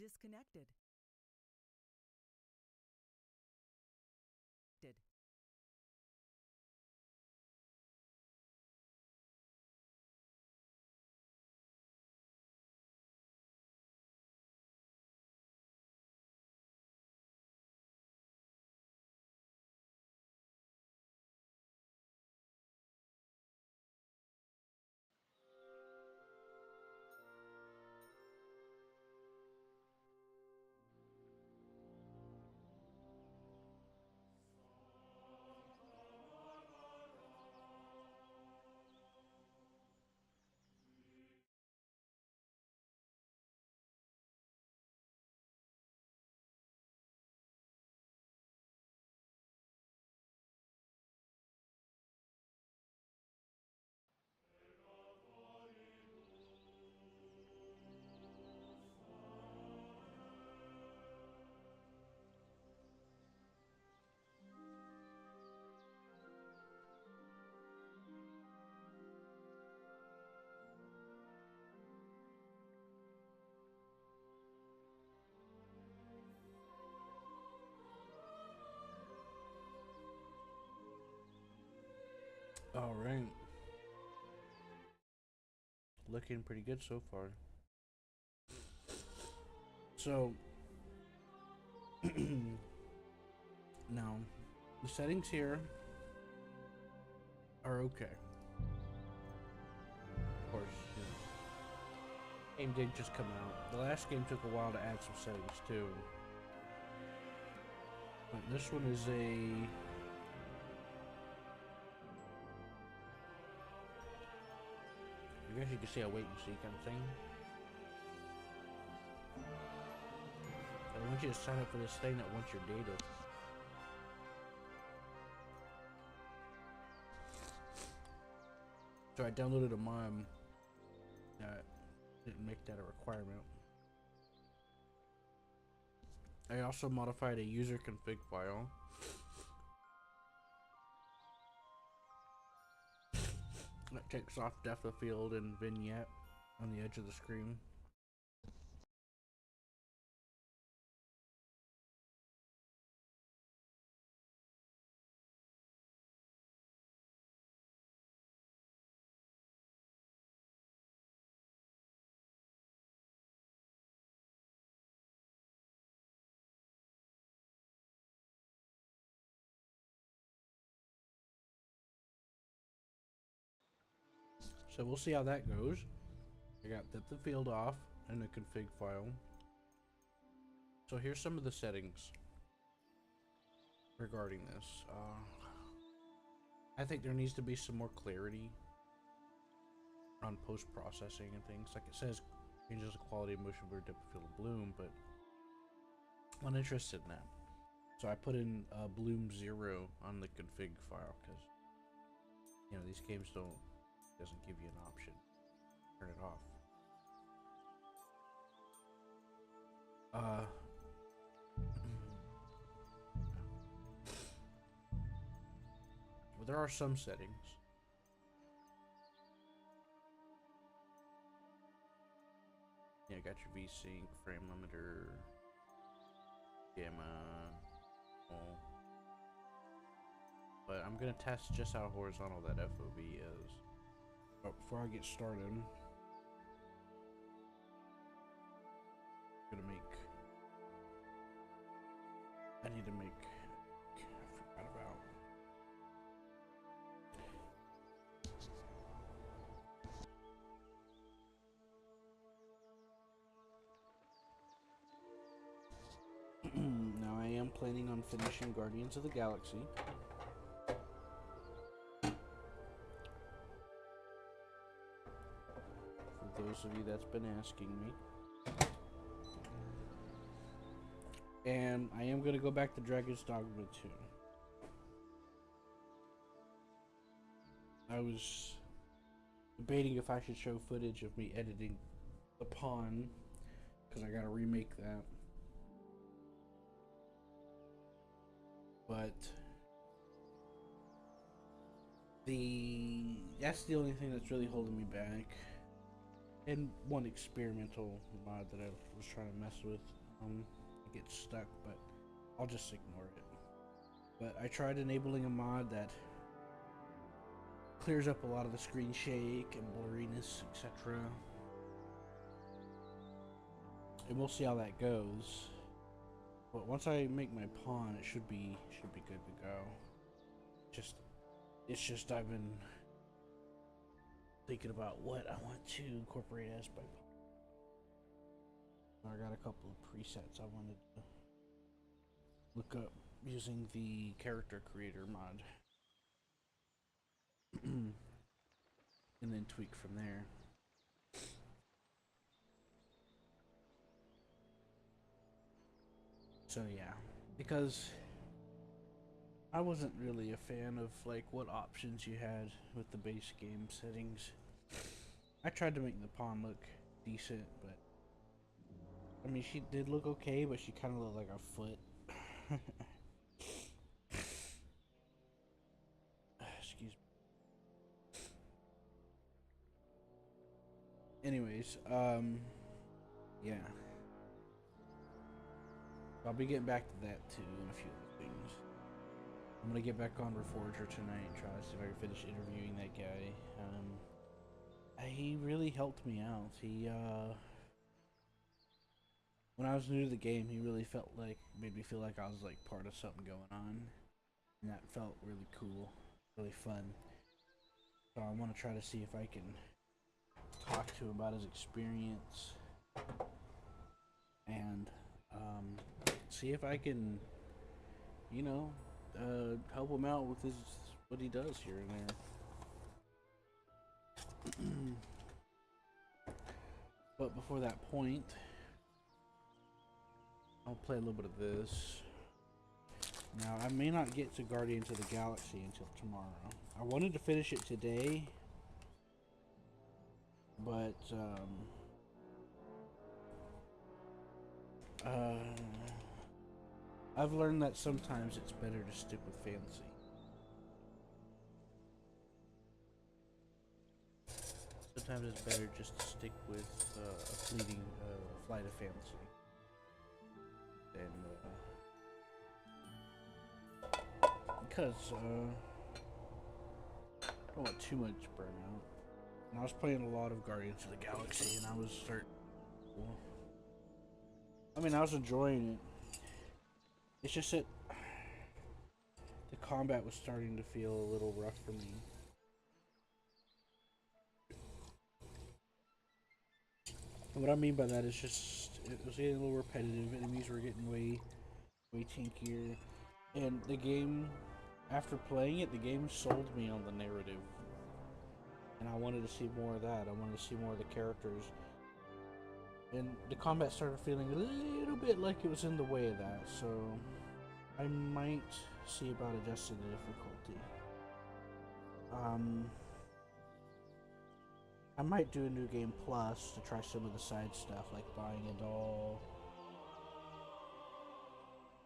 Disconnected. All right. Looking pretty good so far. So, now, the settings here are okay. Of course, you know, game did just come out. The last game took a while to add some settings too. But this one is a... I guess you could say a wait and see kind of thing. I want you to sign up for this thing that wants your data. So I downloaded a mod that didn't make that a requirement. I also modified a user config file. That takes off depth of field and vignette on the edge of the screen. So we'll see how that goes. I got depth of field off in the config file. So here's some of the settings regarding this. I think there needs to be some more clarity on post-processing and things. Like it says, changes the quality of motion blur, depth of field of bloom, but I'm not interested in that. So I put in bloom 0 on the config file because, you know, these games doesn't give you an option. Turn it off. Well, there are some settings. Yeah, got your VSync, frame limiter, gamma, all. But I'm gonna test just how horizontal that FOV is. But before I get started, I'm gonna make. I need to make. I forgot about. Now I am planning on finishing Guardians of the Galaxy. For those of you that's been asking me. And I am going to go back to Dragon's Dogma 2. I was debating if I should show footage of me editing the pawn, because I gotta remake that. But that's the only thing that's really holding me back. and one experimental mod that I was trying to mess with. It gets stuck, but I'll just ignore it. But I tried enabling a mod that clears up a lot of the screen shake and blurriness, etc. And we'll see how that goes. But once I make my pawn, it should be good to go. It's just I've been thinking about what I want to incorporate as my pawn. I got a couple of presets I wanted to look up using the character creator mod. And then tweak from there. So yeah, because I wasn't really a fan of like what options you had with the base game settings. I tried to make the pawn look decent, but I mean she did look okay, but she kind of looked like a foot. Excuse me. Anyways, yeah. I'll be getting back to that too and a few other things. I'm gonna get back on Reforger tonight and try to see if I can finish interviewing that guy. He really helped me out. When I was new to the game, he really made me feel like I was like part of something going on, and that felt really cool, really fun. So I want to try to see if I can talk to him about his experience and see if I can, you know, help him out with what he does here and there. But before that point, I'll play a little bit of this. Now, I may not get to Guardians of the Galaxy until tomorrow. I wanted to finish it today, but I've learned that sometimes it's better to stick with fancy. Sometimes it's better just to stick with a fleeting flight of fancy than because I don't want too much burnout. And I was playing a lot of Guardians of the Galaxy, and I was I was enjoying it. It's just that the combat was starting to feel a little rough for me. And what I mean by that is just it was getting a little repetitive. Enemies were getting way tankier, and the game, after playing it, the game sold me on the narrative, and I wanted to see more of that. I wanted to see more of the characters, and the combat started feeling a little bit like it was in the way of that. So I might see about adjusting the difficulty. I might do a new game plus to try some of the side stuff, like buying a doll.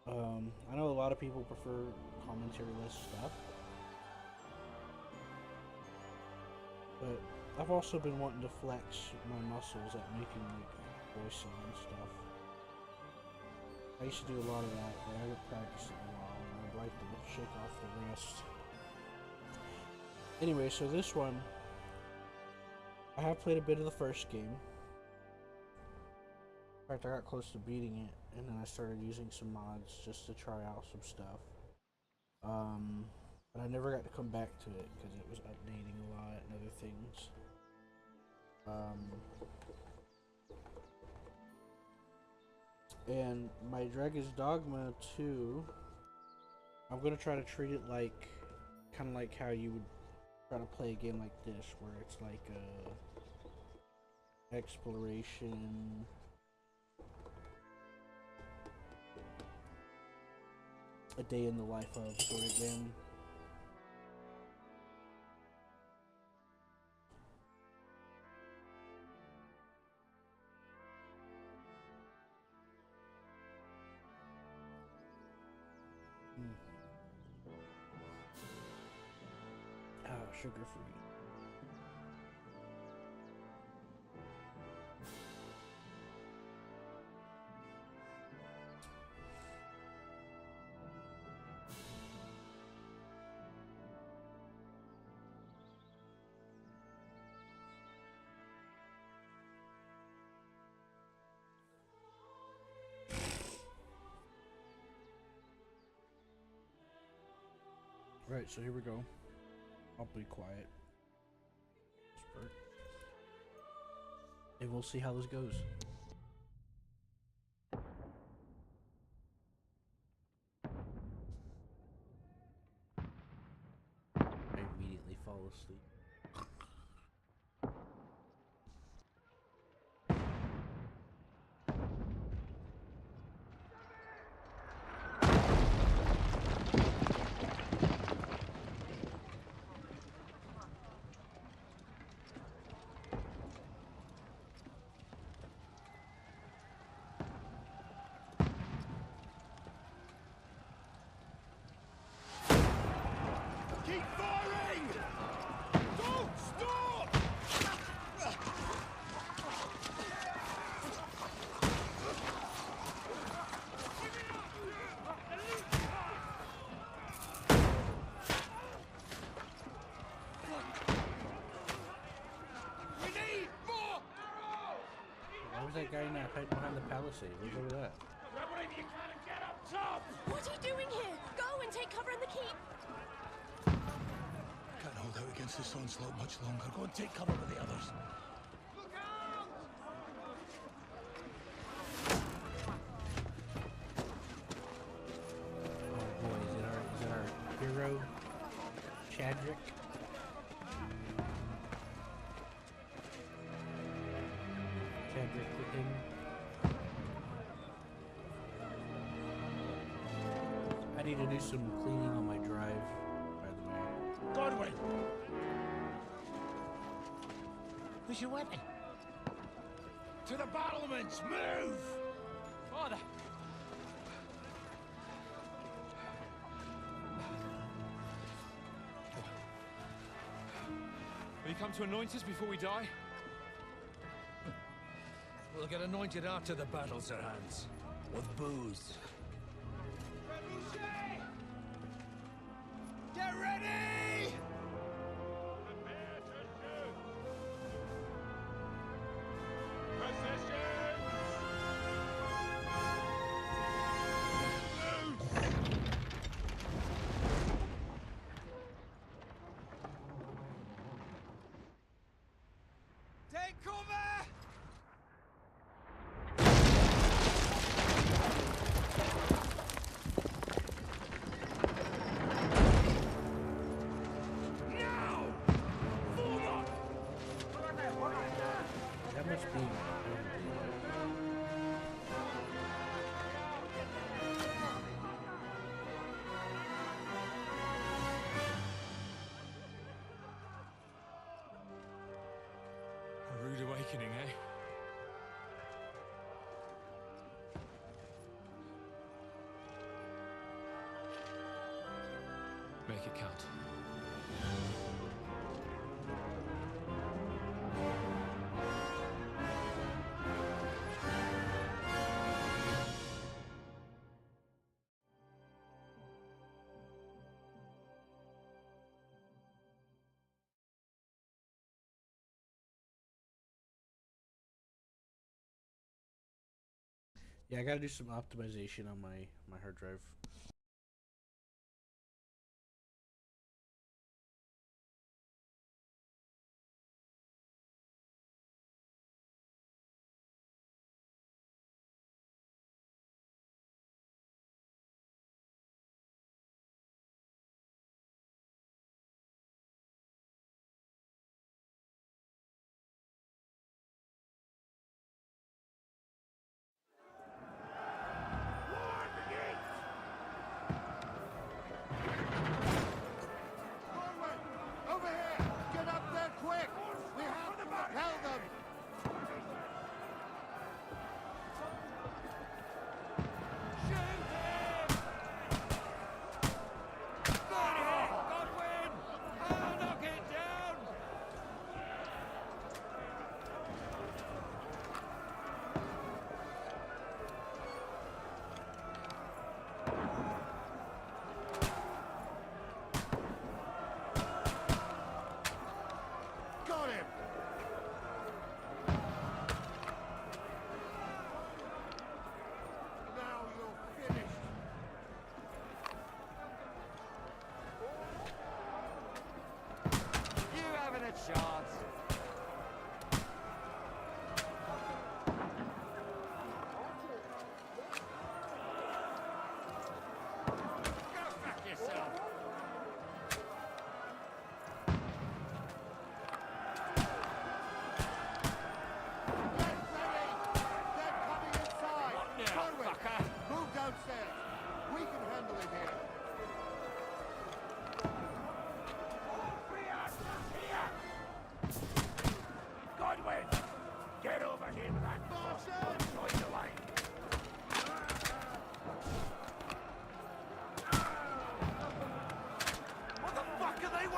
I know a lot of people prefer commentary-less stuff, but I've also been wanting to flex my muscles at making like voicing and stuff. I used to do a lot of that, but I haven't practiced it in a while, and I'd like to shake off the rest. Anyway, so this one, I have played a bit of the first game. In fact, I got close to beating it, and then I started using some mods just to try out some stuff. But I never got to come back to it because it was updating a lot and other things. And my Dragon's Dogma 2, I'm gonna try to treat it like, kind of like how you would try to play a game like this, where it's like a exploration, a day in the life of sort of game. Sugar free. Right, so here we go. I'll be quiet. Spurt. And we'll see how this goes. I immediately fall asleep. That guy not hiding behind the palisade. Look at that. Grab whatever you can and get up top! What are you doing here? Go and take cover in the keep. Can't hold out against this onslaught much longer. Go and take cover with the others. Look out! Oh boy, is it our hero, Chadrick? Chadrick the King. I need to do some cleaning on my drive, by the way. Godwin! Where's your weapon? To the battlements! Move! Father! Will you come to anoint us before we die? We'll get anointed after the battle, Sir Hans. With booze. Get ready! Prepare to shoot! Positions! Take cover! That must be. A rude awakening, eh? Make it count. Yeah, I gotta do some optimization on my hard drive.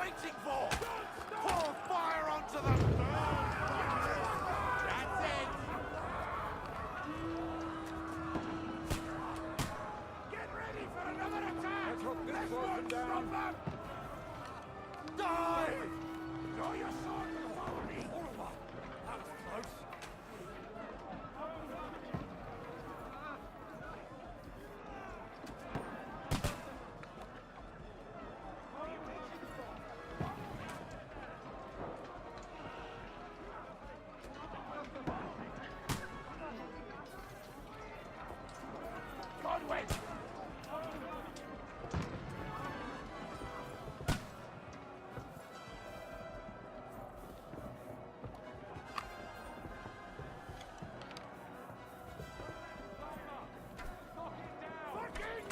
waiting for? Pour fire onto them! That's it! Get ready for another attack! Let's hope this one down. Them. Die! Draw your sword and follow me! That was close. Godwin!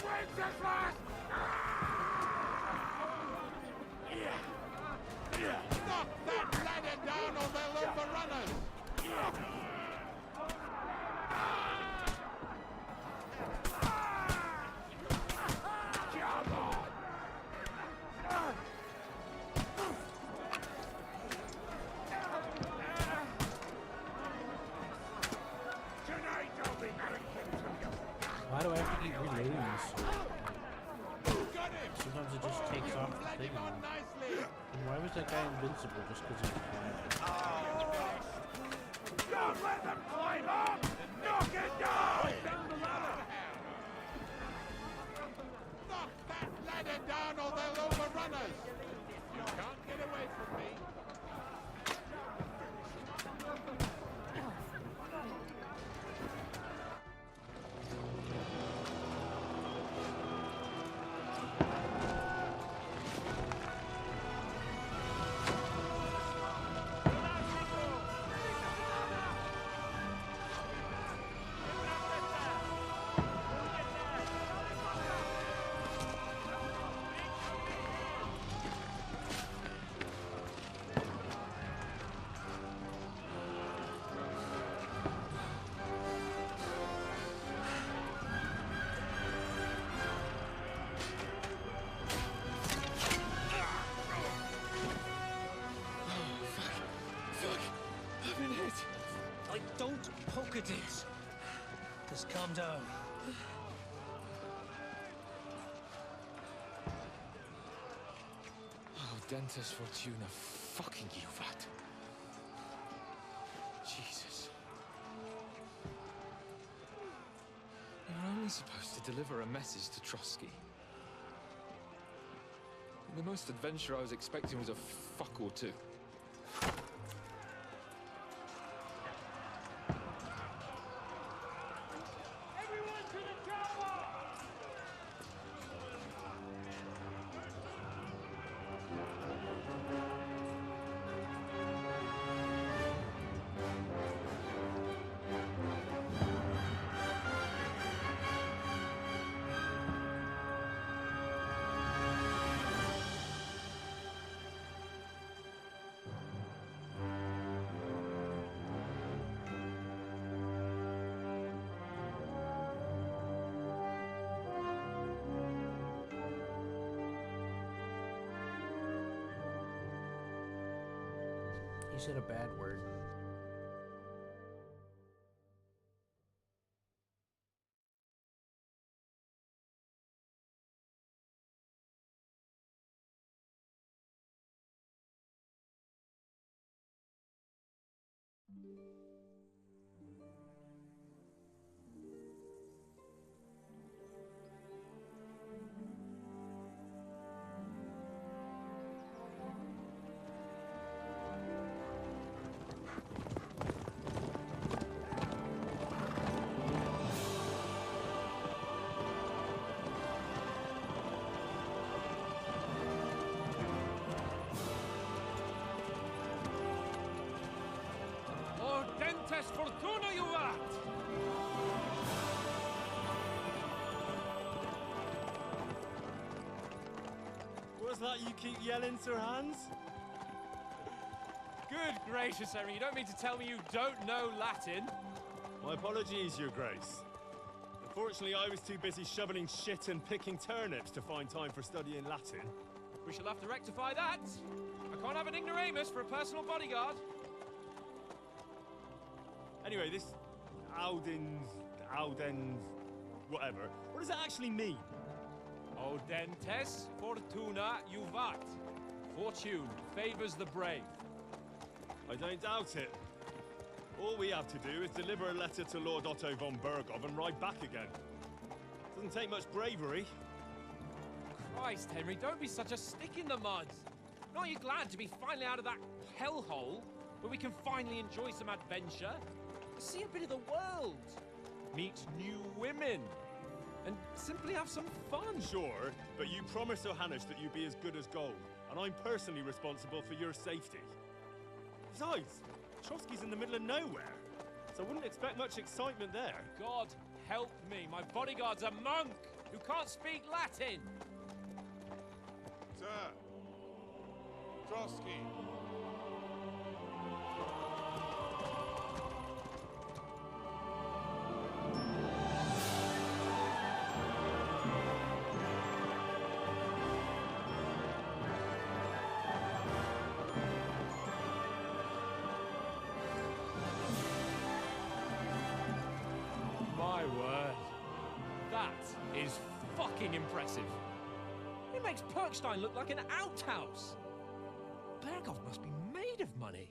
Wenceslas! Knock that ladder down or they'll overrun us! Come on! Tonight I'll be drinking to you! Why do I have to keep reloading this? Got him! Sometimes it just takes off the thing. On nicely! And why was that guy invincible just because he was flying? Don't let them climb up! Knock it down! Knock that ladder down or they'll overrun us! You can't get away from me! Don't poke at it. Just calm down. Oh, Dentes Fortuna, fucking you, Vat. Jesus. You're only supposed to deliver a message to Trotsky. The most adventure I was expecting was a fuck or two. He said a bad word. Dentes Fortuna, you vat! What's that you keep yelling, Sir Hans? Good gracious, Henry, you don't mean to tell me you don't know Latin? My apologies, Your Grace. Unfortunately, I was too busy shoveling shit and picking turnips to find time for studying Latin. We shall have to rectify that. I can't have an ignoramus for a personal bodyguard. Anyway, this Audens, whatever. What does that actually mean? Audentes fortuna juvat. Fortune favors the brave. I don't doubt it. All we have to do is deliver a letter to Lord Otto von Bergov and ride back again. Doesn't take much bravery. Christ, Henry, don't be such a stick in the mud. Aren't you glad to be finally out of that hellhole where we can finally enjoy some adventure? See a bit of the world, meet new women, and simply have some fun. Sure, but you promised Johannes that you'd be as good as gold, and I'm personally responsible for your safety. Besides, Trotsky's in the middle of nowhere, so I wouldn't expect much excitement there. God help me, my bodyguard's a monk who can't speak Latin. Sir. Trotsky. My word. That is fucking impressive. It makes Perkstein look like an outhouse. Bergov must be made of money.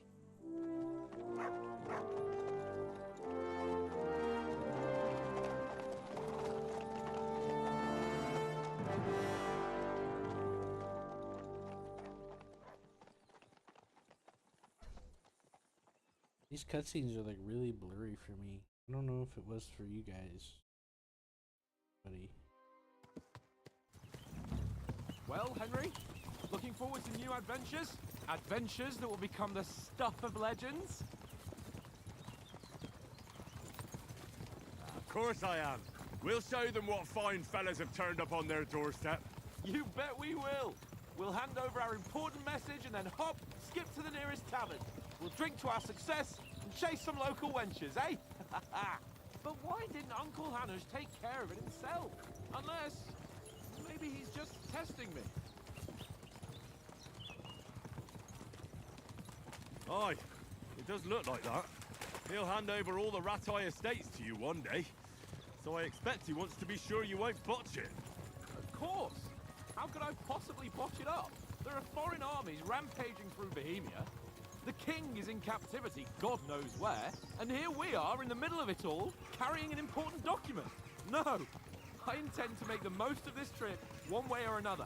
These cutscenes are like really blurry for me. I don't know if it was for you guys, buddy. Well, Henry, looking forward to new adventures? Adventures that will become the stuff of legends? Of course I am. We'll show them what fine fellas have turned up on their doorstep. You bet we will. We'll hand over our important message and then hop, skip to the nearest tavern. We'll drink to our success and chase some local wenches, eh? But why didn't Uncle Hanush take care of it himself? Unless, maybe he's just testing me. Aye, it does look like that. He'll hand over all the Ratai estates to you one day. So I expect he wants to be sure you won't botch it. Of course. How could I possibly botch it up? There are foreign armies rampaging through Bohemia. The king is in captivity, God knows where, and here we are in the middle of it all, carrying an important document. No, I intend to make the most of this trip, one way or another.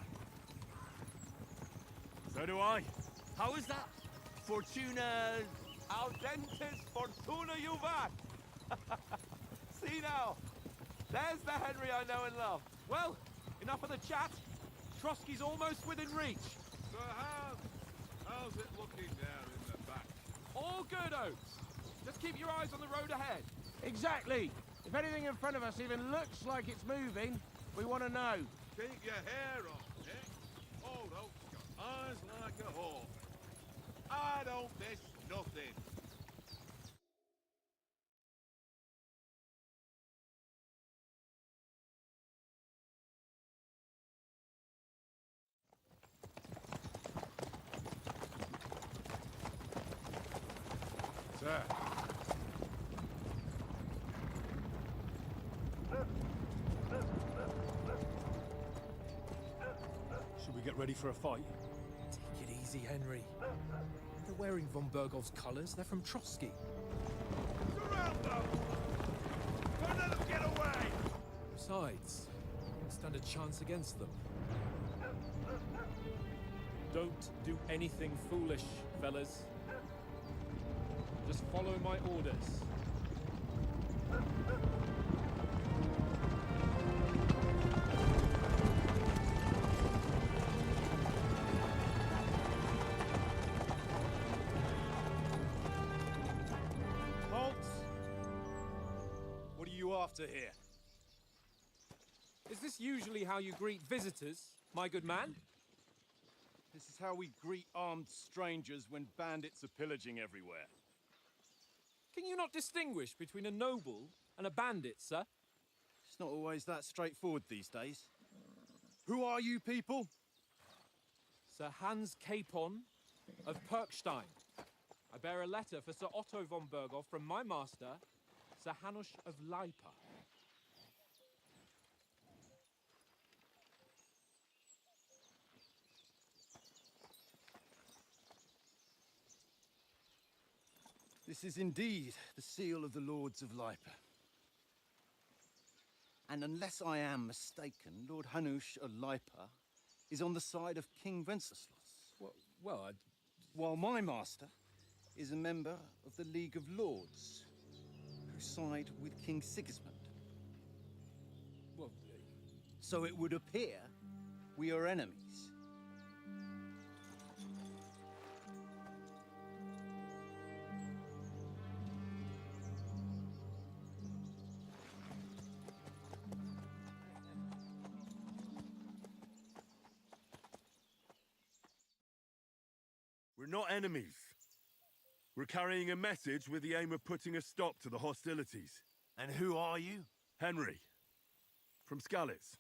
So do I. How is that? Fortuna... Audentes fortuna juvat! See now, there's the Henry I know and love. Well, enough of the chat. Trotsky's almost within reach. So how's it looking there in the back? All good, Oates. Just keep your eyes on the road ahead. Exactly. If anything in front of us even looks like it's moving, we want to know. Keep your hair on, eh? Old Oak's got eyes like a hawk. I don't miss nothing. Sir. Should we get ready for a fight? Take it easy, Henry. They're wearing von Bergov's colours. They're from Trotsky. Surround them! Don't let them get away! Besides, we don't stand a chance against them. Don't do anything foolish, fellas. Just follow my orders. Halt! What are you after here? Is this usually how you greet visitors, my good man? This is how we greet armed strangers when bandits are pillaging everywhere. Can you not distinguish between a noble and a bandit, sir? It's not always that straightforward these days. Who are you people? Sir Hans Capon of Perkstein. I bear a letter for Sir Otto von Berghoff from my master, Sir Hanush of Leipa. This is indeed the seal of the Lords of Lipa. And unless I am mistaken, Lord Hanush of Lipa is on the side of King Wenceslas. Well, While my master is a member of the League of Lords, who side with King Sigismund. well, So it would appear we are enemies. We're not enemies. We're carrying a message with the aim of putting a stop to the hostilities. And who are you? Henry, from Skalitz.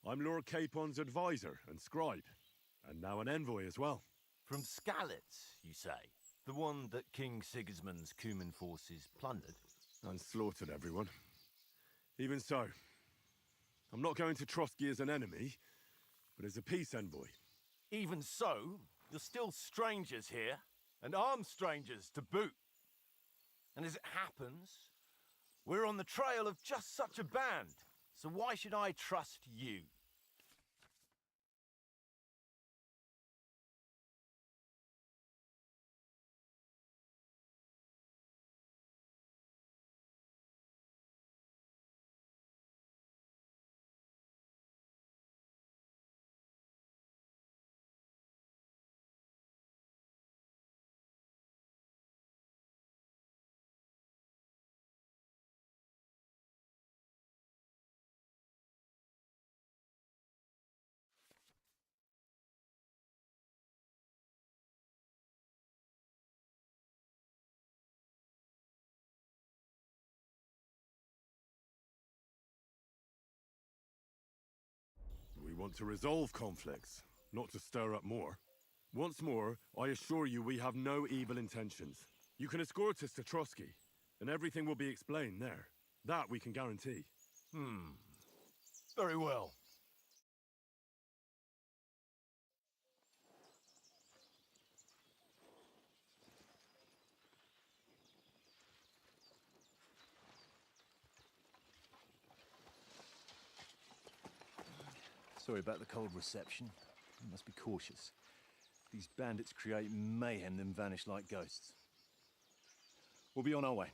I'm Lord Capon's advisor and scribe, and now an envoy as well. From Skalitz, you say? The one that King Sigismund's Cuman forces plundered? And slaughtered everyone. Even so, I'm not going to Trotsky as an enemy, but as a peace envoy. Even so, you're still strangers here, and armed strangers to boot. And as it happens, we're on the trail of just such a band, so why should I trust you? We want to resolve conflicts, not to stir up more. Once more, I assure you we have no evil intentions. You can escort us to Trotsky, and everything will be explained there. That we can guarantee. Very well. Sorry about the cold reception. You must be cautious. These bandits create mayhem, then vanish like ghosts. We'll be on our way.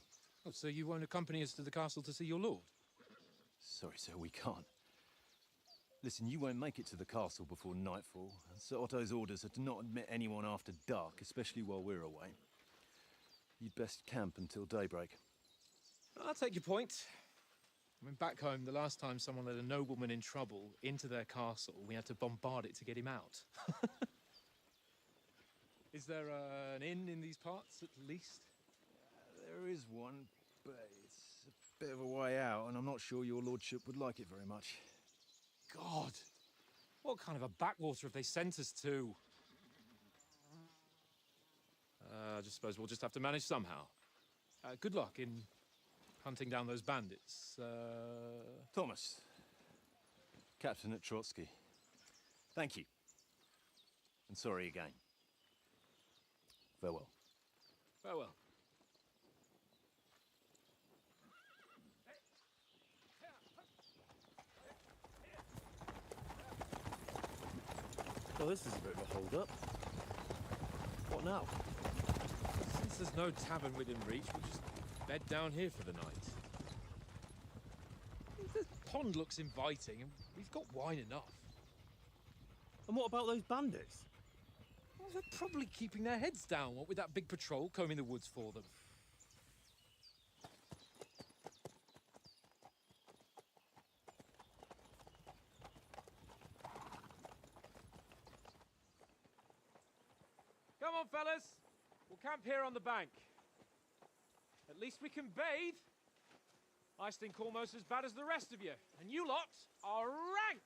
oh, so you won't accompany us to the castle to see your lord? Sorry, sir, we can't. Listen, you won't make it to the castle before nightfall. And Sir Otto's orders are to not admit anyone after dark, especially while we're away. You'd best camp until daybreak. I'll take your point. I mean, back home, the last time someone led a nobleman in trouble into their castle, we had to bombard it to get him out. Is there an inn in these parts, at least? There is one, but it's a bit of a way out, and I'm not sure your lordship would like it very much. God! What kind of a backwater have they sent us to? I just suppose we'll just have to manage somehow. Good luck in hunting down those bandits. Thomas, captain at Trotsky. Thank you. And sorry again. Farewell. Farewell. Well, this is a bit of a hold-up. What now? Since there's no tavern within reach, we'll just bed down here for the night. pond looks inviting, and we've got wine enough. And what about those bandits? Well, they're probably keeping their heads down, what with that big patrol combing the woods for them. Come on, fellas. We'll camp here on the bank. At least we can bathe. I stink almost as bad as the rest of you, and you lot are rank!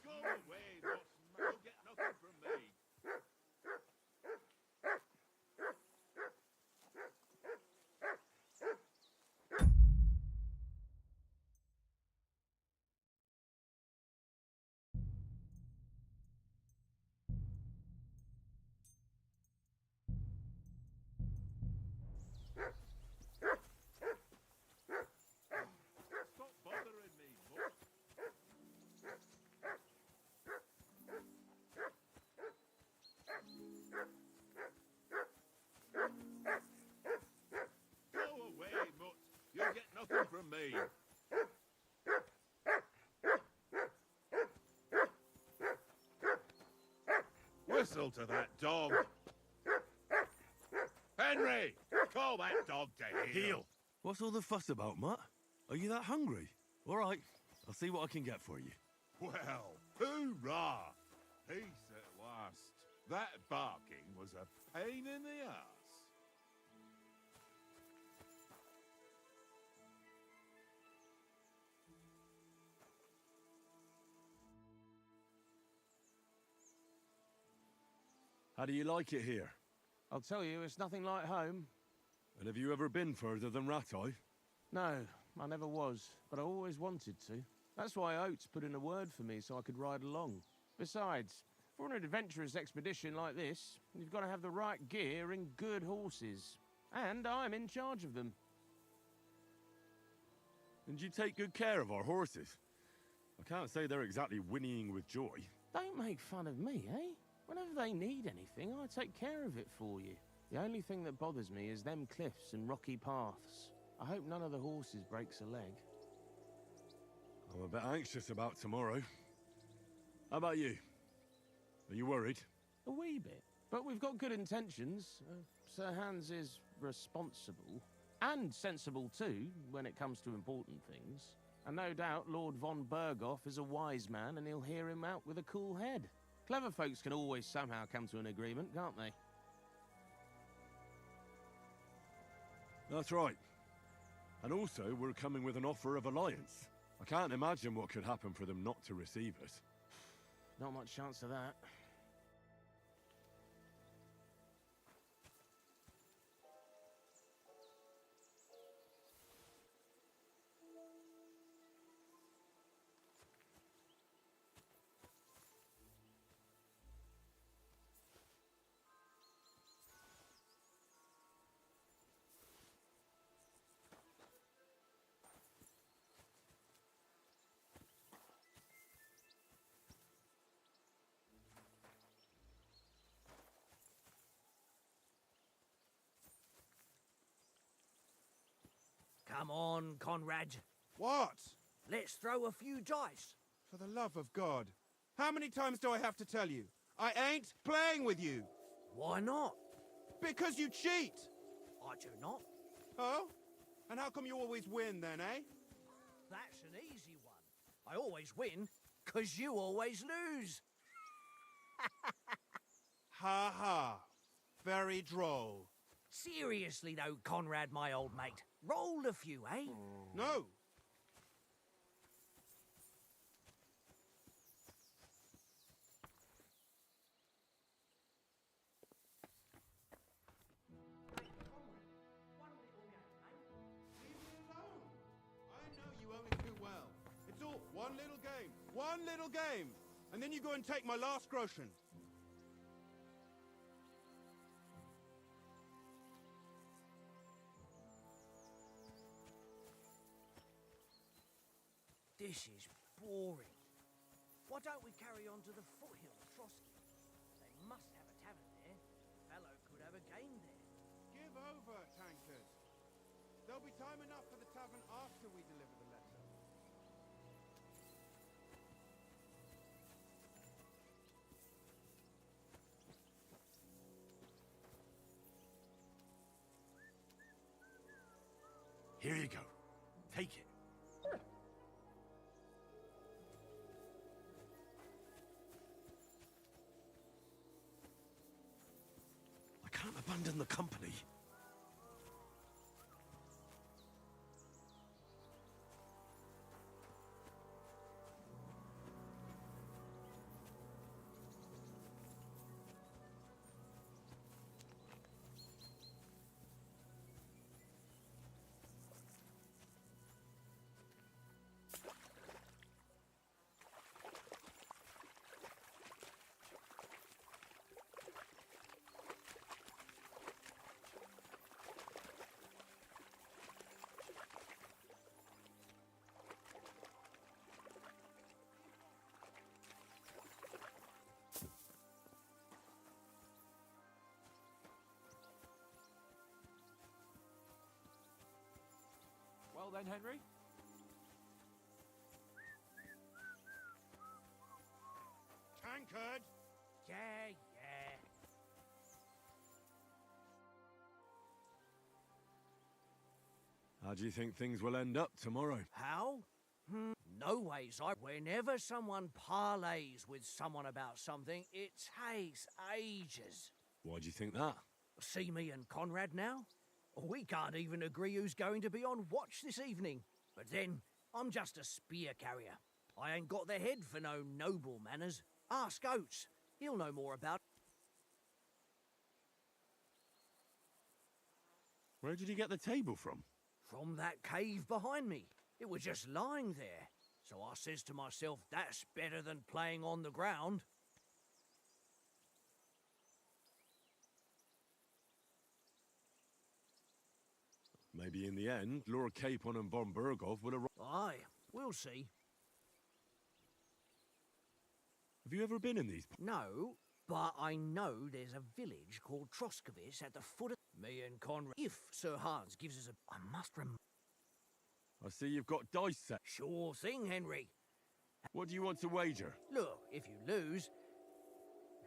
Go away, Watson. You'll get nothing from me. Stop bothering me, Mutt. Go away, Mutt. You'll get nothing from me. Whistle to that dog. Henry, call that dog to heel. What's all the fuss about, Mutt? Are you that hungry? All right, I'll see what I can get for you. Well, hoorah! Peace at last. That barking was a pain in the ass. How do you like it here? I'll tell you, it's nothing like home. And have you ever been further than Rattay? No, I never was, but I always wanted to. That's why Oates put in a word for me so I could ride along. Besides, for an adventurous expedition like this, you've got to have the right gear and good horses. And I'm in charge of them. And you take good care of our horses. I can't say they're exactly whinnying with joy. Don't make fun of me, eh? Whenever they need anything, I take care of it for you. The only thing that bothers me is them cliffs and rocky paths. I hope none of the horses breaks a leg. I'm a bit anxious about tomorrow. How about you? Are you worried? A wee bit. But we've got good intentions. Sir Hans is responsible. And sensible too, when it comes to important things. And no doubt Lord von Berghoff is a wise man and he'll hear him out with a cool head. Clever folks can always somehow come to an agreement, can't they? That's right. And also, we're coming with an offer of alliance. I can't imagine what could happen for them not to receive us. Not much chance of that. Come on, Conrad. What? Let's throw a few dice. For the love of God. How many times do I have to tell you? I ain't playing with you. Why not? Because you cheat. I do not. Oh? And how come you always win then, eh? That's an easy one. I always win, 'cause you always lose. Ha ha. Very droll. Seriously though, Conrad, my old mate. Roll a few, eh? No. One little game, and then you go and take my last groschen. This is boring. Why don't we carry on to the foothill of Trotsky? They must have a tavern there. Fellow could have a Drive over, tankard. There'll be time enough for the tavern after we deliver the letter. Here you go. Take it. I can't abandon the company. Well then, Henry. Tankard! Yeah, yeah. How do you think things will end up tomorrow? How? No ways. Whenever someone parleys with someone about something, it takes ages. Why do you think that? See me and Conrad now? We can't even agree who's going to be on watch this evening. But then, I'm just a spear carrier. I ain't got the head for no noble manners. Ask Oates. He'll know more about. Where did you get the table from? From that cave behind me. It was just lying there. So I says to myself, that's better than playing on the ground. Maybe in the end, Lord Capon and von Berghoff will arrive. Aye, we'll see. Have you ever been in these? No, but I know there's a village called Troskovis at the foot of... Me and Conrad... If Sir Hans gives us a... I must I see you've got dice set. Sure thing, Henry. What do you want to wager? Look, if you lose,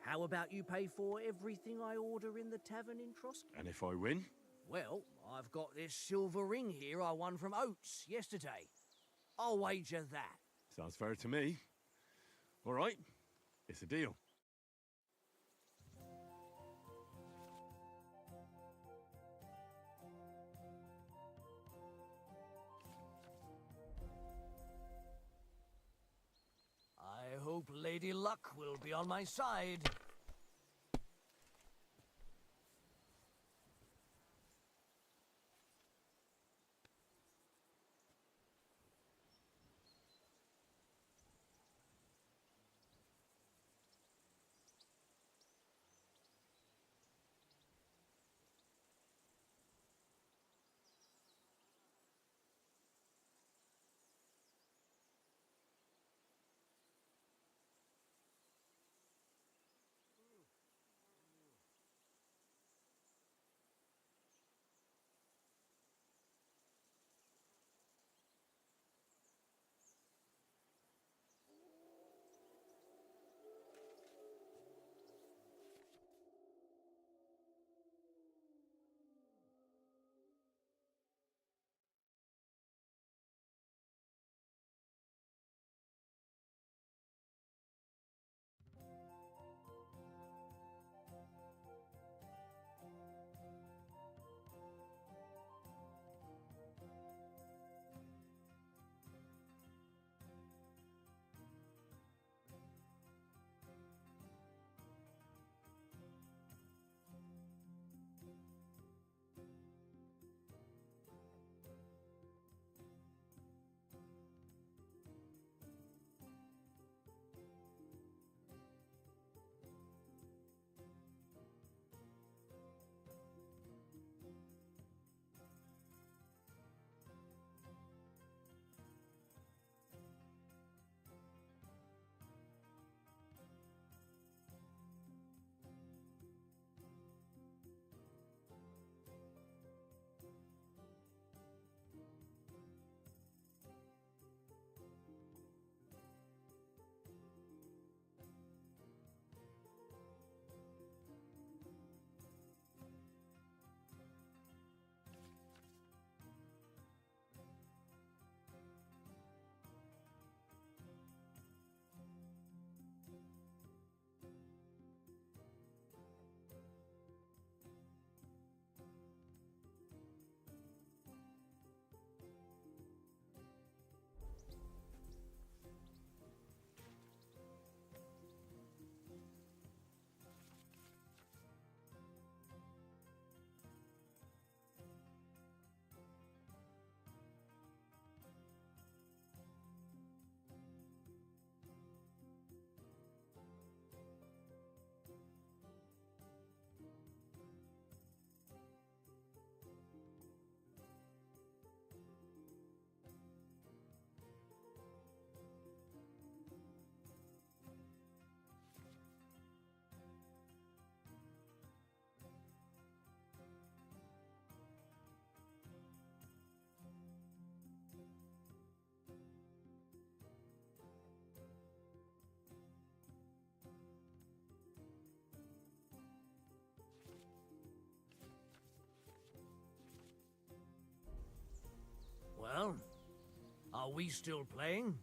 how about you pay for everything I order in the tavern in Troskovis? And if I win? Well, I've got this silver ring here I won from Oates yesterday. I'll wager that. Sounds fair to me. All right, it's a deal. I hope Lady Luck will be on my side. we still playing?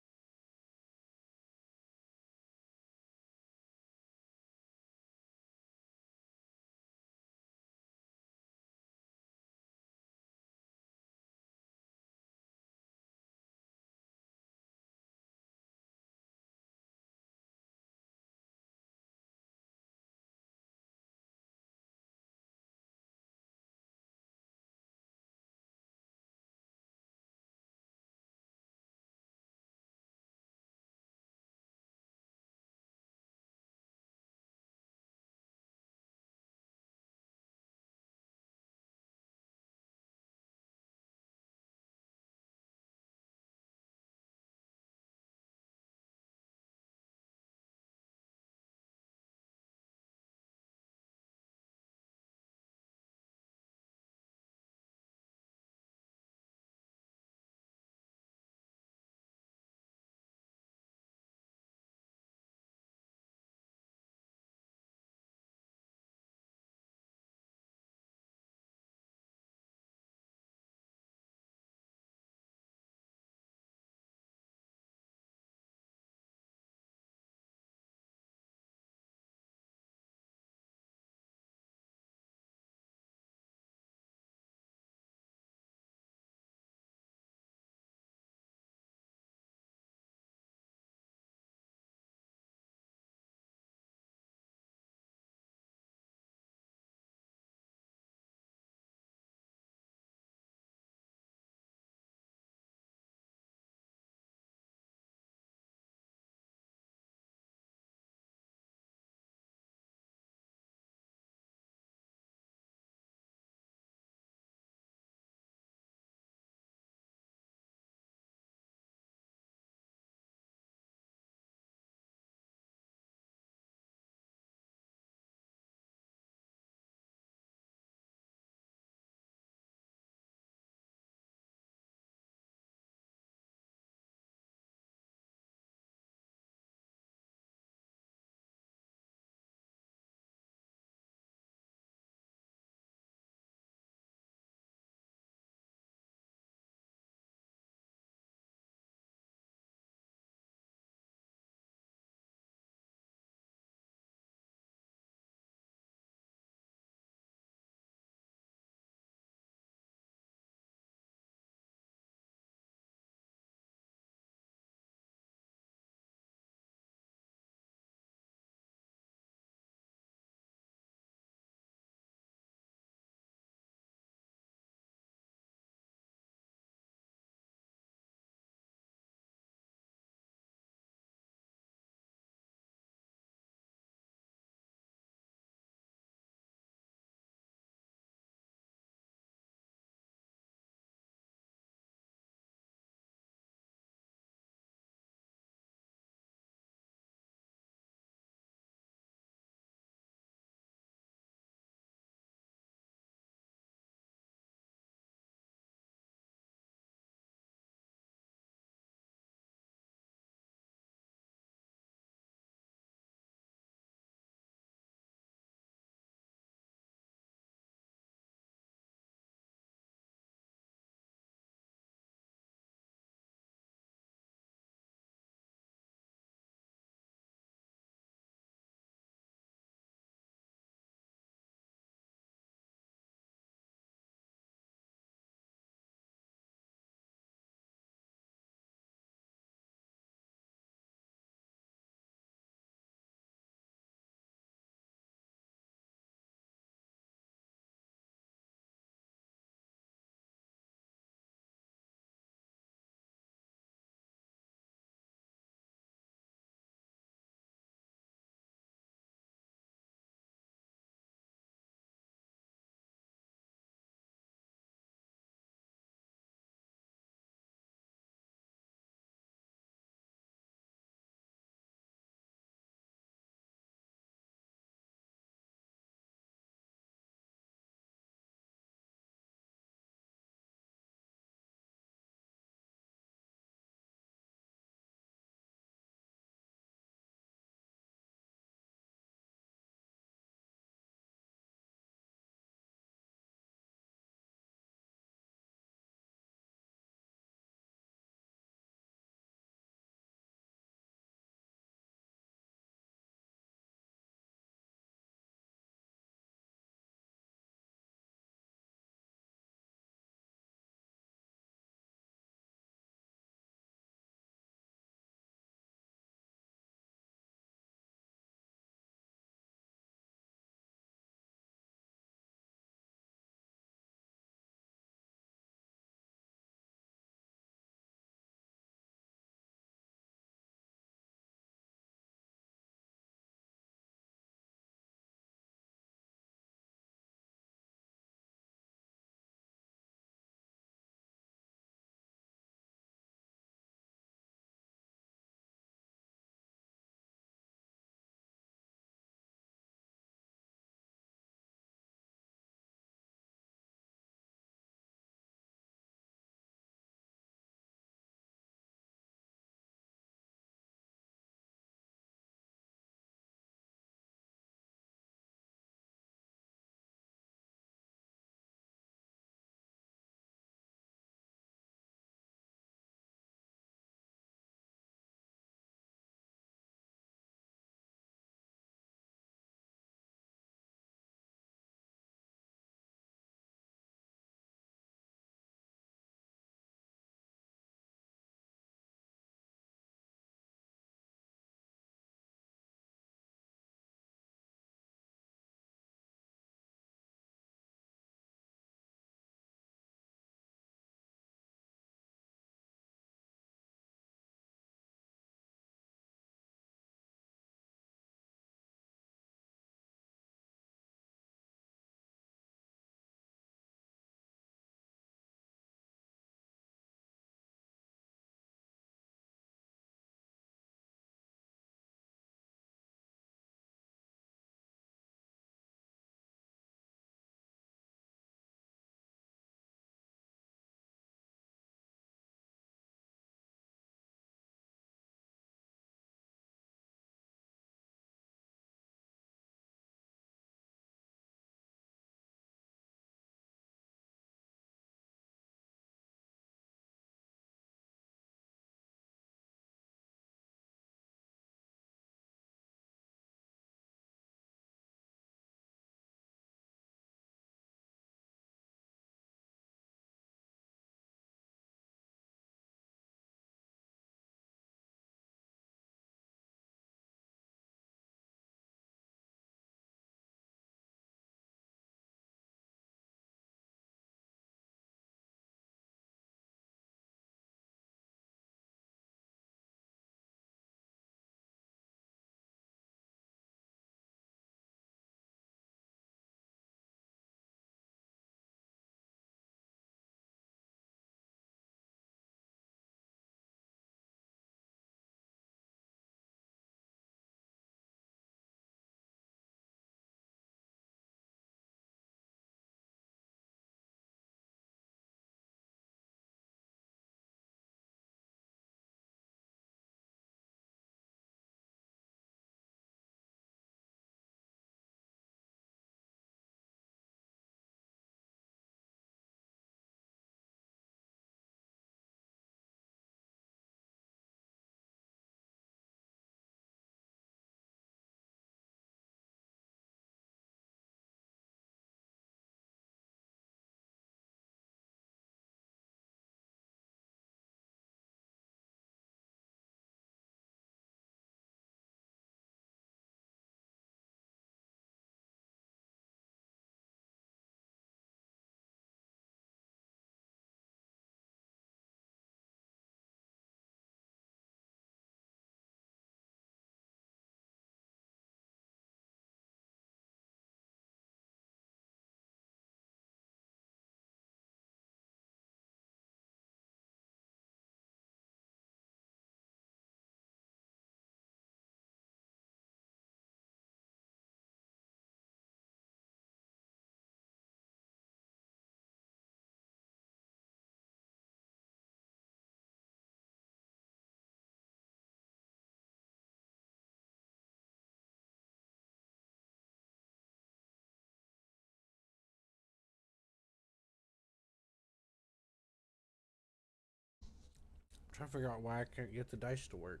trying to figure out why I can't get the dice to work.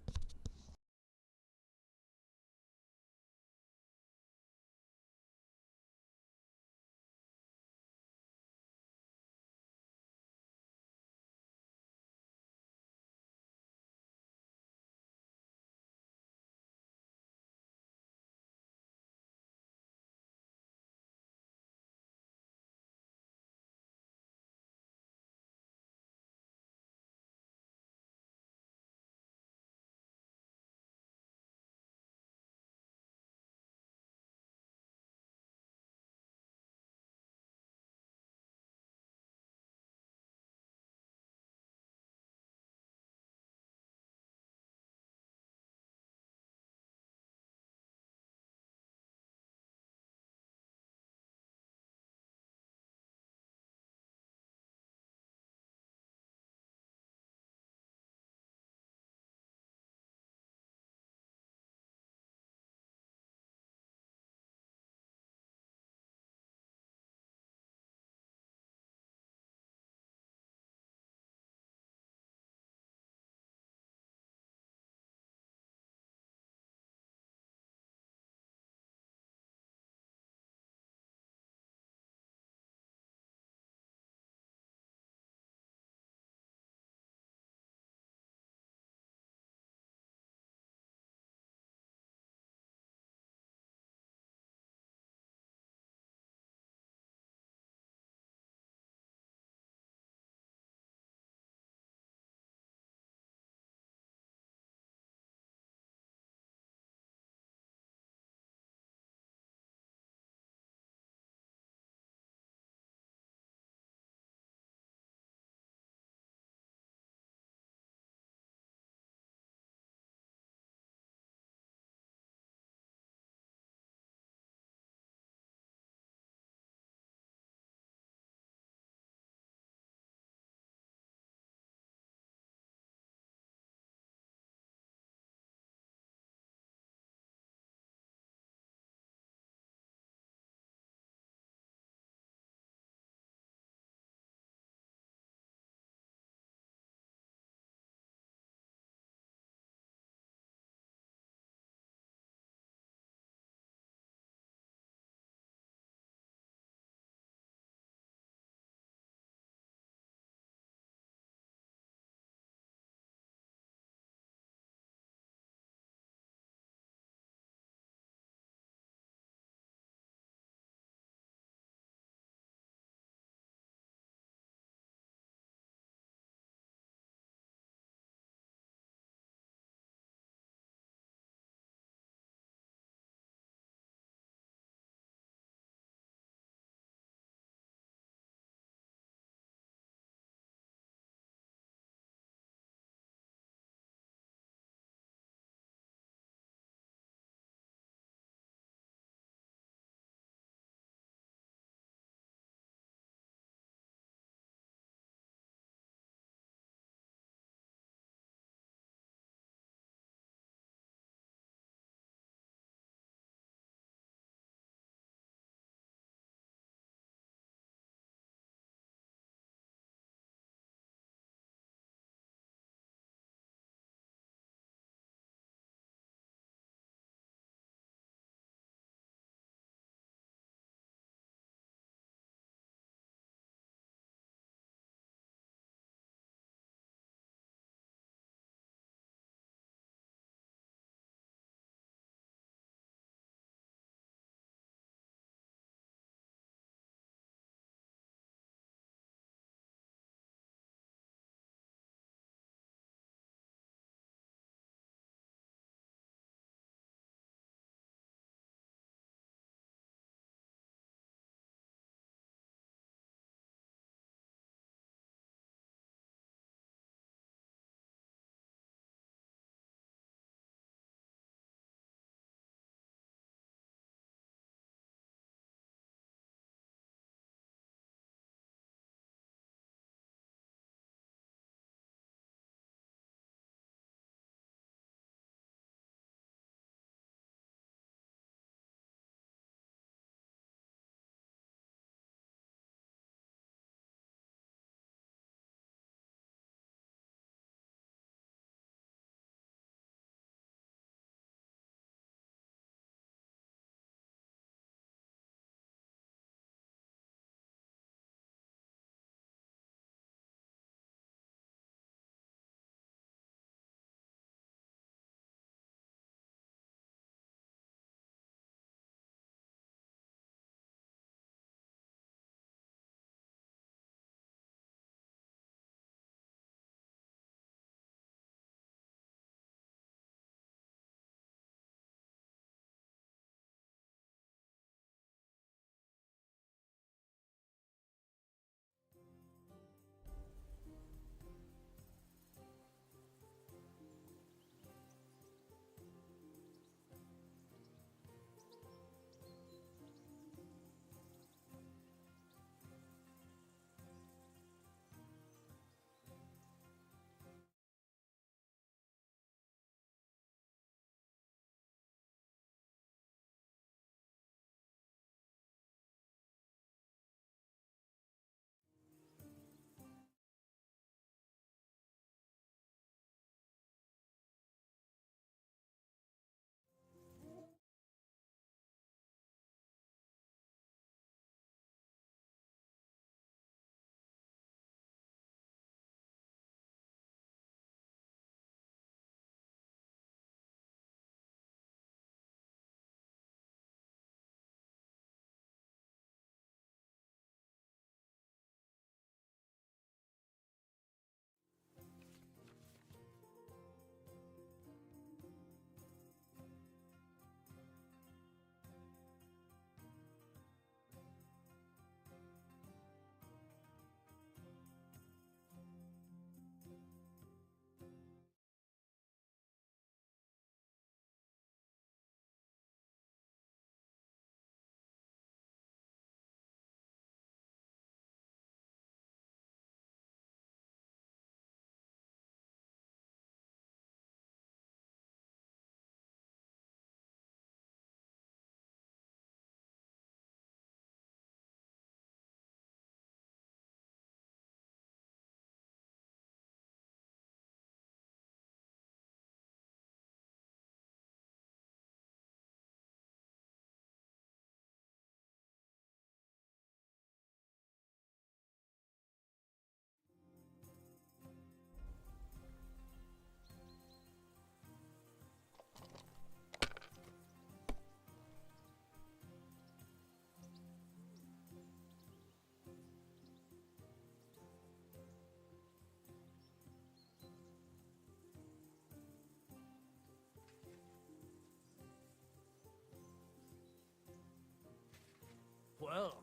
Well,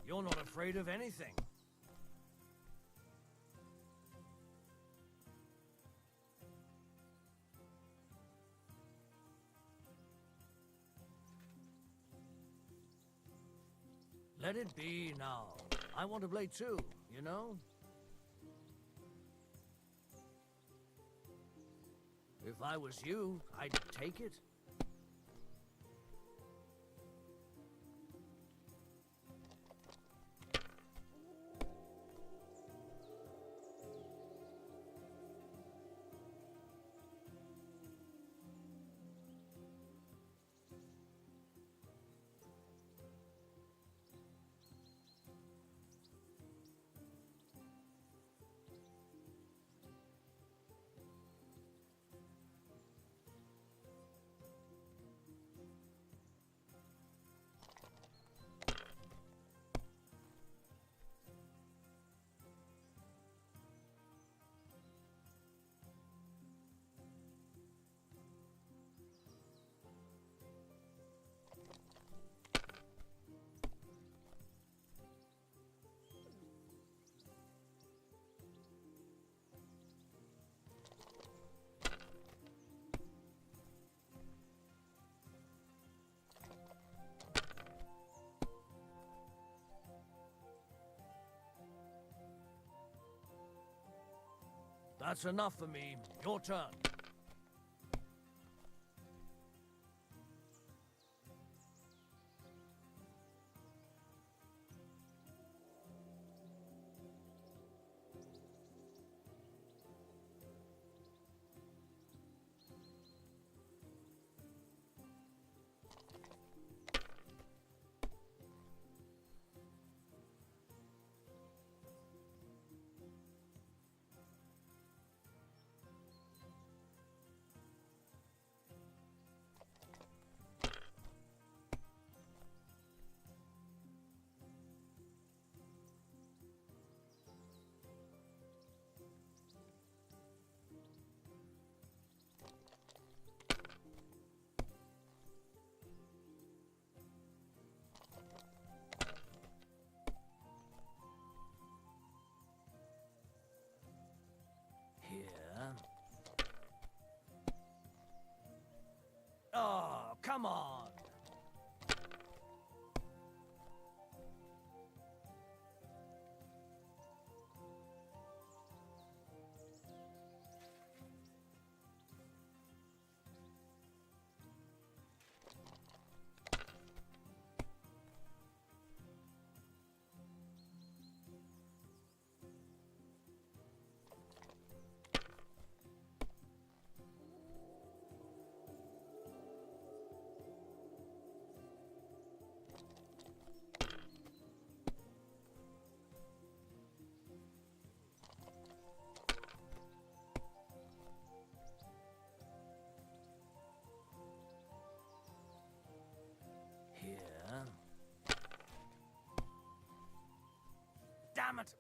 you're not afraid of anything. Let it be now. I want to play too, you know? If I was you, I'd take it. That's enough for me. Your turn. Here. Oh, come on. Here. Damn it!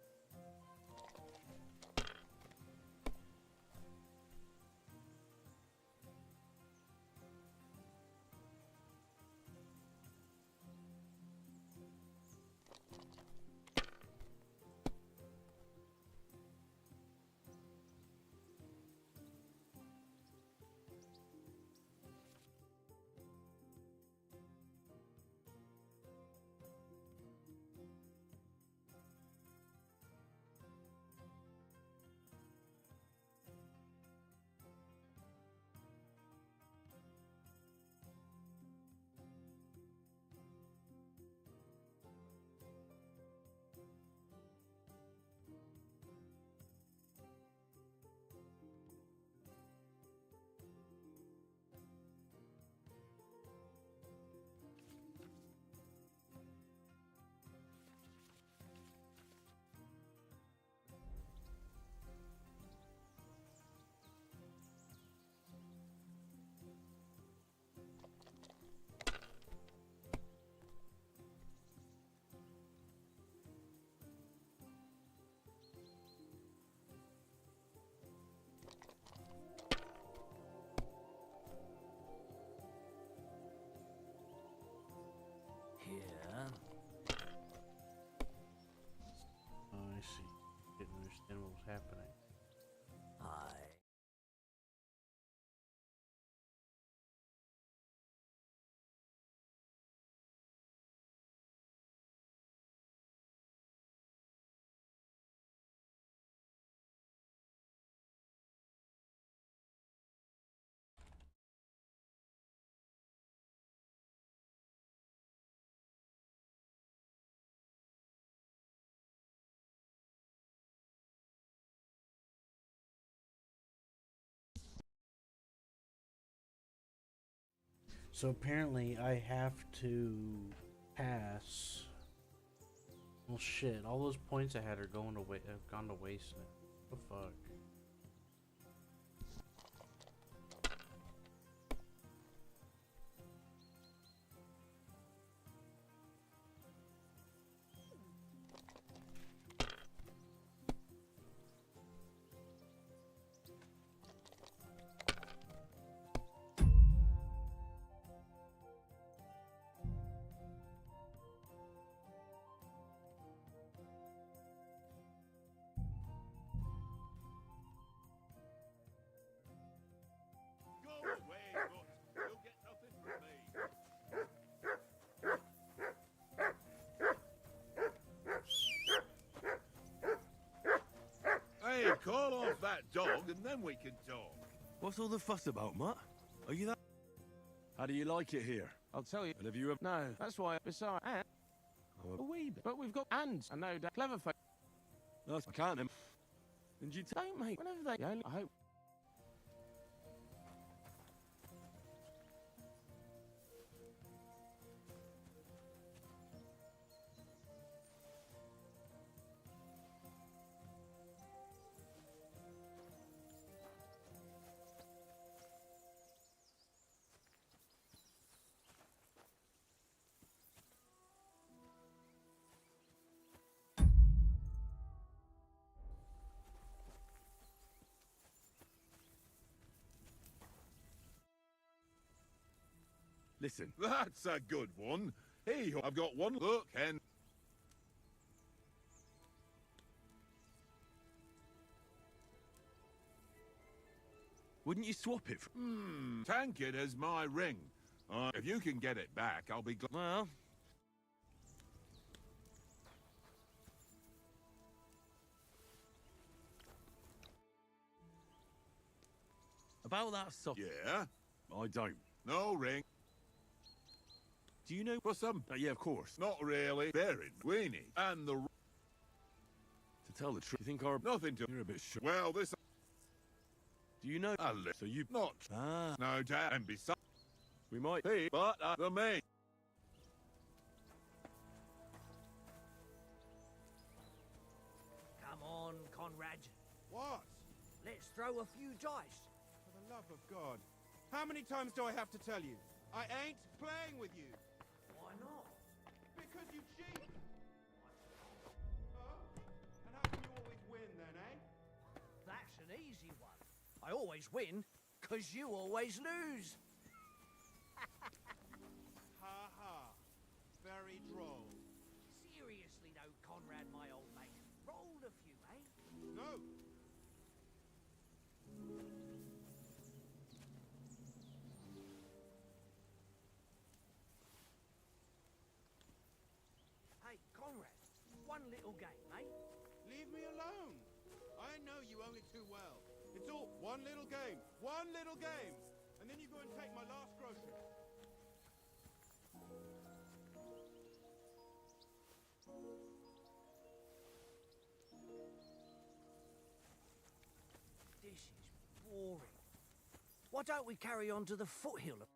happening? Aye. So apparently I have to pass. Well, shit. All those points I had are going to have gone to waste now. What the fuck? Go away, but you'll get nothing from me. Hey, call off that dog and then we can talk. What's all the fuss about, Mutt? Are you that? How do you like it here? I'll tell you. And have you ever... No, that's why. Besides, and a wee bit. But we've got and I know that clever face. That's I can't. And you Don't mate. Whenever they go, I hope. Listen. That's a good one. Hey, I've got one look and... Wouldn't you swap it for... Tank it as my ring. If you can get it back, I'll be glad. Well... About that sock... Yeah? I don't. No ring. Do you know... For some... yeah, of course. Not really. Buried. Weenie. And the... To tell the truth, you think our... Nothing to... You're a bit sure. Well, this... Do you know... So you... Not... Ah. No doubt. And besides... We might... be, but the main... Come on, Conrad. What? Let's throw a few dice. For the love of God. How many times do I have to tell you? I ain't playing with you. Why not? Because you cheat. Oh? And how can you always win then, eh? That's an easy one. I always win, 'cause you always lose. Ha ha. Very droll. Seriously though, Conrad, my old mate. Rolled a few, eh? No. Hey, Conrad, one little game, eh? Leave me alone. I know you only too well. It's all one little game. One little game. And then you go and take my last grocery. This is boring. Why don't we carry on to the foothill?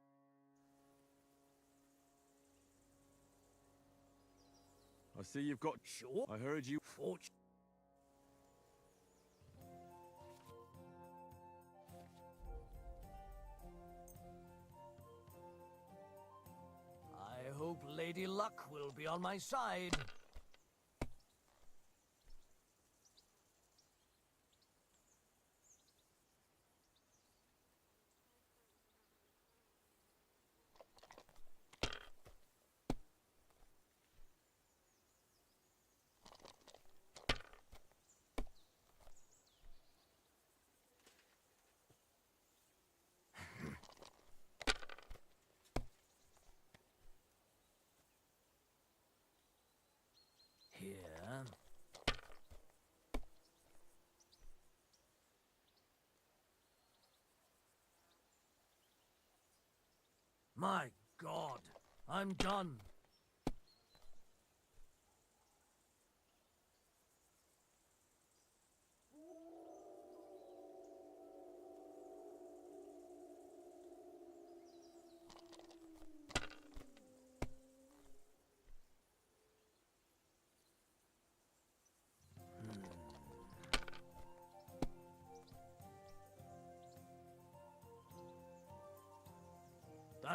I see you've got... Sure. I heard you... Fortune. I hope Lady Luck will be on my side. My God, I'm done.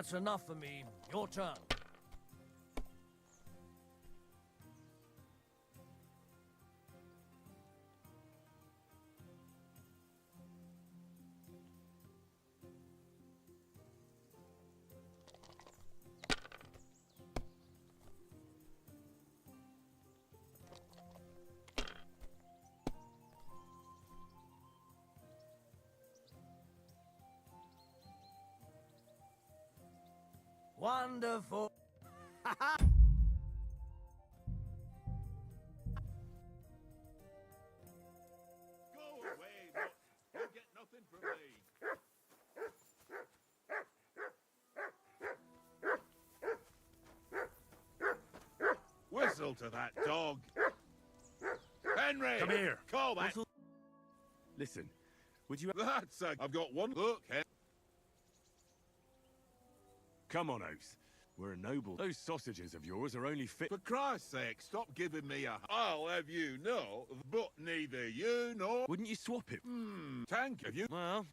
That's enough for me. Your turn. Wonderful. Go away, mutt. You'll get nothing from me. Whistle to that dog. Henry! Come here. Call that. Listen, would you... That's a... I've got one. Look, Come on, Oates. We're a noble. Those sausages of yours are only fit... for Christ's sake, stop giving me a... I'll have you know, but neither you nor... Wouldn't you swap it? Tank, have you... Well...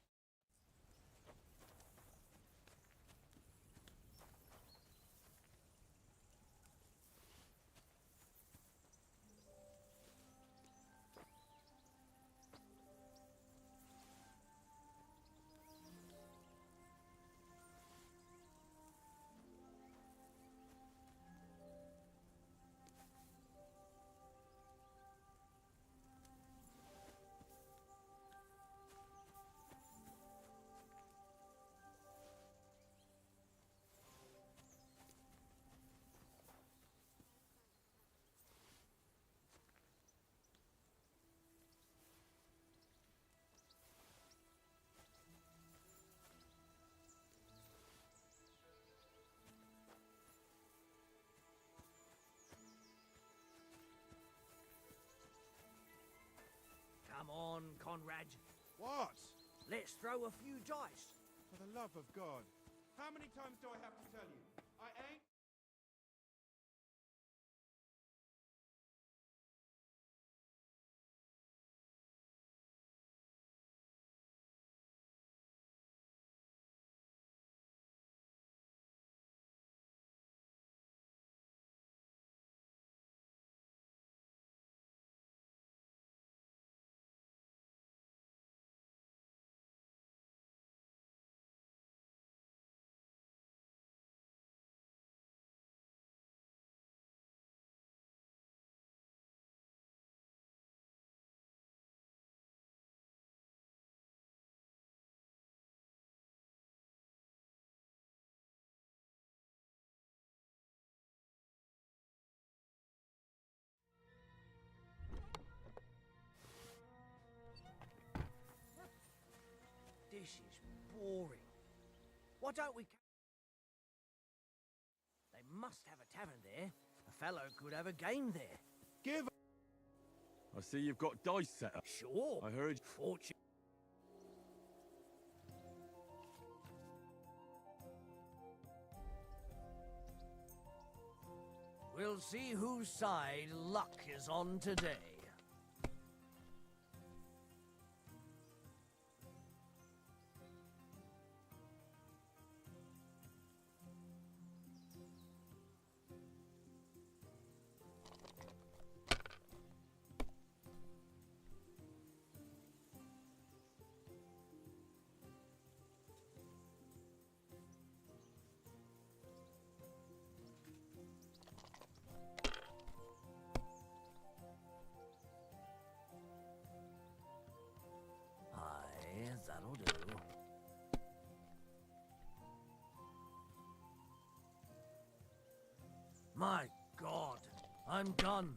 Come on, Conrad. What? Let's throw a few dice. For the love of God. How many times do I have to tell you? I ain't... This is boring. Why don't we... They must have a tavern there. A fellow could have a game there. Give... I see you've got dice set up. Sure. I heard... Fortune. We'll see whose side luck is on today. That'll do. My God, I'm done.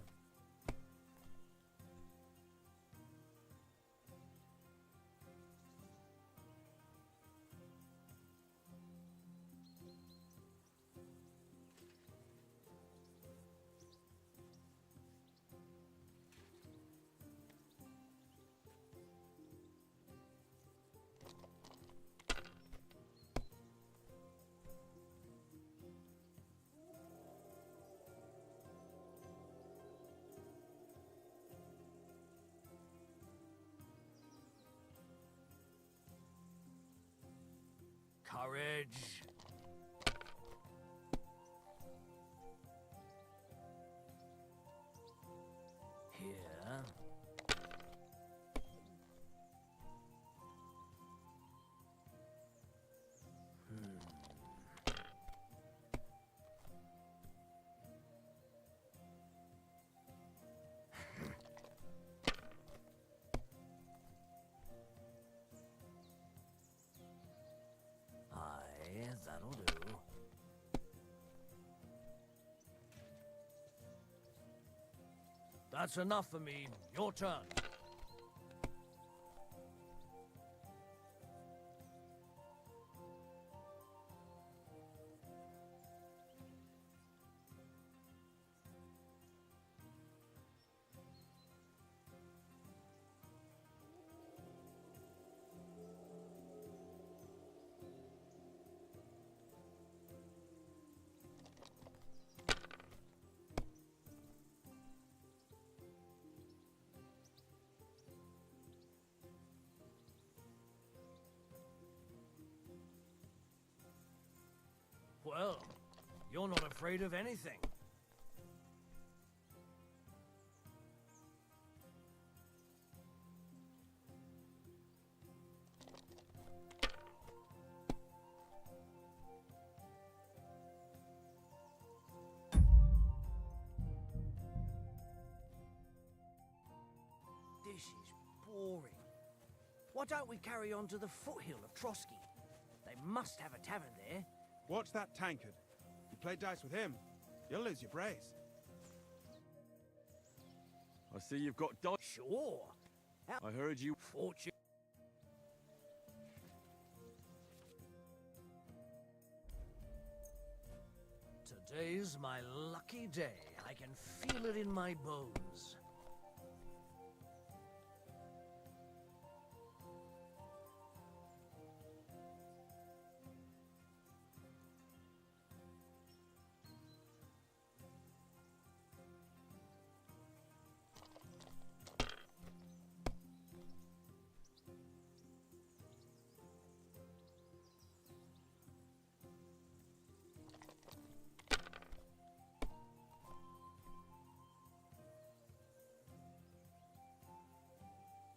Sharage. Here. Aye, that'll do. That's enough for me. Your turn. Well, you're not afraid of anything. This is boring. Why don't we carry on to the foothill of Trotsky? They must have a tavern there. Watch that tankard. You play dice with him, you'll lose your brace. I see you've got dice. Sure. I heard you. Fortune. Today's my lucky day. I can feel it in my bones.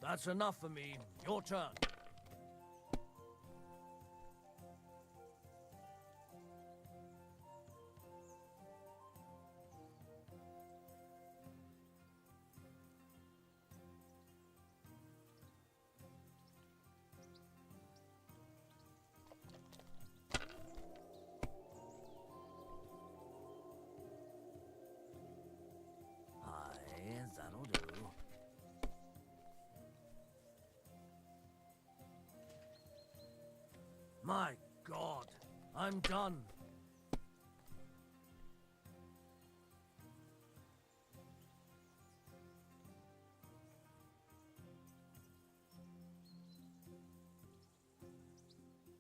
That's enough for me. Your turn. Aye, that'll do. My God, I'm done.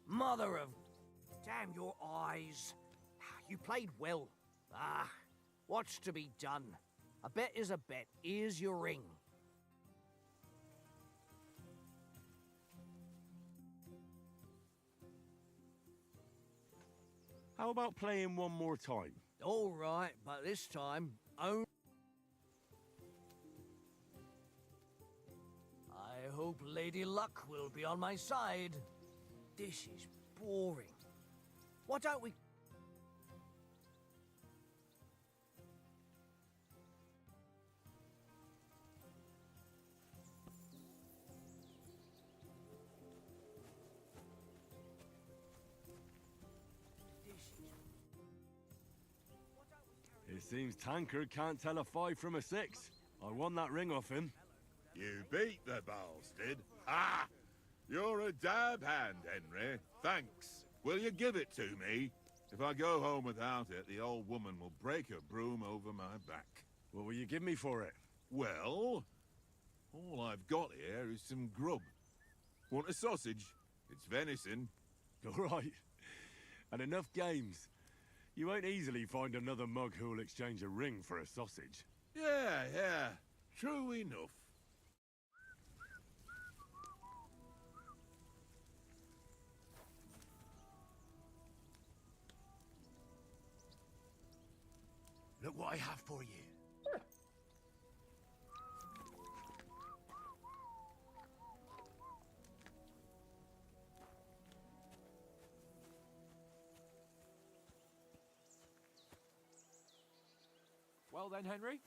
Mother of... Damn your eyes. You played well. Ah, what's to be done? A bet is a bet. Here's your ring. How about playing one more time? All right, but this time, only... I hope Lady Luck will be on my side. This is boring. Why don't we... It seems Tankard can't tell a 5 from a 6. I won that ring off him. You beat the bastard. Ah! You're a dab hand, Henry. Thanks. Will you give it to me? If I go home without it, the old woman will break her broom over my back. What will you give me for it? Well, all I've got here is some grub. Want a sausage? It's venison. All right. And enough games. You won't easily find another mug who'll exchange a ring for a sausage. Yeah. True enough. Look what I have for you. Well then, Henry?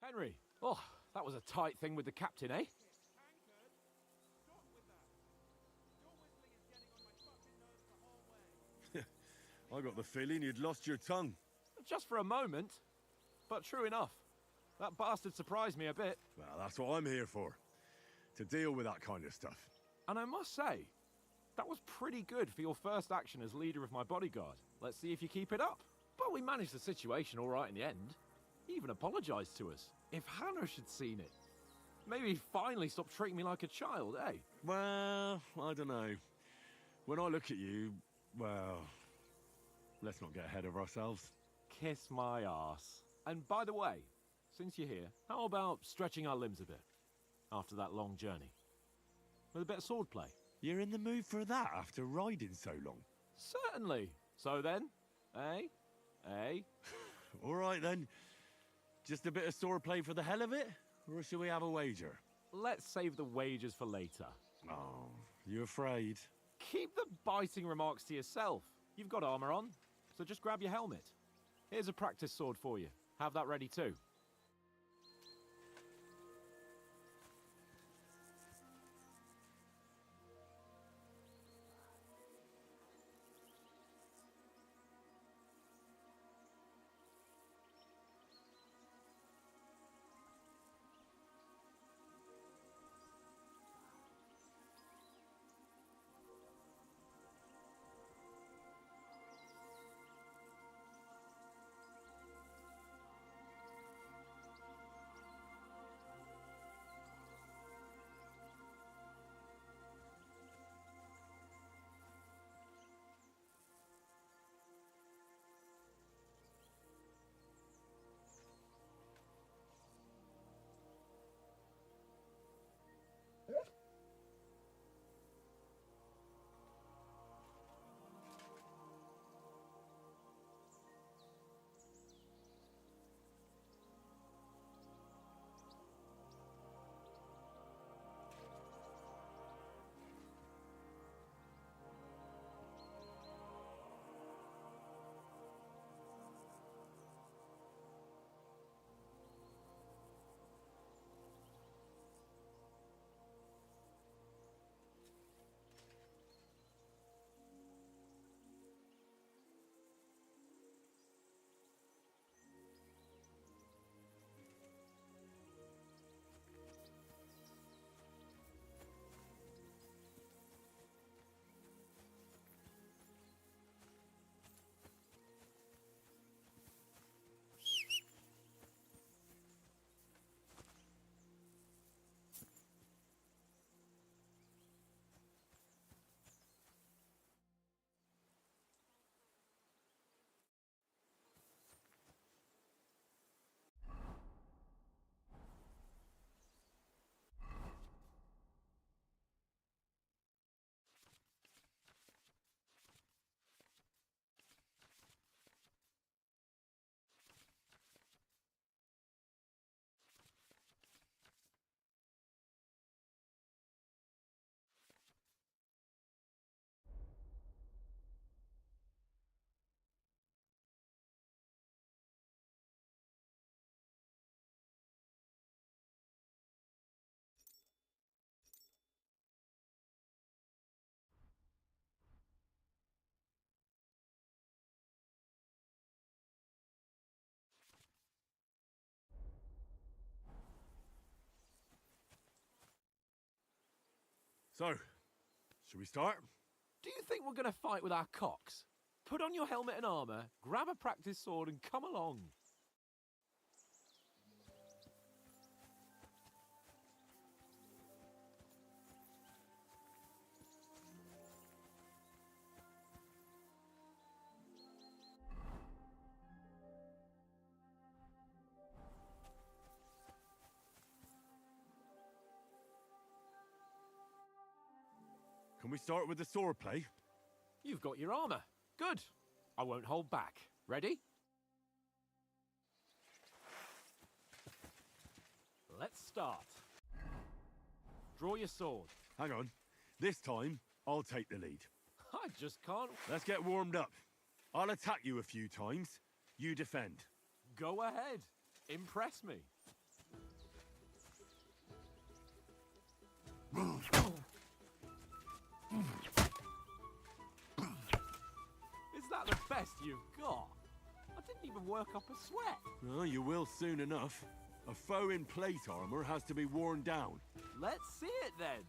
Henry! Oh, that was a tight thing with the captain, eh? I got the feeling you'd lost your tongue. Just for a moment. But true enough. That bastard surprised me a bit. Well, that's what I'm here for. To deal with that kind of stuff. And I must say, that was pretty good for your first action as leader of my bodyguard. Let's see if you keep it up. But we managed the situation all right in the end. He even apologized to us. If Hannah had seen it, maybe he'd finally stop treating me like a child, eh? Well, I don't know. When I look at you, well, let's not get ahead of ourselves. Kiss my arse. And by the way, since you're here, how about stretching our limbs a bit after that long journey? With a bit of swordplay. You're in the mood for that after riding so long? Certainly. So then, eh? Eh? All right then. Just a bit of swordplay for the hell of it? Or shall we have a wager? Let's save the wagers for later. Oh, you afraid? Keep the biting remarks to yourself. You've got armor on, so just grab your helmet. Here's a practice sword for you. Have that ready too. So, should we start? Do you think we're going to fight with our cocks? Put on your helmet and armor, grab a practice sword and come along. Can we start with the swordplay? You've got your armor. Good. I won't hold back. Ready? Let's start. Draw your sword. Hang on. This time, I'll take the lead. I just can't. Let's get warmed up. I'll attack you a few times. You defend. Go ahead. Impress me. Is that the best you've got? I didn't even work up a sweat. Oh, you will soon enough. A foe in plate armor has to be worn down. Let's see it then.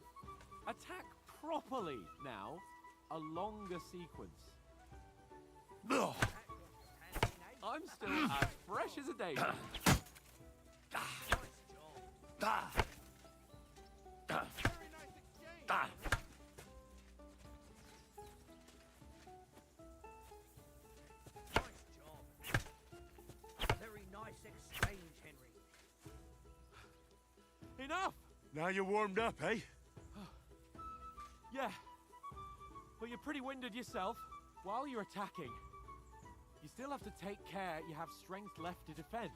Attack properly now. A longer sequence. I'm still as fresh as a daisy. Very nice exchange, Henry. Enough! Now you're warmed up, eh? Yeah. But you're pretty winded yourself. While you're attacking, you still have to take care you have strength left to defend.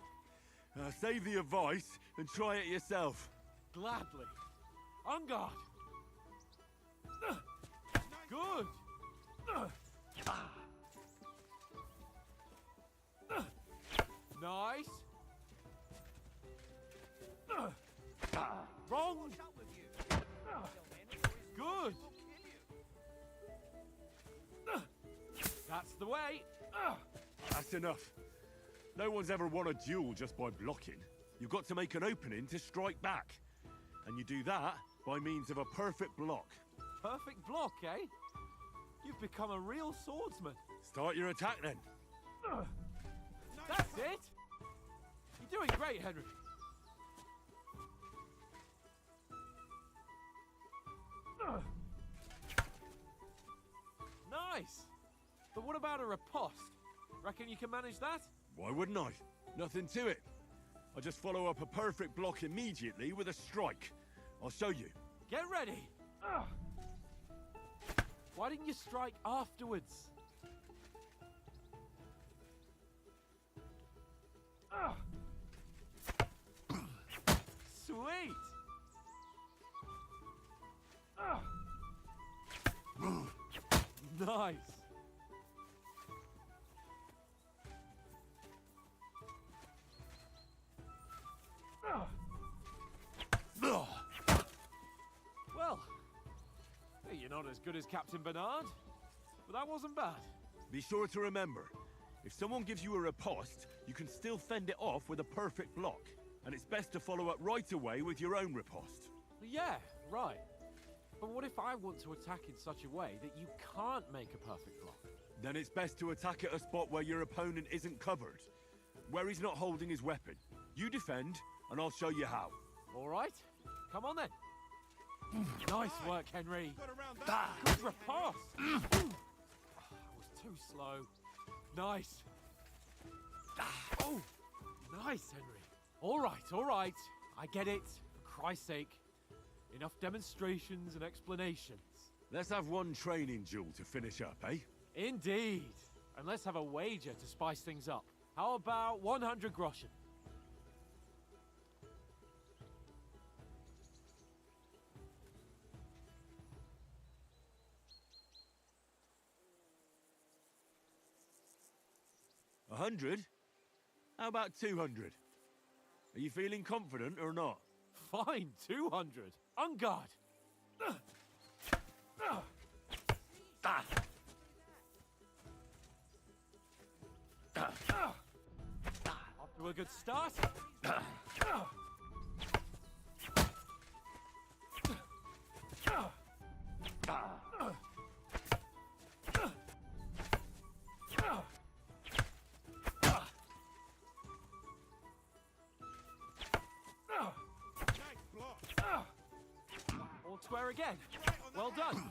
Save the advice and try it yourself. Gladly. On guard. Good. Nice. Wrong. Good. That's the way. That's enough. No one's ever won a duel just by blocking. You've got to make an opening to strike back. And you do that by means of a perfect block. Perfect block, eh? You've become a real swordsman. Start your attack then. That's it. You're doing great, Henry. Nice. But what about a riposte? Reckon you can manage that? Why wouldn't I? Nothing to it. I just follow up a perfect block immediately with a strike. I'll show you. Get ready. Why didn't you strike afterwards? Sweet. Nice. Well, hey, you're not as good as Captain Bernard, but that wasn't bad. Be sure to remember, if someone gives you a riposte, you can still fend it off with a perfect block. And it's best to follow up right away with your own riposte. Yeah, right. But what if I want to attack in such a way that you can't make a perfect block? Then it's best to attack at a spot where your opponent isn't covered. Where he's not holding his weapon. You defend, and I'll show you how. All right. Come on then. Nice work, Henry. Got Good riposte. I was too slow. Nice. Oh, nice, Henry. All right. I get it. For Christ's sake. Enough demonstrations and explanations. Let's have one training duel to finish up, eh? Indeed. And let's have a wager to spice things up. How about 100 groschen? A 100? How about 200? Are you feeling confident or not? Fine, 200. On guard. Off to a good start. All square again. Well done.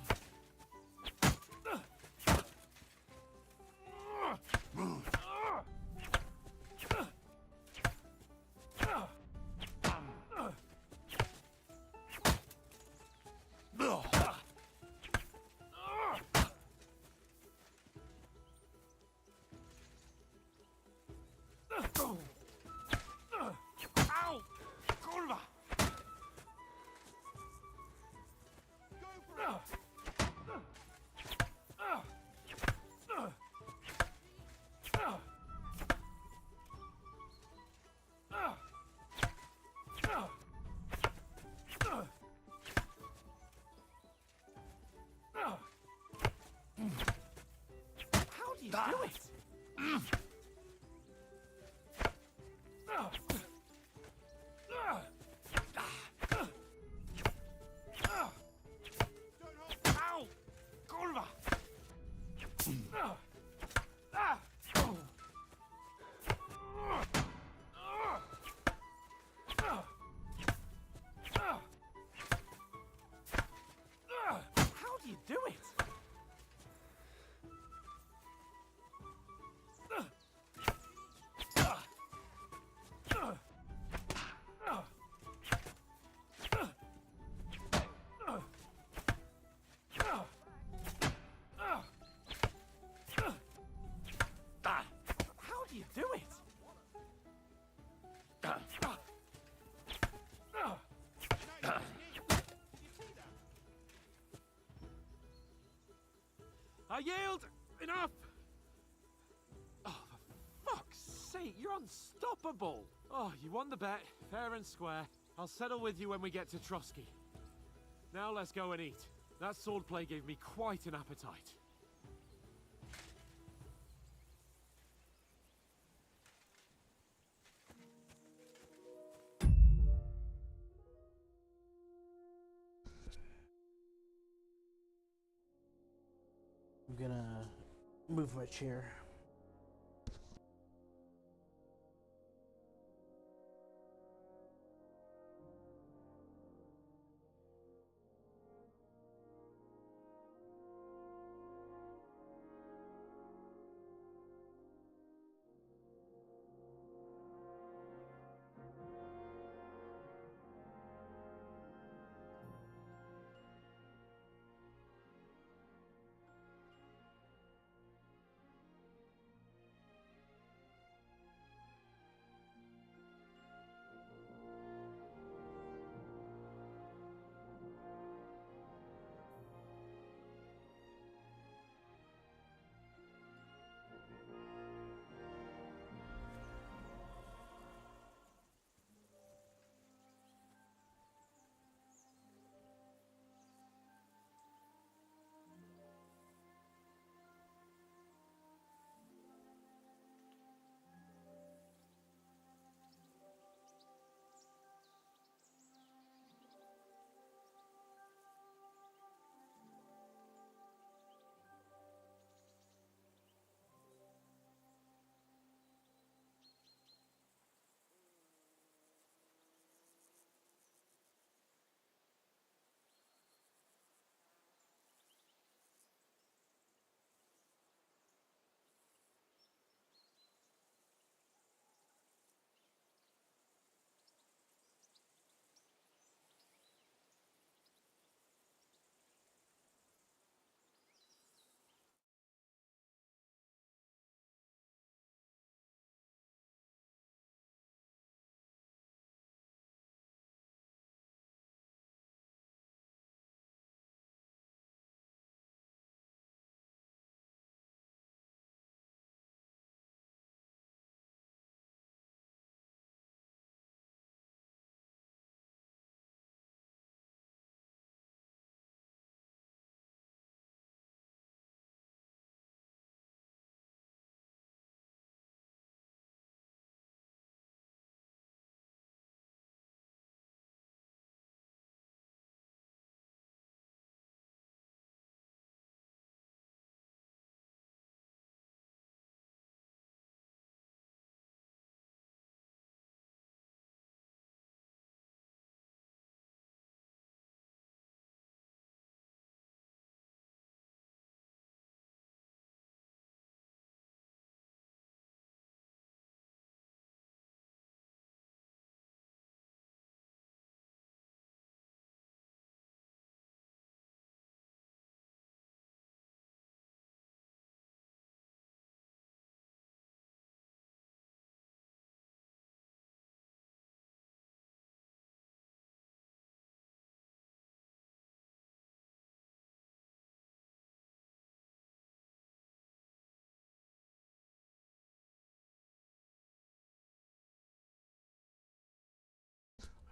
Ow! Kurwa! do it? Ow! Kurwa! How do you do it? How do you do it? I yield! Enough! Oh, for fuck's sake, you're unstoppable! Oh, you won the bet, fair and square. I'll settle with you when we get to Trotsky. Now let's go and eat. That swordplay gave me quite an appetite. I'm gonna move my chair.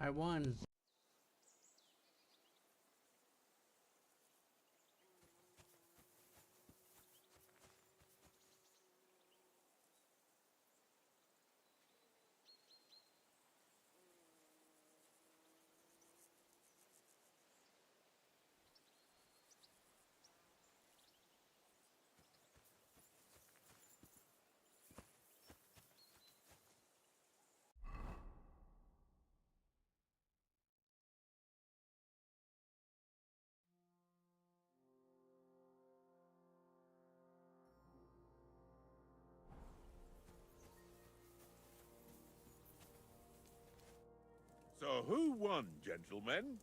I won. So who won, gentlemen?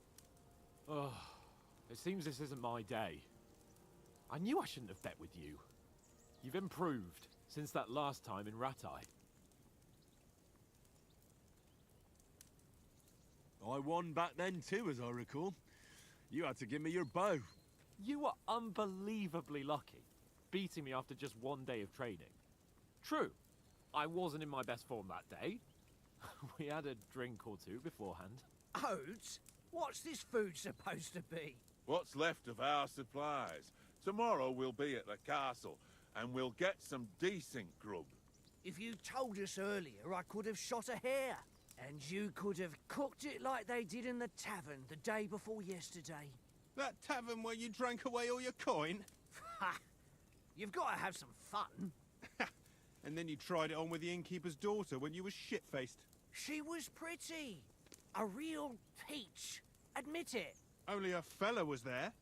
Oh, it seems this isn't my day. I knew I shouldn't have bet with you. You've improved since that last time in Ratai. I won back then too, as I recall. You had to give me your bow. You were unbelievably lucky, beating me after just one day of training. True, I wasn't in my best form that day. We had a drink or two beforehand. Oats? What's this food supposed to be? What's left of our supplies. Tomorrow we'll be at the castle, and we'll get some decent grub. If you told us earlier, I could have shot a hare. And you could have cooked it like they did in the tavern the day before yesterday. That tavern where you drank away all your coin? Ha! You've got to have some fun. And then you tried it on with the innkeeper's daughter when you were shit-faced. She was pretty. A real peach. Admit it. Only a fella was there.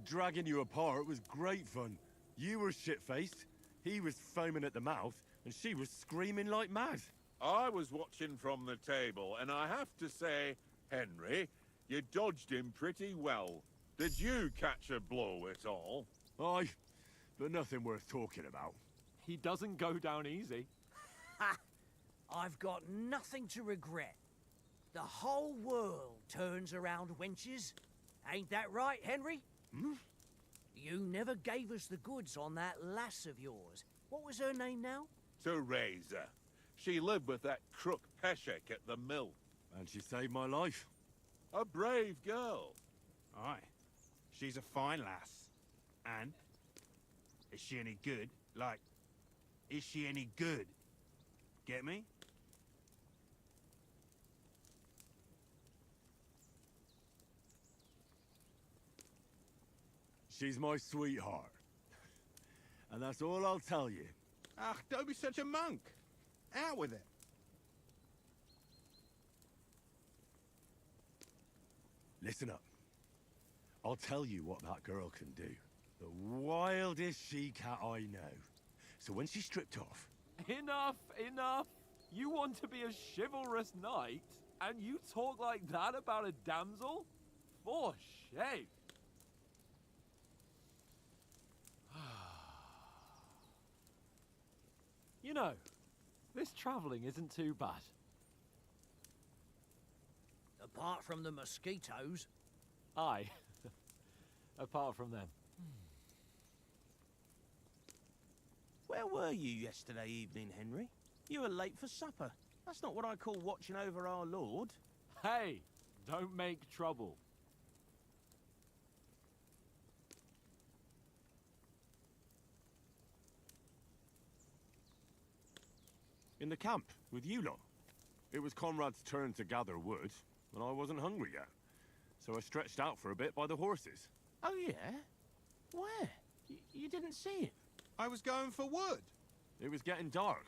Dragging you apart was great fun. You were shit-faced, he was foaming at the mouth, and she was screaming like mad. I was watching from the table, and I have to say, Henry, you dodged him pretty well. Did you catch a blow at all? Aye, but nothing worth talking about. He doesn't go down easy. Ha! I've got nothing to regret. The whole world turns around wenches. Ain't that right, Henry? Hmm? You never gave us the goods on that lass of yours. What was her name now? Teresa. She lived with that crook Peshek at the mill. And she saved my life. A brave girl. Aye. She's a fine lass. And? Is she any good? Like, is she any good? Get me? She's my sweetheart. And that's all I'll tell you. Ah, don't be such a monk. Out with it. Listen up. I'll tell you what that girl can do. The wildest she-cat I know. So when she's stripped off... Enough, enough. You want to be a chivalrous knight, and you talk like that about a damsel? For shame. You know, this traveling isn't too bad. Apart from the mosquitoes. Aye. Apart from them. Where were you yesterday evening, Henry? You were late for supper. That's not what I call watching over our lord. Hey, don't make trouble. In the camp, with you lot. It was Conrad's turn to gather wood, and I wasn't hungry yet. So I stretched out for a bit by the horses. Oh, yeah? Where? You didn't see him? I was going for wood. It was getting dark.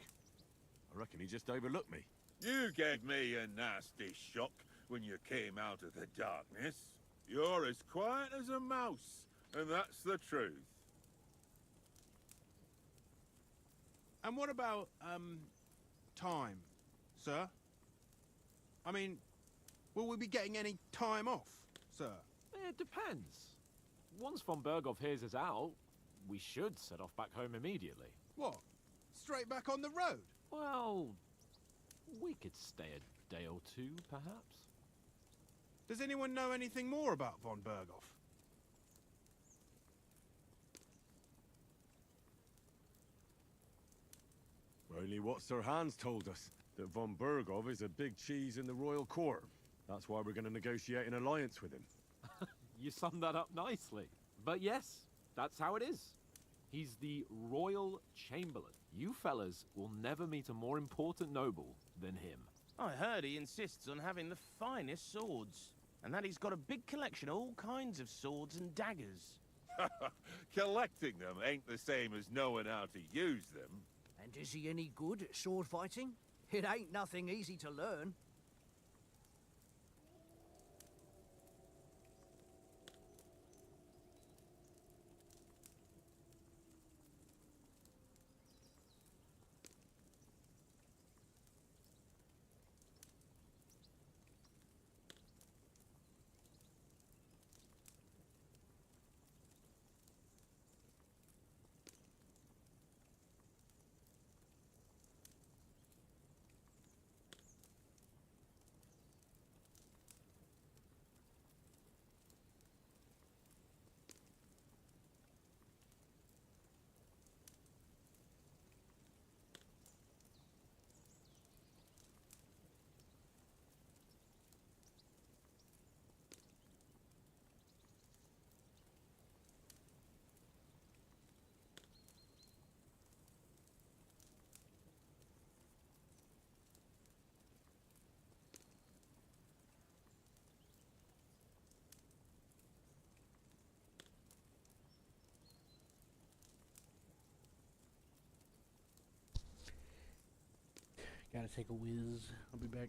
I reckon he just overlooked me. You gave me a nasty shock when you came out of the darkness. You're as quiet as a mouse, and that's the truth. And what about, time, sir? I mean, will we be getting any time off, sir? It depends. Once von Berghoff hears us out, we should set off back home immediately. What? Straight back on the road? Well, we could stay a day or two, perhaps. Does anyone know anything more about von Berghoff? Only what Sir Hans told us, that von Berghoff is a big cheese in the royal court. That's why we're going to negotiate an alliance with him. You summed that up nicely. But yes, that's how it is. He's the royal chamberlain. You fellas will never meet a more important noble than him. I heard he insists on having the finest swords, and that he's got a big collection of all kinds of swords and daggers. Collecting them ain't the same as knowing how to use them. And is he any good at sword fighting? It ain't nothing easy to learn. Gotta take a whiz. I'll be back.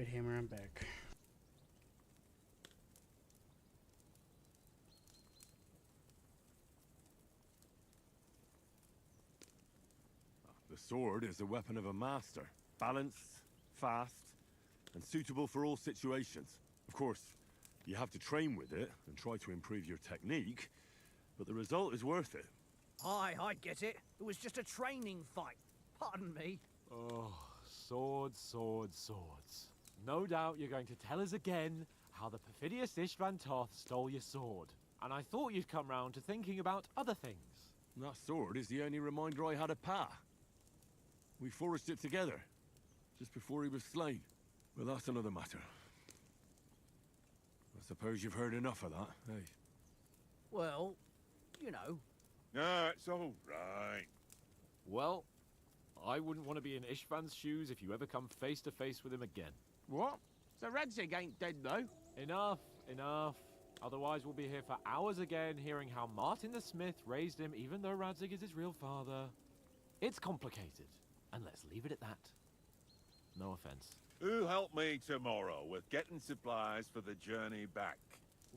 Alright, Hammer, I'm back. The sword is the weapon of a master. Balanced, fast, and suitable for all situations. Of course, you have to train with it and try to improve your technique, but the result is worth it. Aye, I get it. It was just a training fight. Pardon me. Oh, swords, swords, swords. No doubt you're going to tell us again how the perfidious Ishvan Toth stole your sword. And I thought you'd come round to thinking about other things. That sword is the only reminder I had of Pa. We forged it together, just before he was slain. But that's another matter. I suppose you've heard enough of that, eh? Well, you know. No, it's all right. Well, I wouldn't want to be in Ishvan's shoes if you ever come face to face with him again. What? So Radzig ain't dead, though? Enough, enough. Otherwise we'll be here for hours again, hearing how Martin the Smith raised him even though Radzig is his real father. It's complicated, and let's leave it at that. No offense. Who'll help me tomorrow with getting supplies for the journey back?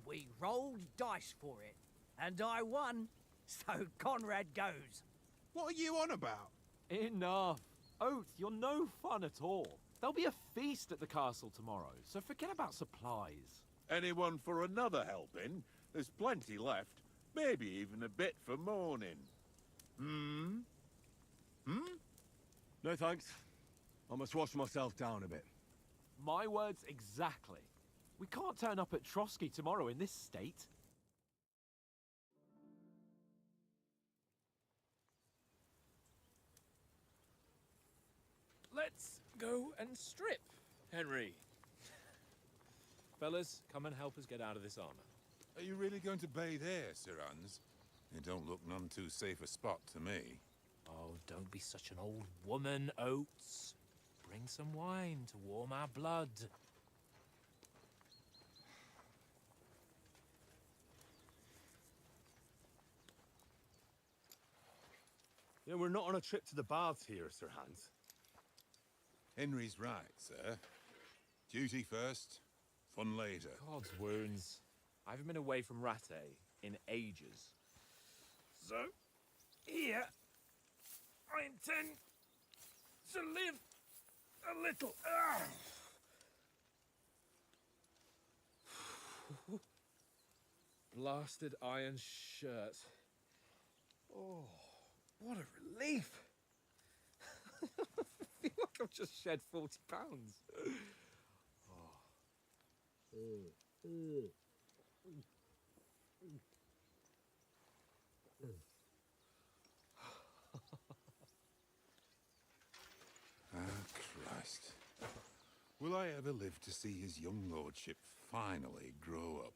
We rolled dice for it, and I won, so Conrad goes. What are you on about? Enough. Oath, you're no fun at all. There'll be a feast at the castle tomorrow, so forget about supplies. Anyone for another helping? There's plenty left. Maybe even a bit for morning. Hmm? No thanks. I must wash myself down a bit. My words exactly. We can't turn up at Trotsky tomorrow in this state. Let's go and strip, Henry. Fellas, come and help us get out of this armor. Are you really going to bathe here, Sir Hans? It don't look none too safe a spot to me. Oh, don't be such an old woman, Oates. Bring some wine to warm our blood. Yeah, we're not on a trip to the baths here, Sir Hans. Henry's right, sir. Duty first, fun later. God's wounds. I haven't been away from Rattay in ages. So, here, I intend to live a little. Blasted iron shirt. Oh, what a relief. I feel like I've just shed 40 pounds. Ah, Christ. Will I ever live to see his young lordship finally grow up?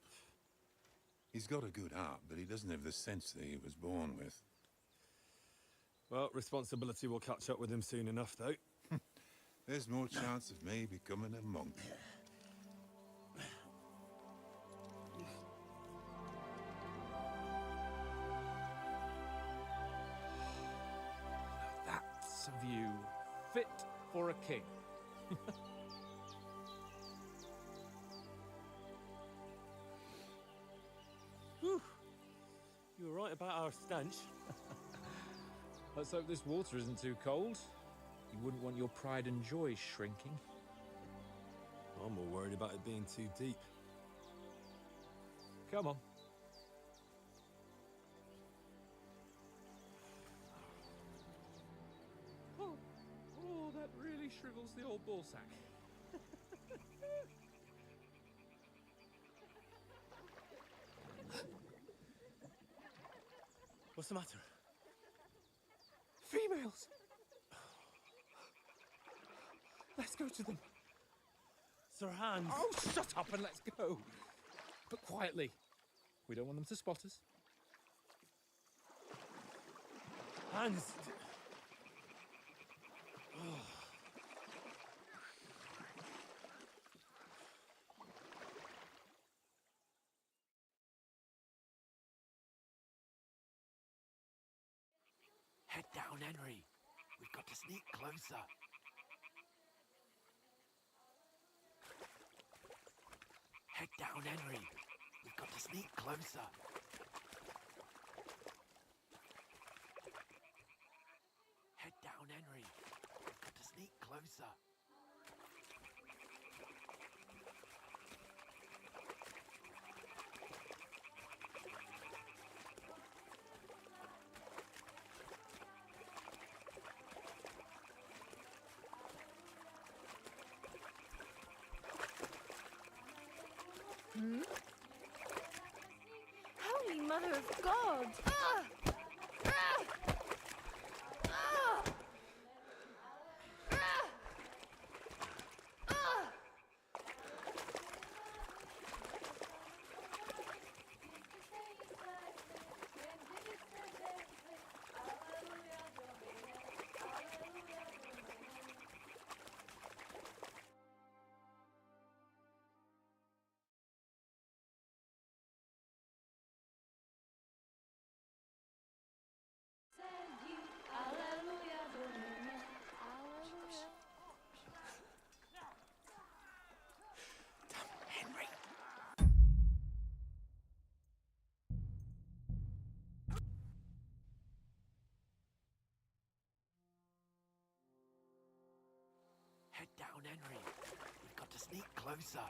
He's got a good heart, but he doesn't have the sense that he was born with. Well, responsibility will catch up with him soon enough, though. There's more chance of me becoming a monk. That's a view fit for a king. Whew. You were right about our stench. Let's hope this water isn't too cold. You wouldn't want your pride and joy shrinking. I'm more worried about it being too deep. Come on. Oh, that really shrivels the old ball sack. What's the matter? Females! Let's go to them. Sir Hans! Oh, shut up and let's go. But quietly. We don't want them to spot us. Hans! Head down, Henry. We've got to sneak closer. Head down, Henry. We've got to sneak closer. Head down, Henry. We've got to sneak closer. Hmm? Holy Mother of God! Ah! Ah! Ah! Ah! Ah! Head down, Henry. We've got to sneak closer.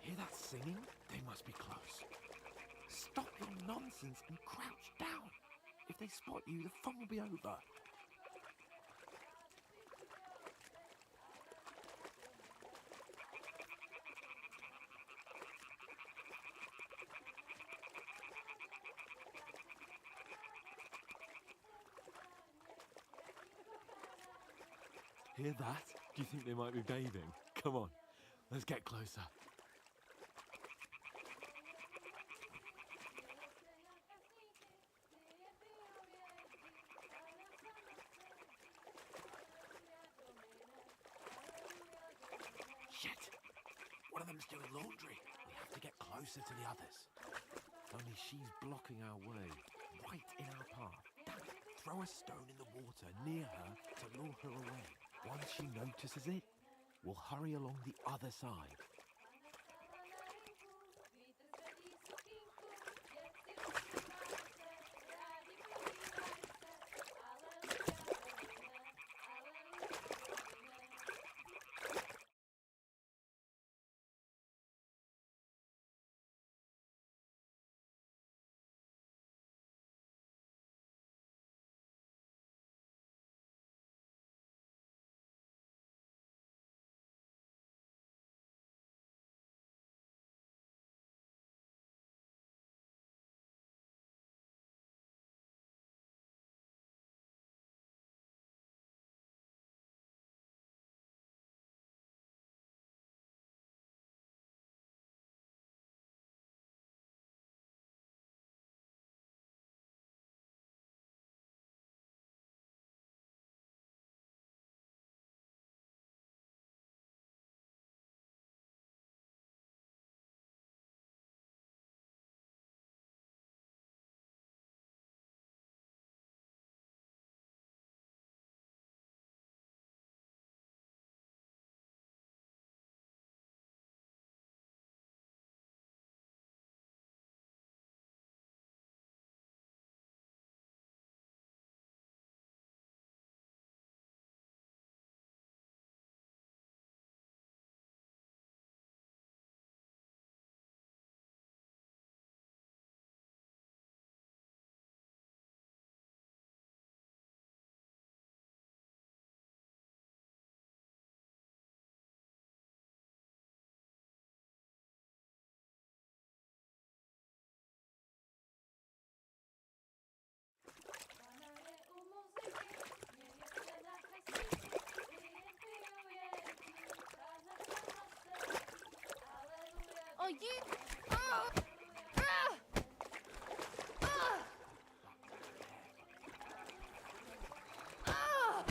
Hear that singing? They must be close. Stop your nonsense and crouch down. If they spot you, the fun will be over. Hear that? Do you think they might be bathing? Come on, let's get closer. Shit! One of them's doing laundry. We have to get closer to the others. Only she's blocking our way, right in our path. Damn it. Throw a stone in the water near her to lure her away. Once she notices it, we'll hurry along the other side. Are you? Ah! Ah! Ah! Ah!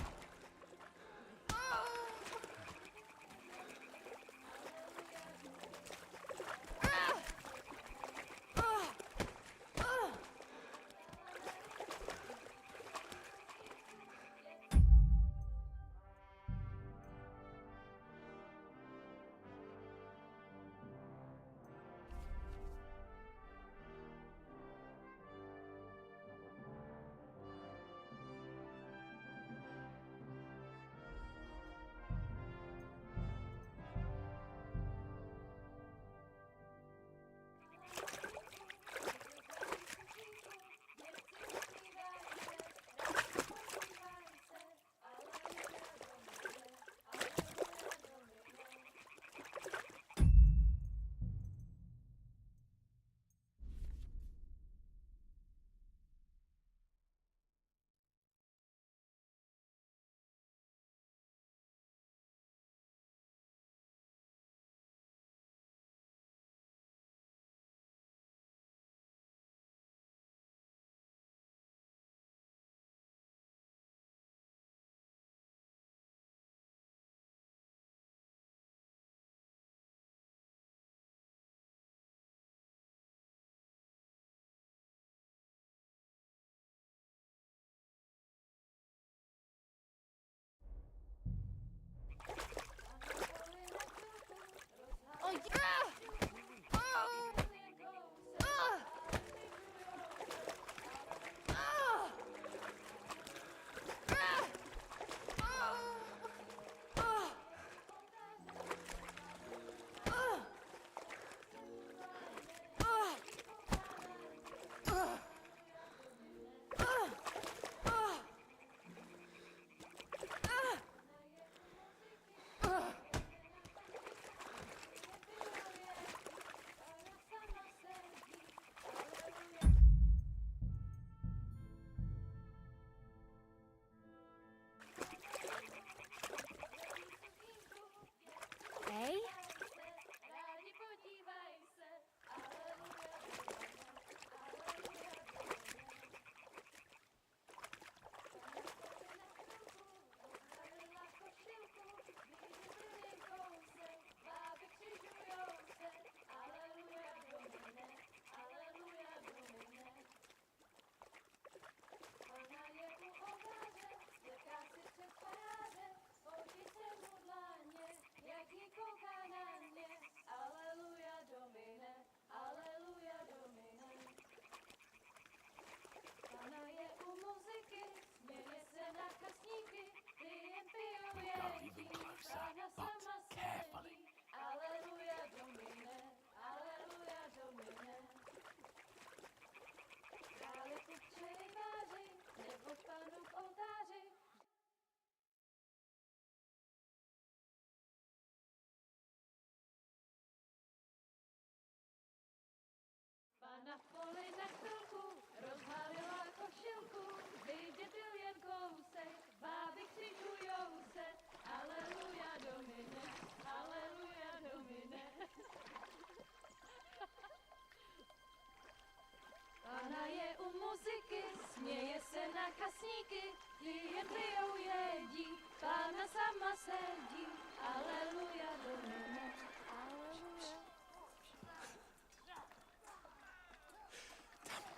Henry ujedí, Pána sama sedí, aleluja do nebe, aleluja.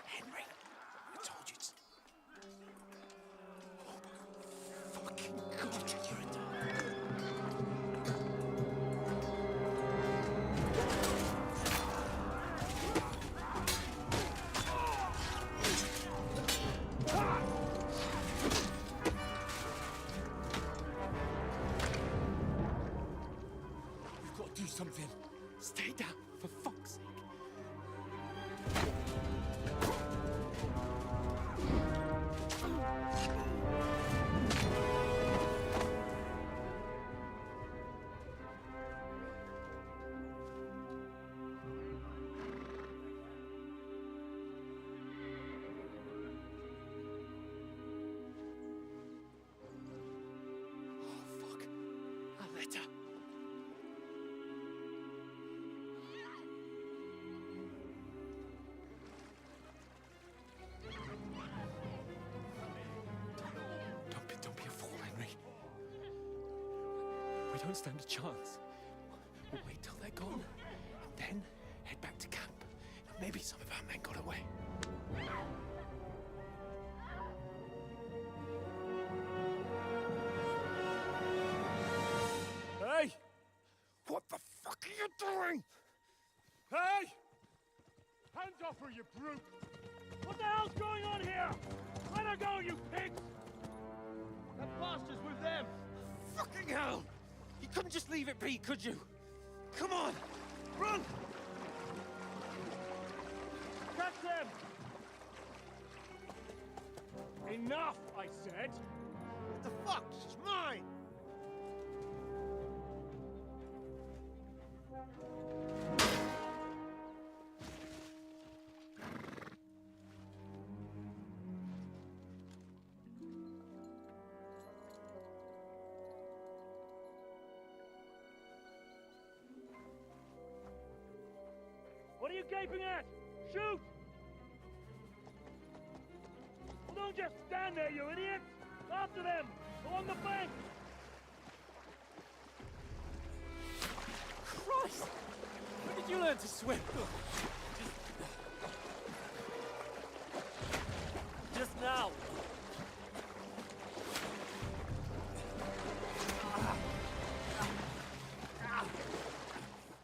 Henry, I told you to... Oh my fucking God, you're a We've got to do something. Stay down, for fuck's sake. Oh, fuck. A letter. Don't be a fool, Henry. We don't stand a chance. We'll wait till they're gone, and then head back to camp. Maybe some of our men got away. Hey! What the fuck are you doing? Hey! Hands off her, you brute! What the hell's going on here? Let her go, you pigs! That bastard's with them! Fucking hell! You couldn't just leave it be, could you? Come on! Run! Catch them! Enough, I said! What the fuck? She's mine! What are you gaping at? Shoot! Well, don't just stand there, you idiots! After them! Along the bank! Christ! When did you learn to swim? Just now!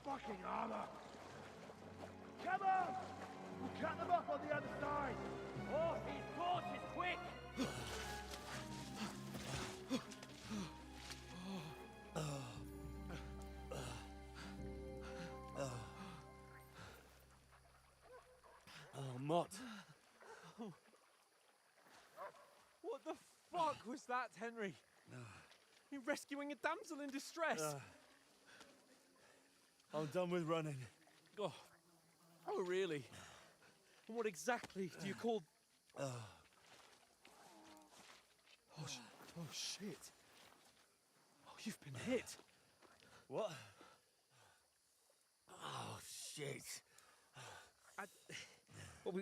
Fucking armor! Come on! We'll cut them off on the other side! Oh, these horses, quick! Oh, Mott. What the fuck was that, Henry? You're rescuing a damsel in distress. I'm done with running. Oh, oh, really? And what exactly do you call... Oh, oh, shit. Oh, you've been hit. What? Oh, shit. Well,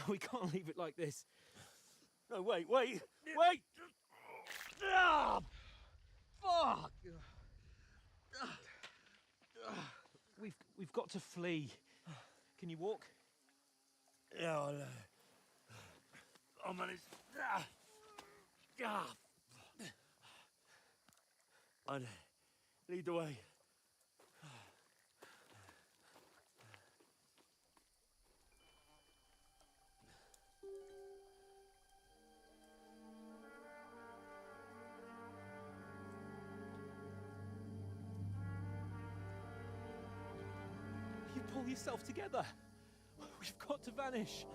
we can't leave it like this. No, wait! Ah! Fuck! We've got to flee. Can you walk? Yeah, I'll manage. I'd lead the way. You pull yourself together. We've got to vanish.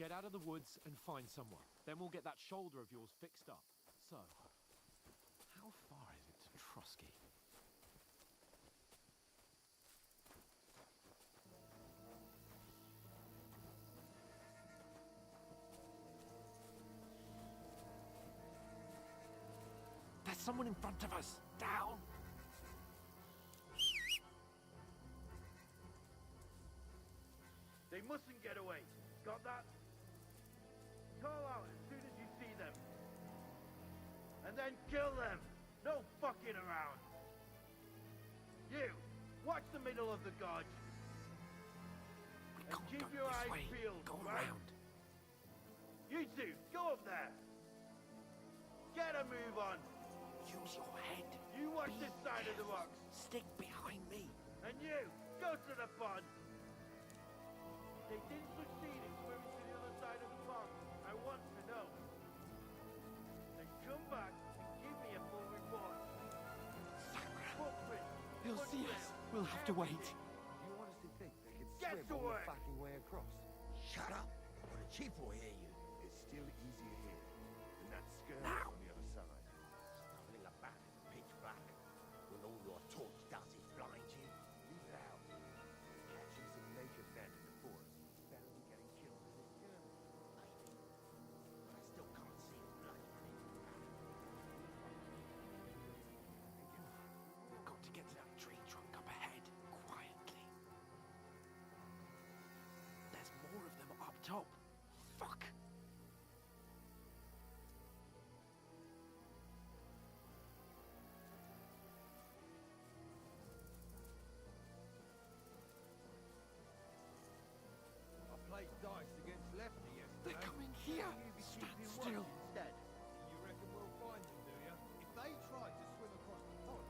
get out of the woods and find someone. Then we'll get that shoulder of yours fixed up. So, how far is it to Trusky? There's someone in front of us! Down! They mustn't get away. Got that? Call out as soon as you see them. And then kill them. No fucking around. You, watch the middle of the gorge. And keep your eyes peeled, Go right? around. You two, go up there. Get a move on. Use your head. You watch this side of the rocks. Stick behind me. And you, go to the pond. They didn't succeed in swimming to the other side of the pond. I want to know. Then come back and give me a full report. Footprint. They'll see us. We'll have to wait. You honestly think they could Get swim to all work. the fucking way across? Shut up, or the chief will hear you. It's still easier here than that skirmish Now. on the other side. Stumbling about in the pitch black. When all your torch does is blind you, leave it out. Catching some naked men in the forest is better than getting killed in a skirmish. Maybe. But I still can't see a bloody thing. We've got to get to that tree trunk up ahead, quietly. There's more of them up top. Fuck. I played dice against Lefty yesterday. They're coming here. You be Stand keeping still. watch instead. You reckon we'll find them, do you? If they tried to swim across the pond,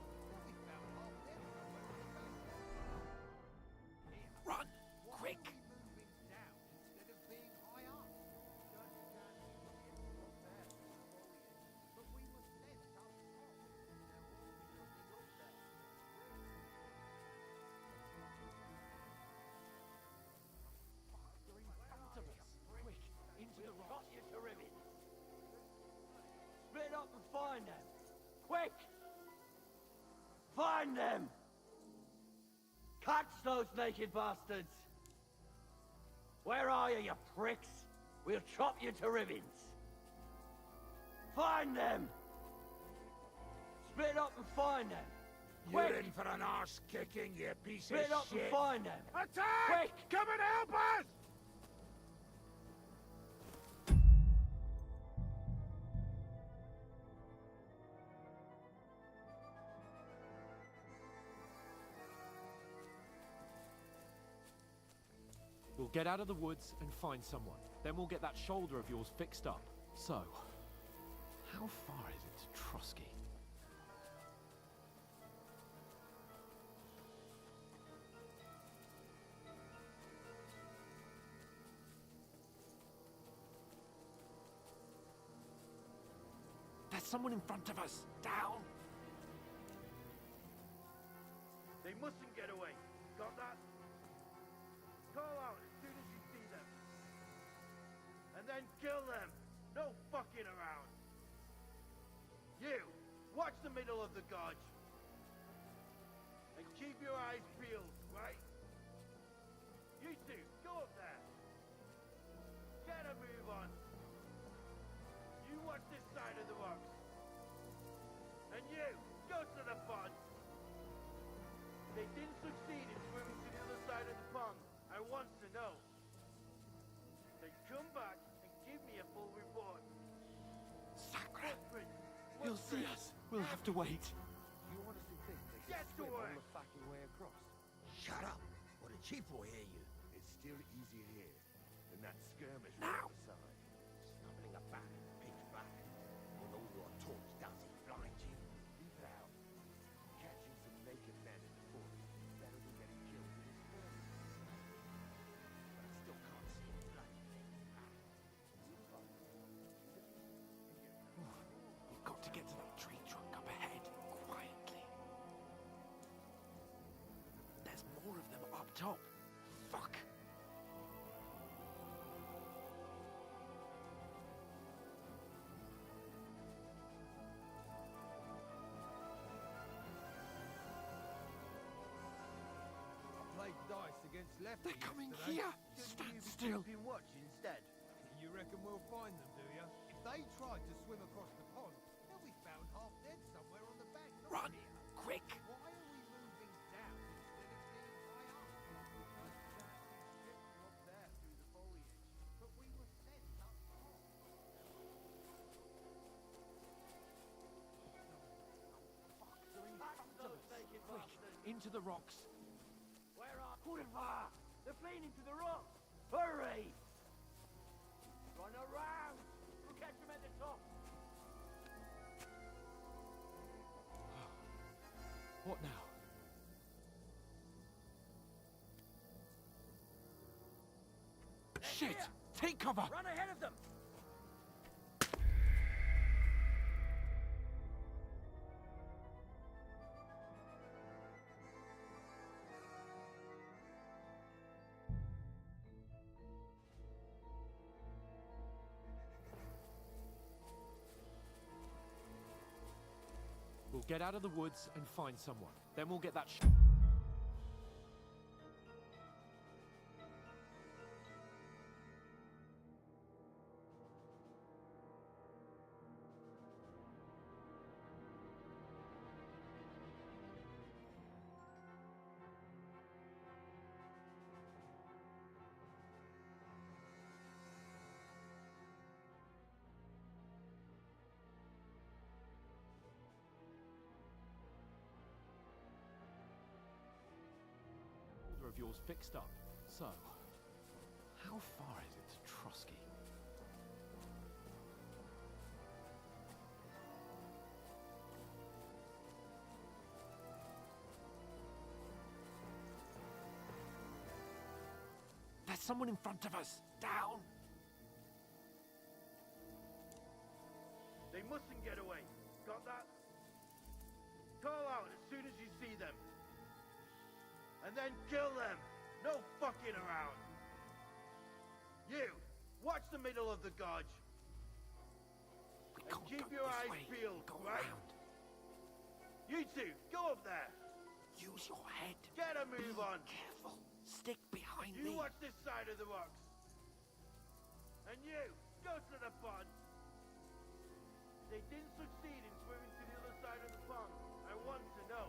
we found half them somewhere in the basin. Run! Why Quick! are we moving down instead of being high up? Don't you can see the end from there, but we were sent up top. There must be something up there. They're in front of us. Quick, into the rocks. You to ribbons. Split up and find them. Quick! Find them! Catch those naked bastards! Where are you, you pricks? We'll chop you to ribbons. Find them! Split up and find them. Quick! You're in for an arse kicking, you piece Split of up shit. and find them. Attack! Quick! Come and help us! We'll get out of the woods and find someone. Then we'll get that shoulder of yours fixed up. So, how far is it to Trusky? There's someone in front of us! Down! They mustn't get away. Got that? Call out as soon as you see them. And then kill them. No fucking around. You, watch the middle of the gorge. And keep your eyes peeled, right? You two, go up there. Get a move on. You watch this side of the rocks. And you, go to the pond. They didn't succeed in swimming to the other side of the pond. I want to know. Then come back and give me a full report. Sacre! Footprints, They'll see us. We'll have to wait. You honestly think they could Get to swim all work. the fucking way across? Shut up, or the chief will hear you. It's still easier here than that skirmish Now. on the other side. Stumbling about in the pitch black. When all your torch does is blind you, leave it out. Catching some naked men in the forest is better than getting killed in a skirmish. But I still can't see a bloody thing. We've got to get to that tree trunk up ahead, quietly. There's more of them up top. Fuck. against lefty. They're coming yesterday. here. Shouldn't Stand you be still. keeping watch instead? You reckon we'll find them, do you? If they tried to swim across the pond, they'll be found half dead somewhere on the bank. not Run, here. quick! Why are we moving down instead of being high up? Nice chance these ships were up there through the foliage, but we were sent up top. Quick, into the rocks. Where are Kurva? They're fleeing into the rocks. Hurry! Run around! We'll catch them at the top. What now? Shit! Here. Take cover! Run ahead of them! We'll get out of the woods and find someone. Then we'll get that of yours fixed up. So, how far is it to Trusky? There's someone in front of us! Down! They mustn't get away. Got that? Call out as soon as you see them. And then kill them! No fucking around! You! Watch the middle of the gorge! And keep your eyes peeled, right? You two, go up there! Use your head! Get a move on! Careful! Stick behind You me! watch this side of the rocks! And you, go to the pond! They didn't succeed in swimming to the other side of the pond. I want to know.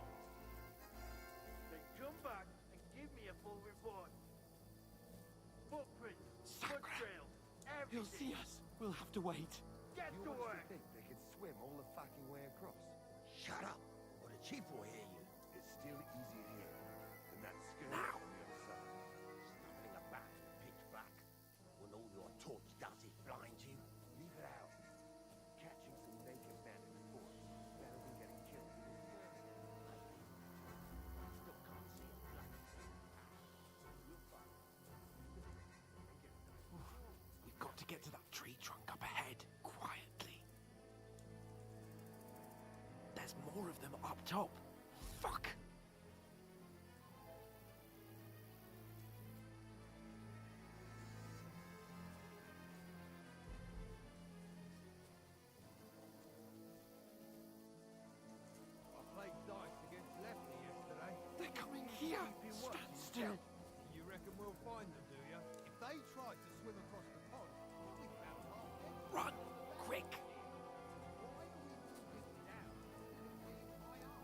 Then come back and give me a full report. Footprints, foot trails, everything. He'll see us! We'll have to wait. Get to work! think they can swim all the fucking way across? Shut up, or the chief will hear you. It's still easier here than that skirt Now. on the other side. Stumbling about in the pitch black. When all your torch does is blind you. Leave it out. Catching some naked men in the forest is better than getting killed. I still can't see a bloody thing. We'll find. We've got to get to that tree trunk up ahead, quietly. There's more of them up top. Fuck! I played dice against Lefty yesterday. They're coming here! Keeping watch Stand yourself. still! You reckon we'll find them, do you? If they tried to swim across the pond, they'll be found half dead. Run! Quick! Why are we moving down instead of being high up?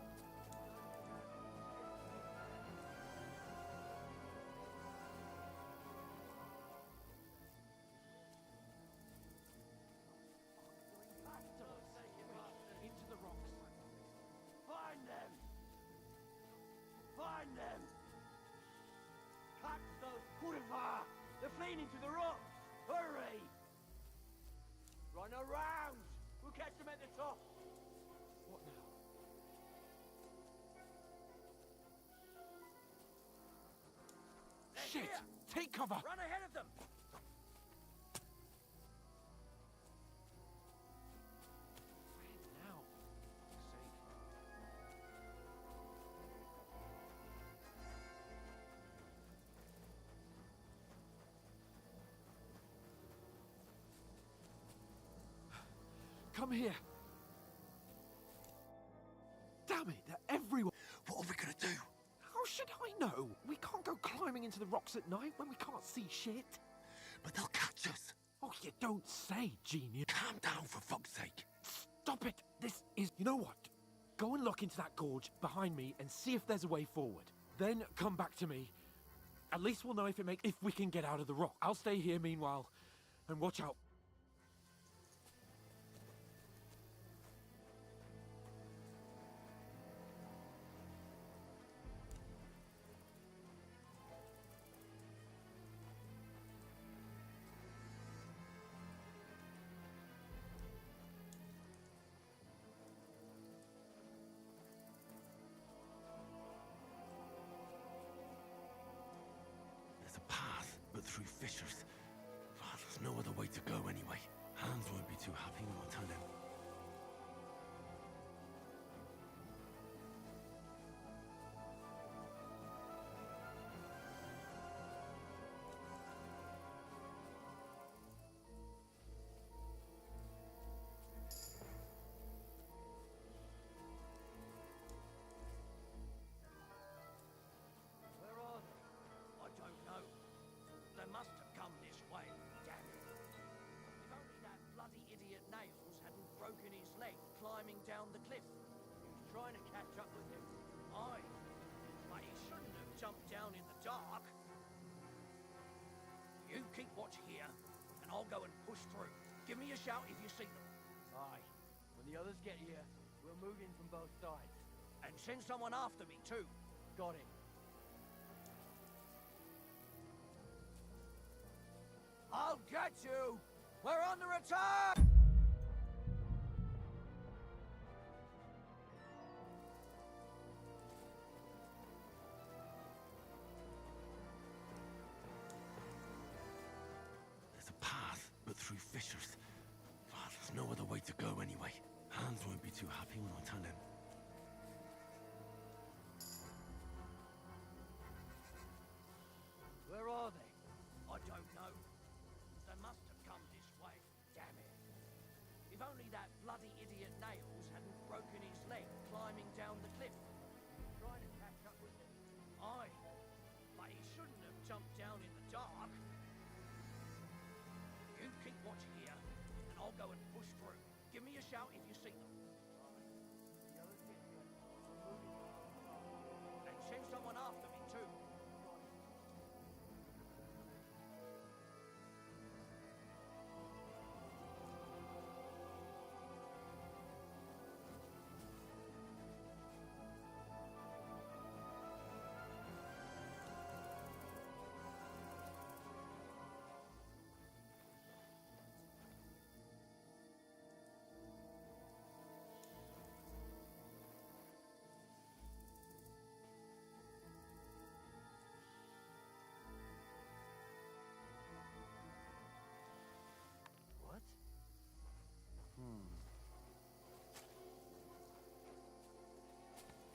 Into the rocks. Find them! Find them! Catch those kurva! They're fleeing into the rocks! Hurry! Run around! We'll catch them at the top! What now? They're Shit! here. Take cover! Run ahead of them! Where now? Come here! Damn it, they're everywhere! What are we gonna do? How should I know? We can't go climbing into the rocks at night when we can't see shit. But they'll catch us. Oh, you don't say, genius. Calm down, for fuck's sake. Stop it. This is... You know what? Go and look into that gorge behind me and see if there's a way forward. Then come back to me. At least we'll know if we can get out of the rock. I'll stay here meanwhile and watch out. There's a path, but through fissures. Ah, there's no other way to go anyway. Hans won't be too happy when I tell him. Where are they? I don't know. They must have come this way. Damn it. If only that bloody idiot Nails hadn't broken his leg climbing down the cliff. He was trying to catch up with him. Aye. But he shouldn't have jumped down in the dark. You keep watch here, and I'll go and push through. Give me a shout if you see them. Aye. When the others get here, we'll move in from both sides. And send someone after me, too. Got it. I'll get you! We're under attack! There's a path, but through fissures. Ah, there's no other way to go anyway. Hans won't be too happy when I tell him. Where are they? I don't know. They must have come this way. Damn it. If only that bloody idiot Nails hadn't broken his leg climbing down the cliff. Trying to catch up with him. Aye. But he shouldn't have jumped down in the dark. You keep watch here, and I'll go and push through. Give me a shout if you see them. And send someone after me, too. What?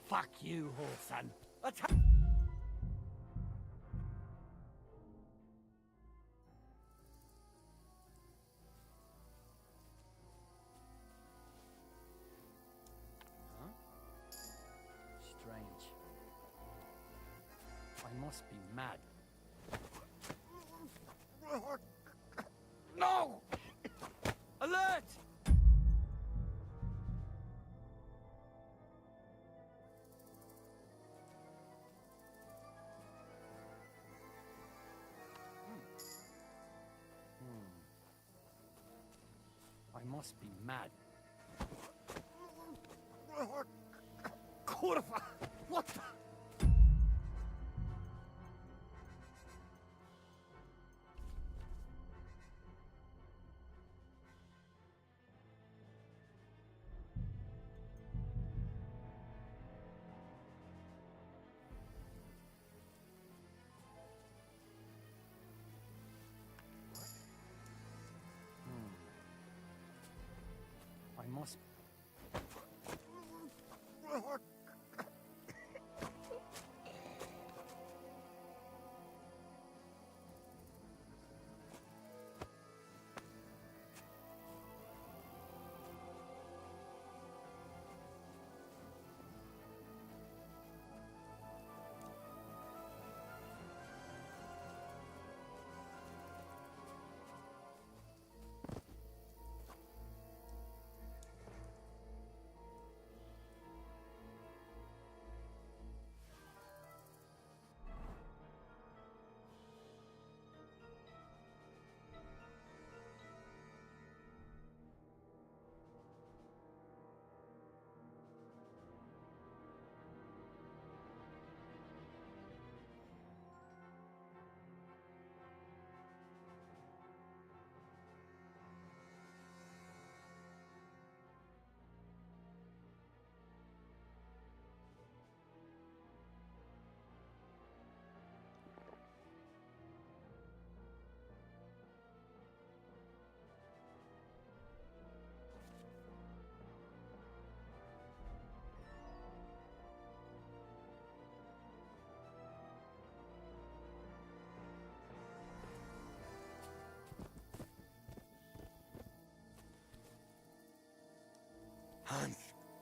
Fuck you, Horsan. Attack! Huh? Strange. I must be mad. No! Alert! I must be mad. Kurva! What the? I must.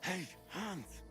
Hey, Hans!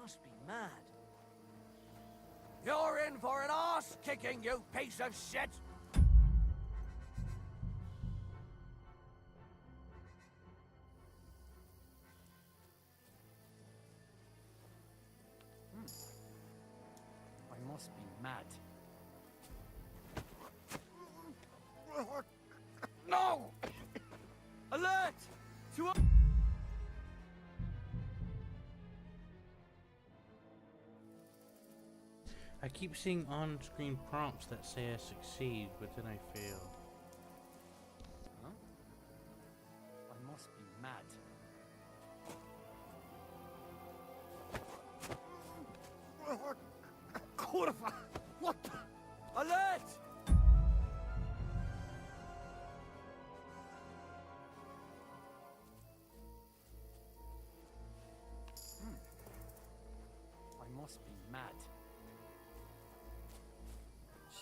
must be mad. You're in for an arse kicking, you piece of shit! I must be mad. No! Alert! To I keep seeing on-screen prompts that say I succeed, but then I fail. Huh? I must be mad. Kurwa! What the? Alert! I must be mad.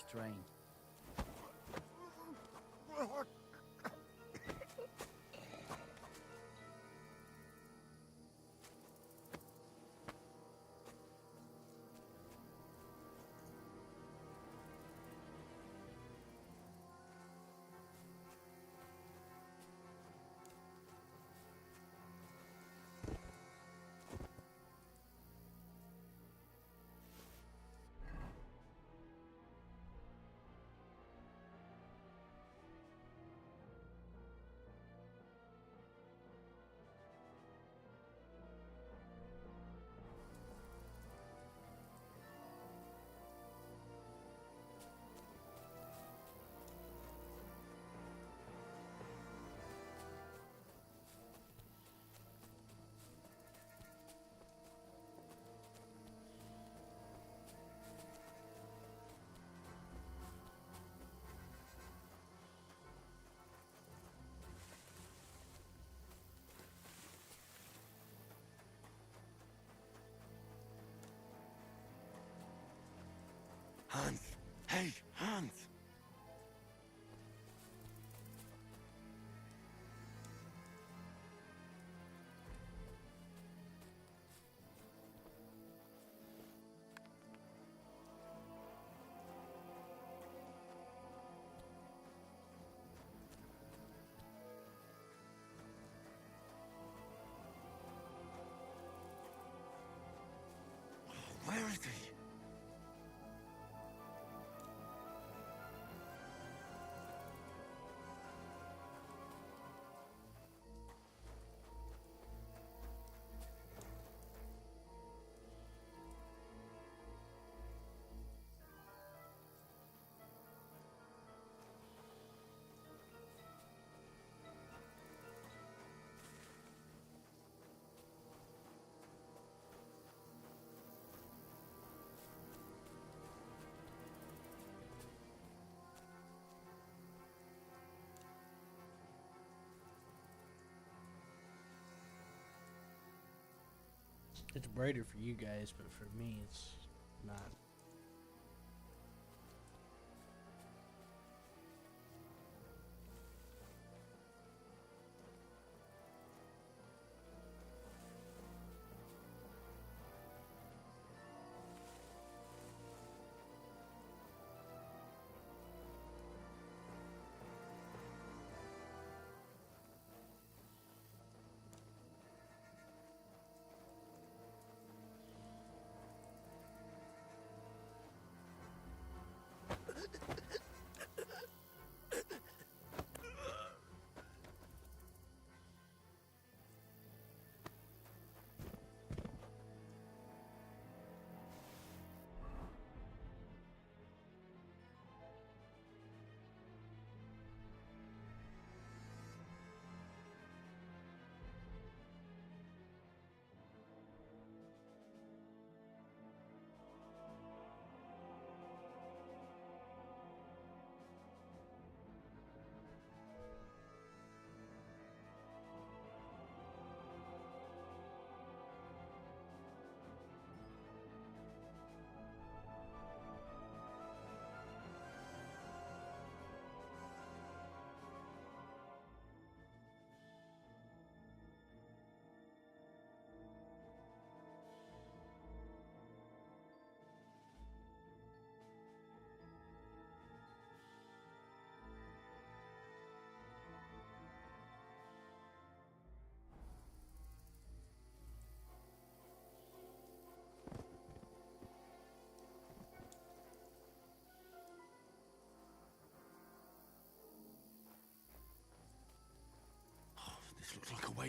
Strange. Hans! Hey, Hans! Where is he? It's brighter for you guys, but for me, it's not.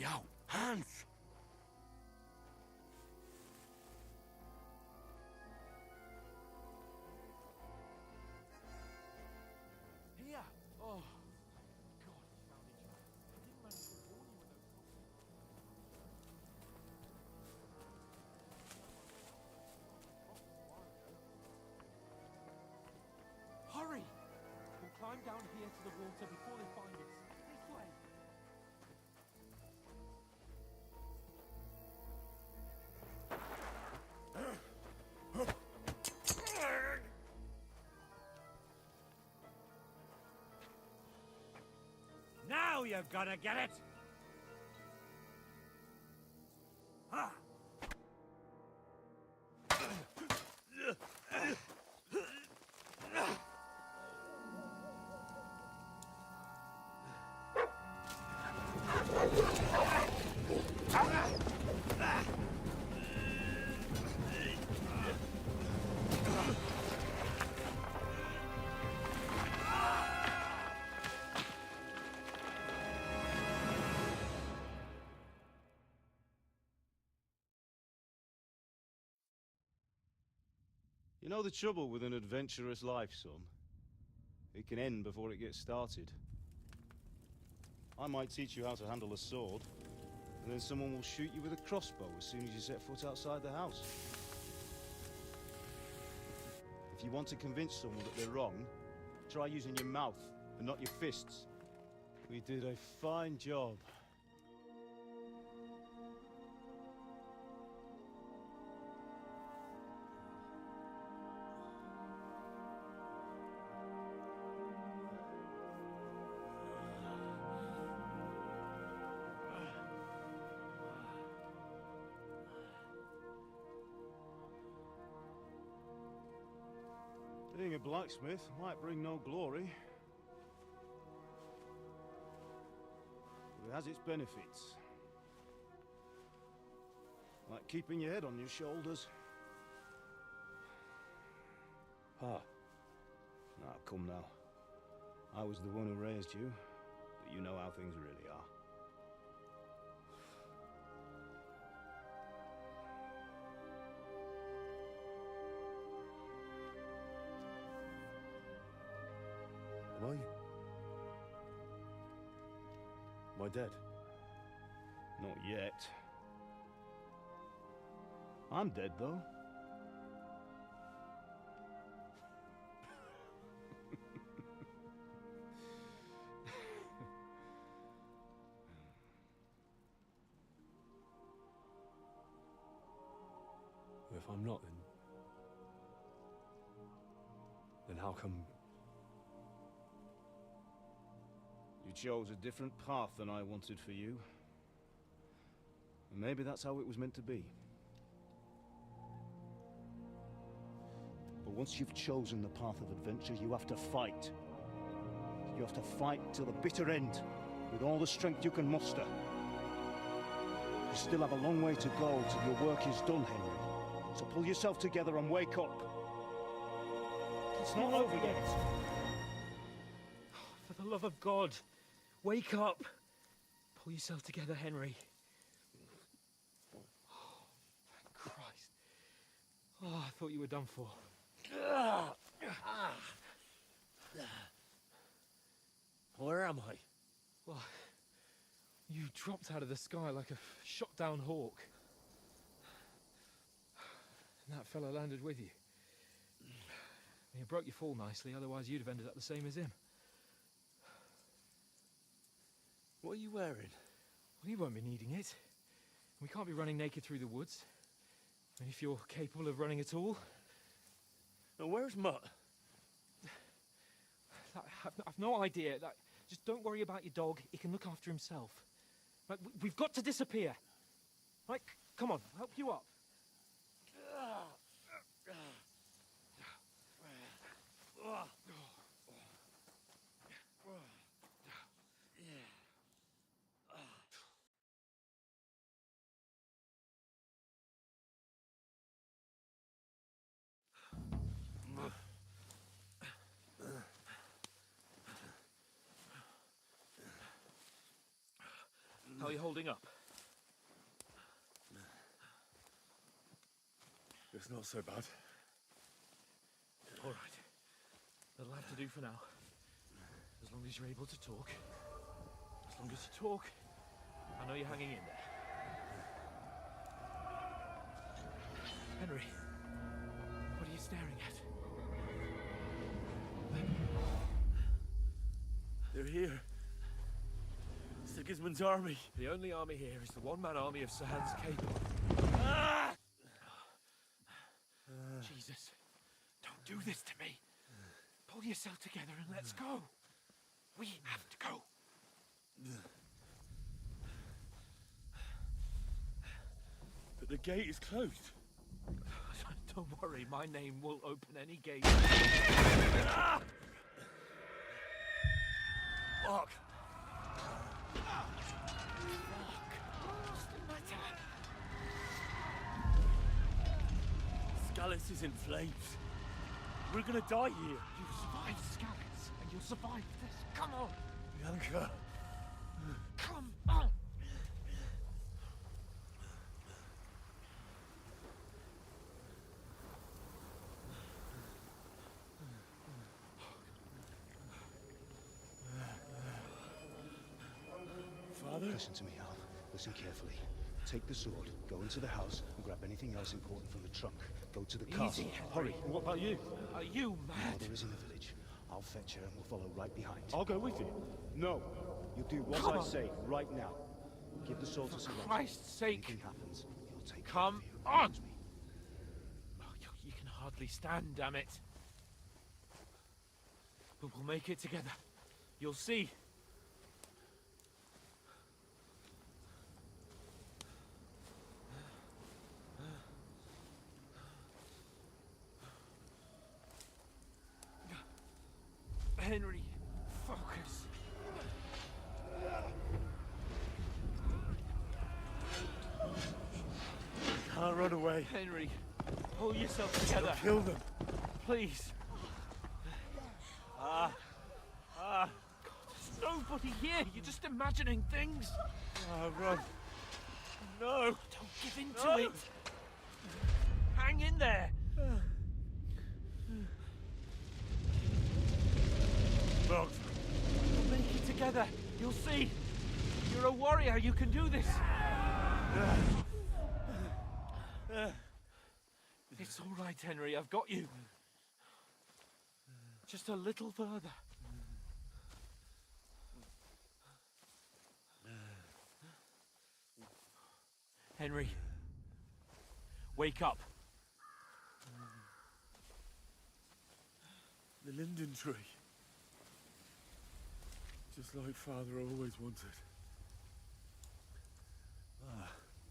way out. Hans! Here! Oh, God, found each other. I didn't manage to warn you with those. Hurry! We'll climb down here to the water before they find us. This way! Now you're gonna get it! Ha! You know the trouble with an adventurous life, son? It can end before it gets started. I might teach you how to handle a sword, and then someone will shoot you with a crossbow as soon as you set foot outside the house. If you want to convince someone that they're wrong, try using your mouth and not your fists. We did a fine job. Being a blacksmith might bring no glory, but it has its benefits. Like keeping your head on your shoulders. Pa. Now, come now. I was the one who raised you, but you know how things really are. Am I dead? Not yet. I'm dead, though. If I'm not, then how come... You chose a different path than I wanted for you. And maybe that's how it was meant to be. But once you've chosen the path of adventure, you have to fight. You have to fight till the bitter end, with all the strength you can muster. You still have a long way to go till your work is done, Henry. So pull yourself together and wake up. It's not over yet. For the love of God, wake up! Pull yourself together, Henry. Oh, thank Christ. Oh, I thought you were done for. Where am I? Well, you dropped out of the sky like a shot-down hawk. And that fella landed with you. You broke your fall nicely, otherwise you'd have ended up the same as him. What are you wearing? Well, you won't be needing it. We can't be running naked through the woods. And if you're capable of running at all... Now, where's Mutt? I've no idea. Just don't worry about your dog. He can look after himself. Right, we've got to disappear. Right, come on, I'll help you up. How are you holding up? It's not so bad. All right. That'll have to do for now. As long as you're able to talk. As long as you talk, I know you're hanging in there. Henry, what are you staring at? They're here. Sigismund's army. The only army here is the one-man army of Sir Hans Cape. Ah! Jesus, don't do this to me. Pull yourself together and let's go. We have to go. But the gate is closed. Don't worry, my name will open any gate. Ah! Fuck. What's the matter? Scallis is in flames. We're gonna die here. You survived Scallis, and you'll survive this. Come on. Bianca. Come on. Father? Listen to me, Hal. Listen carefully. Take the sword, go into the house, and grab anything else important from the trunk. Go to the castle. Hurry. What about you? Are you mad? Mother is in the village. I'll fetch her and we'll follow right behind. I'll go with you. No. You do what Come I on. say right now. Give the sword to Sir Roger. Christ's sake. Anything happens, he'll take Come on. Oh, you can hardly stand, damn it. But we'll make it together. You'll see. Henry, focus. Can't run away. Henry, pull yourself together. Kill them. Please. Ah. God, there's nobody here. You're just imagining things. Run. No. Don't give in to it. Hang in there. Look. We'll make it together. You'll see. You're a warrior. You can do this. It's all right, Henry. I've got you. Just a little further. Henry. Wake up. The linden tree. Just like Father always wanted.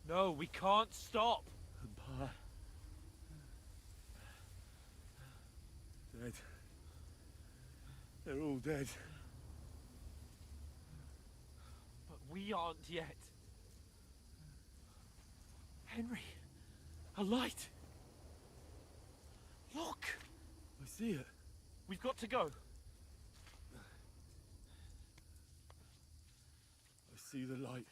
No, we can't stop. And Pa. Dead. They're all dead. But we aren't yet. Henry, a light. Look. I see it. We've got to go. I see the light.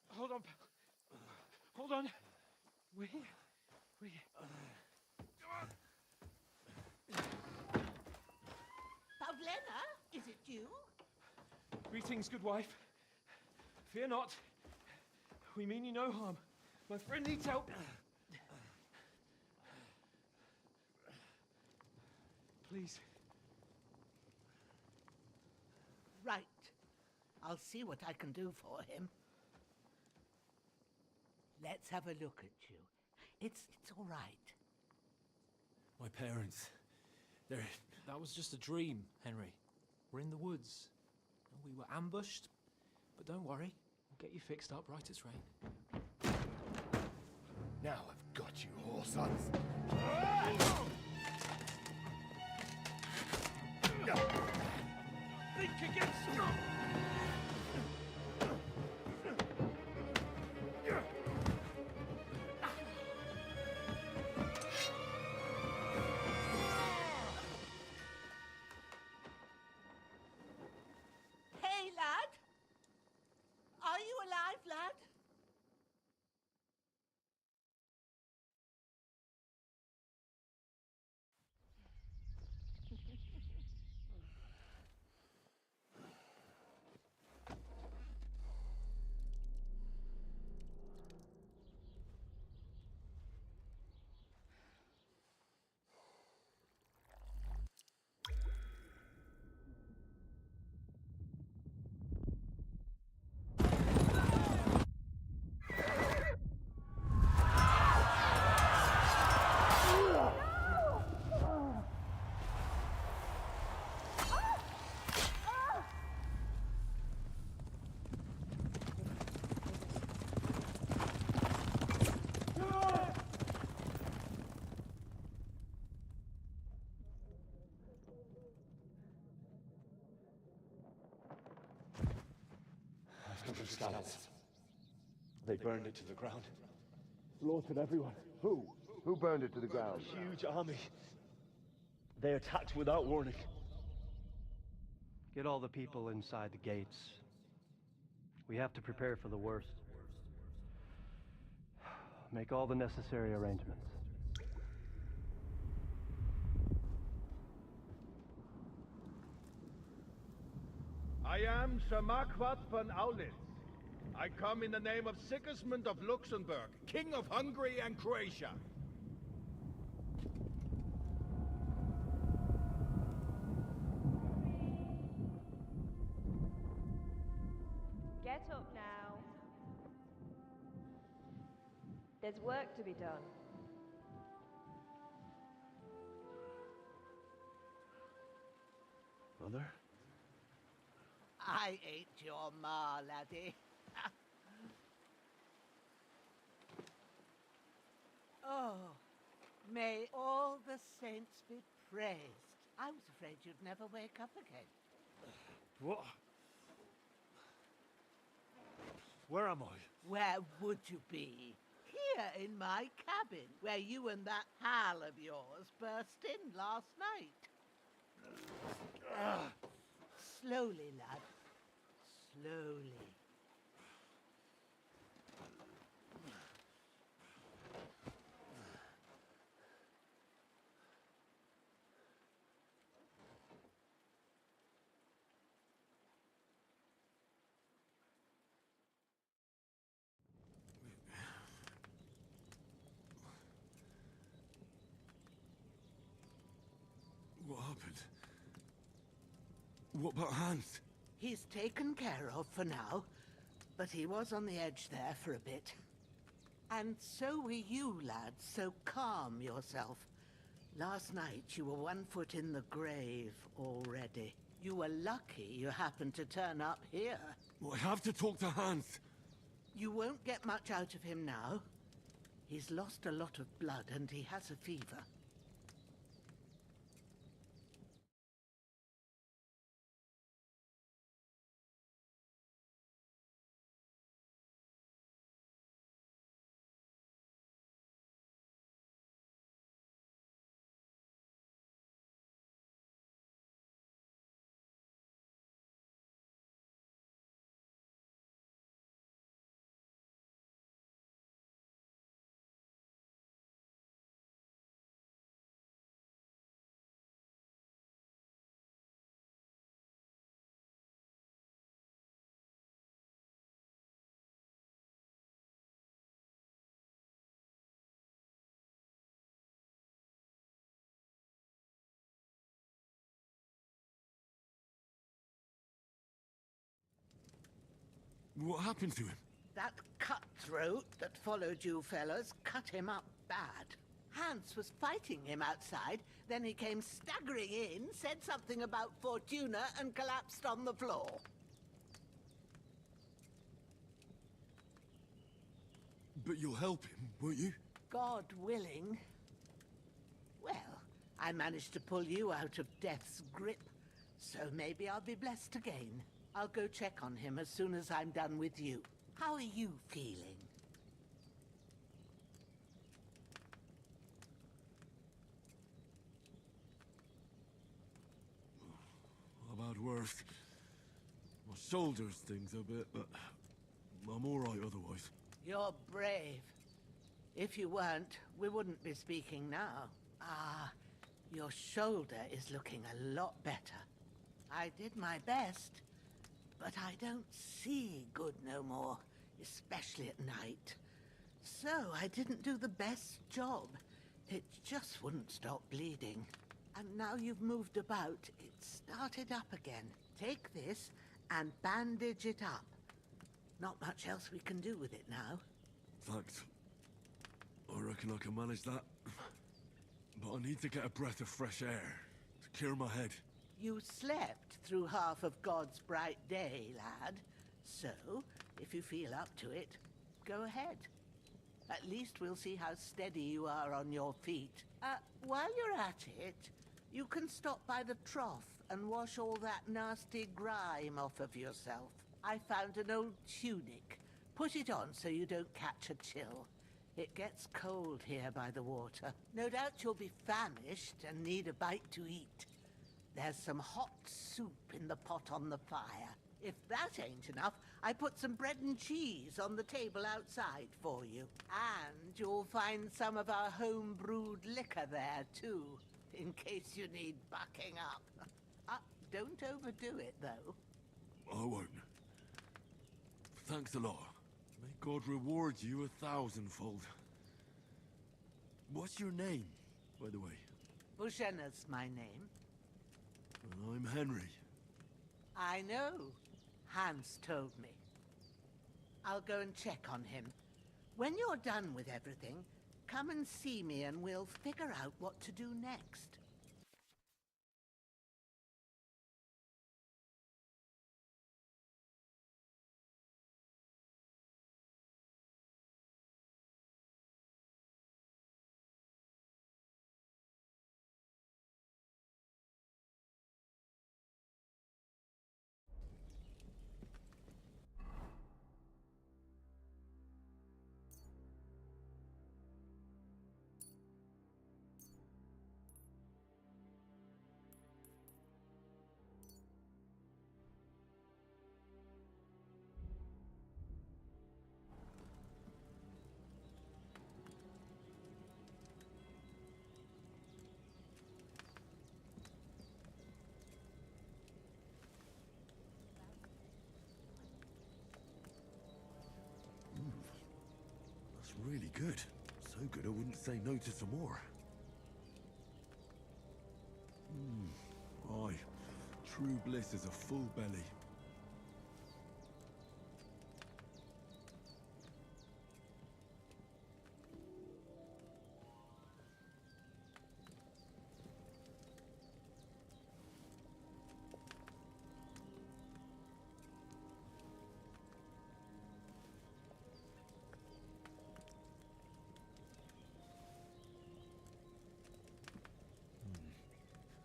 Hold on. Hold on. We're here. We're here. Pavlena, is it you? Greetings, good wife. Fear not. We mean you no harm. My friend needs help. Please. Right. I'll see what I can do for him. Let's have a look at you. It's all right. My parents, they're... That was just a dream, Henry. We're in the woods. We were ambushed, but don't worry. We'll get you fixed up right as rain. Now I've got you, whore sons. Think against them. alive, lad? The scouts. They burned it to the ground. Slaughtered everyone. Who? Who burned it to the ground? A huge army. They attacked without warning. Get all the people inside the gates. We have to prepare for the worst. Make all the necessary arrangements. I am Sir Marquardt von Aulitz. I come in the name of Sigismund of Luxembourg, King of Hungary and Croatia. Get up now. There's work to be done. Mother? I ain't your ma, laddie. Oh, may all the saints be praised. I was afraid you'd never wake up again. What? Where am I? Where would you be? Here in my cabin, where you and that pal of yours burst in last night. Slowly, lad. Slowly. What happened? What about Hans? He's taken care of for now, but he was on the edge there for a bit. And so were you, lad, so calm yourself. Last night you were 1 foot in the grave already. You were lucky you happened to turn up here. Well, I have to talk to Hans. You won't get much out of him now. He's lost a lot of blood and he has a fever. What happened to him? That cutthroat that followed you fellas cut him up bad. Hans was fighting him outside, then he came staggering in, said something about Fortuna, and collapsed on the floor. But you'll help him, won't you? God willing. Well, I managed to pull you out of death's grip, so maybe I'll be blessed again. I'll go check on him as soon as I'm done with you. How are you feeling? How about worse? My shoulder stings a bit, but I'm all right otherwise. You're brave. If you weren't, we wouldn't be speaking now. Ah, your shoulder is looking a lot better. I did my best, but I don't see good no more, especially at night. So I didn't do the best job. It just wouldn't stop bleeding. And now you've moved about, it started up again. Take this and bandage it up. Not much else we can do with it now. Thanks. I reckon I can manage that. But I need to get a breath of fresh air to clear my head. You slept through half of God's bright day, lad. So, if you feel up to it, go ahead. At least we'll see how steady you are on your feet. While you're at it, you can stop by the trough and wash all that nasty grime off of yourself. I found an old tunic. Put it on so you don't catch a chill. It gets cold here by the water. No doubt you'll be famished and need a bite to eat. There's some hot soup in the pot on the fire. If that ain't enough, I put some bread and cheese on the table outside for you. And you'll find some of our home-brewed liquor there, too, in case you need bucking up. Don't overdo it, though. I won't. Thanks a lot. May God reward you 1,000-fold. What's your name, by the way? Bushenna's my name. And I'm Henry. I know. Hans told me. I'll go and check on him. When you're done with everything, come and see me and we'll figure out what to do next. That's really good. So good I wouldn't say no to some more. Aye. True bliss is a full belly.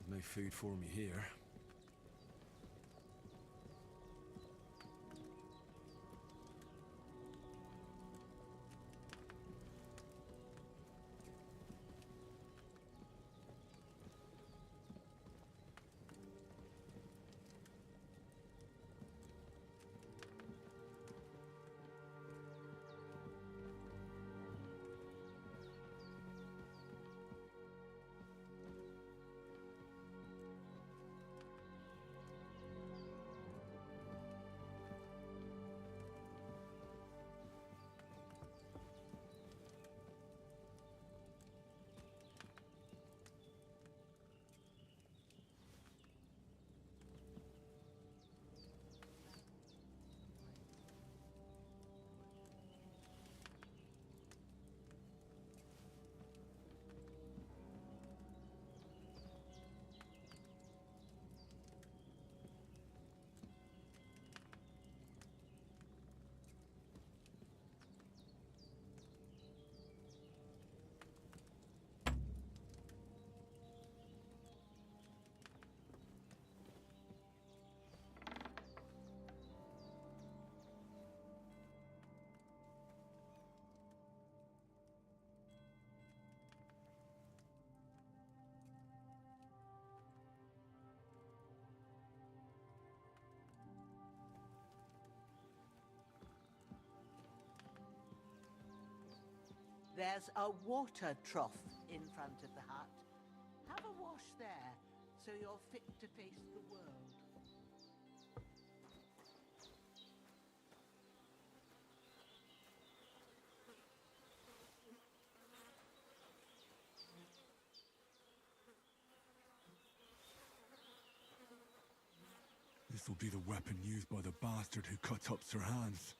No food for me here. There's a water trough in front of the hut. Have a wash there, so you're fit to face the world. This will be the weapon used by the bastard who cut up Sir Hans.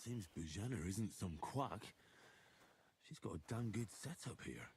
Seems Bujana isn't some quack. She's got a damn good setup here.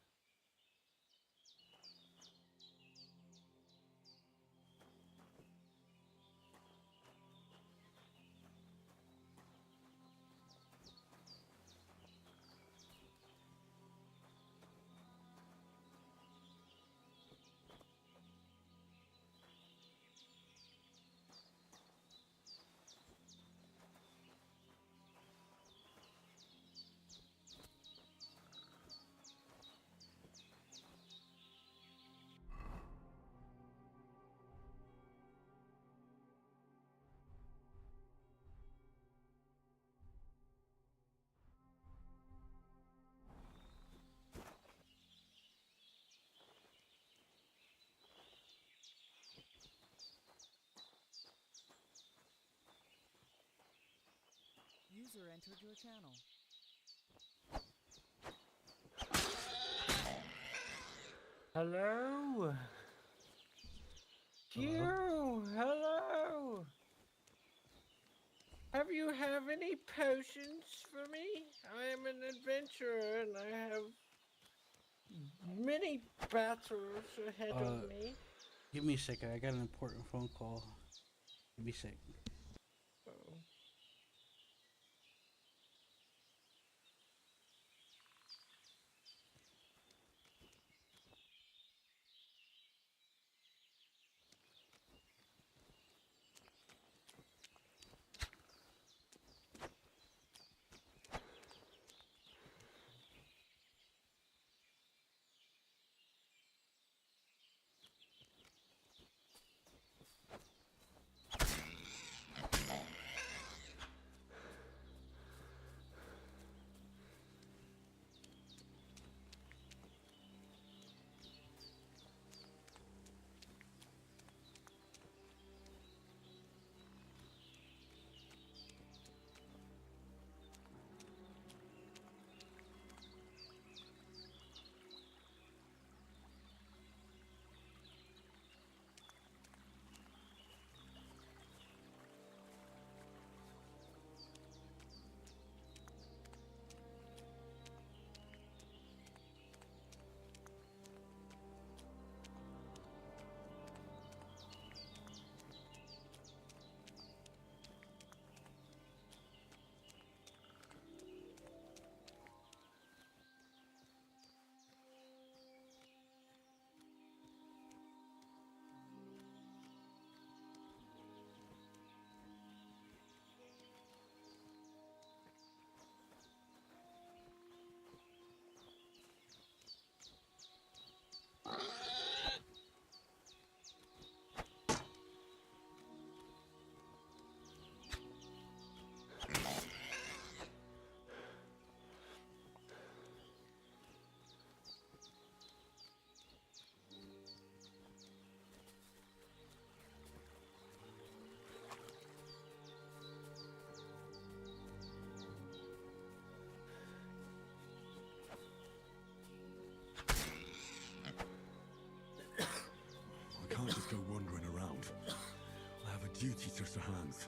User entered your channel. Hello? You, hello? Have you have any potions for me? I am an adventurer and I have many battles ahead of me. Give me a second. I got an important phone call. Give me a second. I can't just go wandering around. I have a duty to Sir Hans.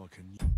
can.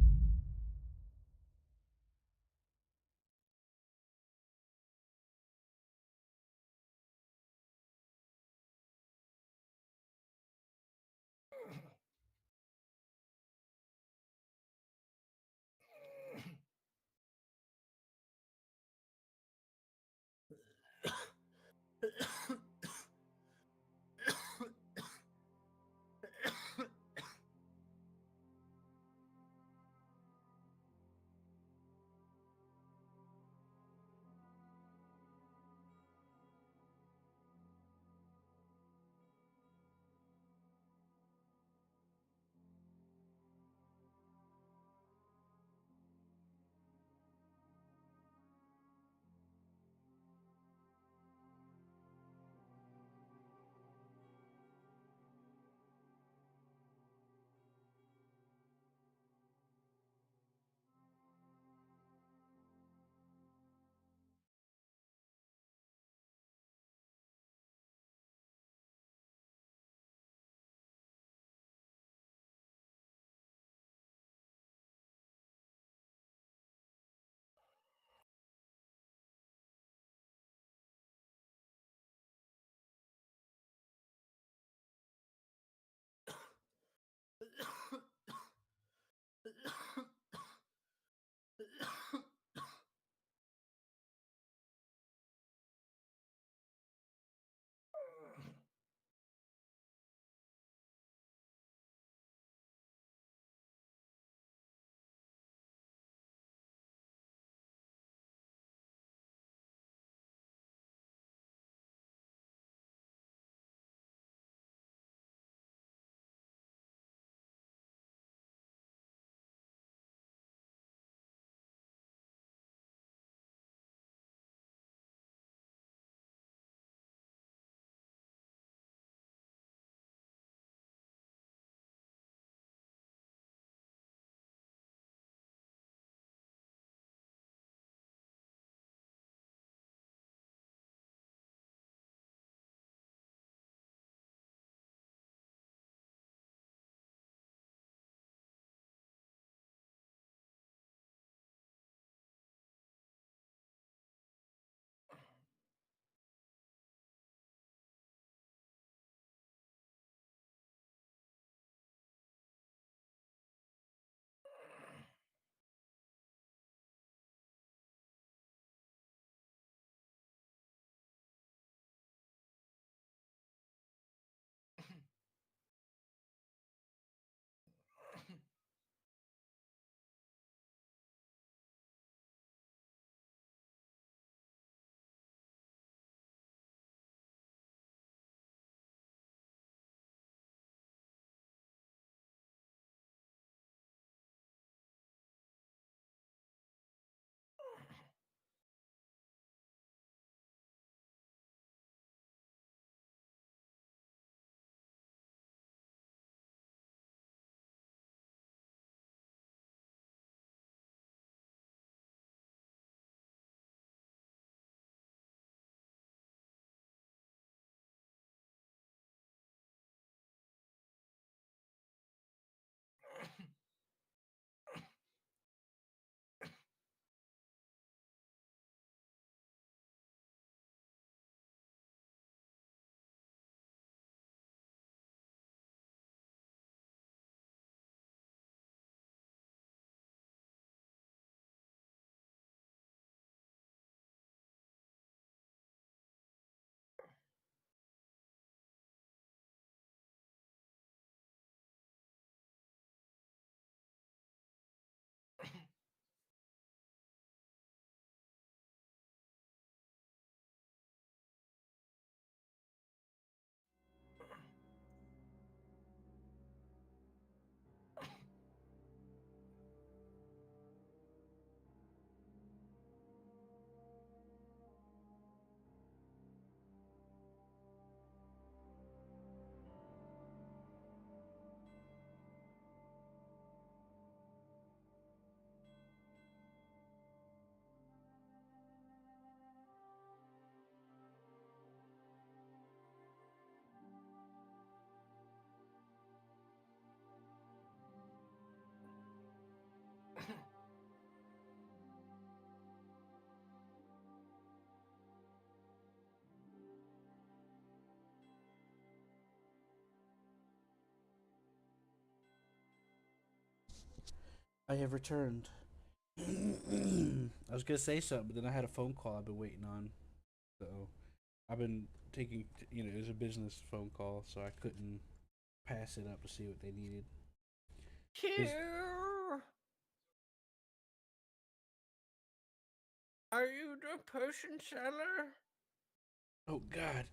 I have returned. I was gonna say something, but then I had a phone call I've been waiting on. So I've been taking, it was a business phone call, so I couldn't pass it up to see what they needed. Are you the potion seller? Oh God,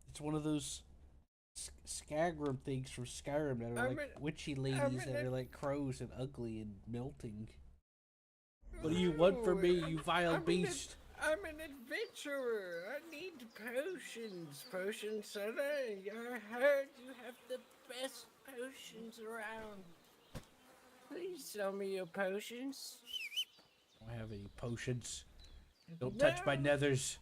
it's one of those Skyrim things from Skyrim that are like witchy ladies that are like crows and ugly and melting. What do you want from me, you vile beast? I'm an adventurer. I need potions, potion seller. I heard you have the best potions around. Please sell me your potions. I don't have any potions. Don't touch my nethers.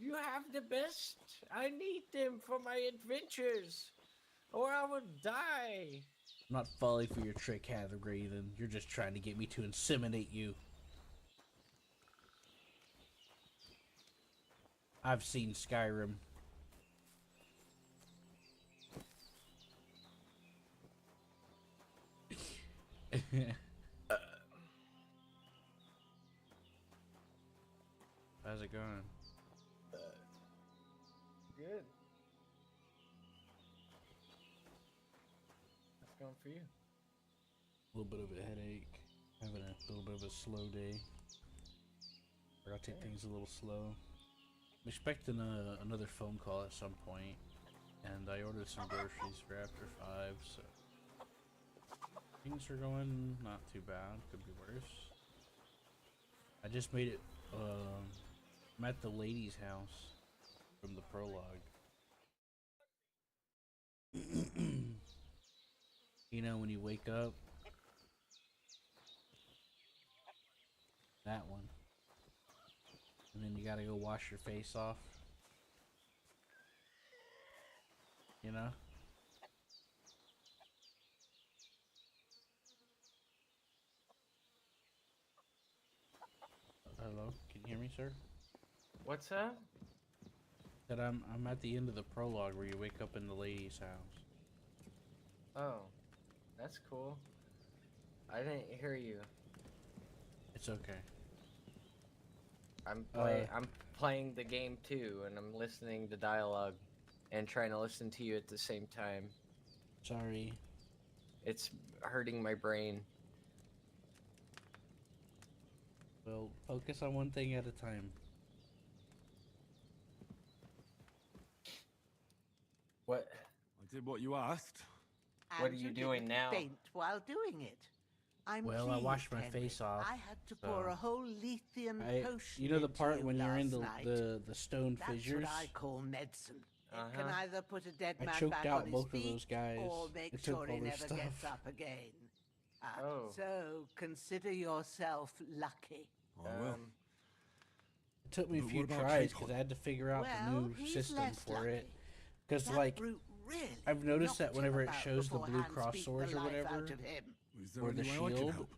You have the best. I need them for my adventures, or I will die. I'm not falling for your trick, Hathaway, you're just trying to get me to inseminate you. I've seen Skyrim. How's it going? Good. What's going for you? A little bit of a headache. Having a little bit of a slow day. I gotta take things a little slow. I'm expecting another phone call at some point, and I ordered some groceries for after 5, so things are going not too bad. Could be worse. I just made it. I'm at the lady's house from the prologue. You know, when you wake up, that one, and then you gotta go wash your face off. You know? Hello? Can you hear me, sir? What's up? That I'm at the end of the prologue where you wake up in the lady's house. Oh, that's cool. I didn't hear you. It's okay. I'm playing the game too, and I'm listening to dialogue and trying to listen to you at the same time. Sorry. It's hurting my brain. Well, focus on one thing at a time. What? I did what you asked. What are And you you doing didn't now? faint while doing it. I'm Well, pleased, I washed my Henry. face off. I had to pour a whole Lethean potion you know the into part you when you're in last the night? stone That's fissures? what I call medicine. It can Uh-huh. either put a dead I man choked back out on his both of feet those guys. or make It took sure he all their never stuff. gets up again. Oh. So consider yourself lucky. I will. It took me a But few what about tries Capon? because I had to figure out the Well, new he's system less for it. lucky. Because, That like, brute really I've noticed that knocked whenever him it about shows the before blue Hans cross beat swords the or life whatever, out of him. Is there or the any way I can shield, help?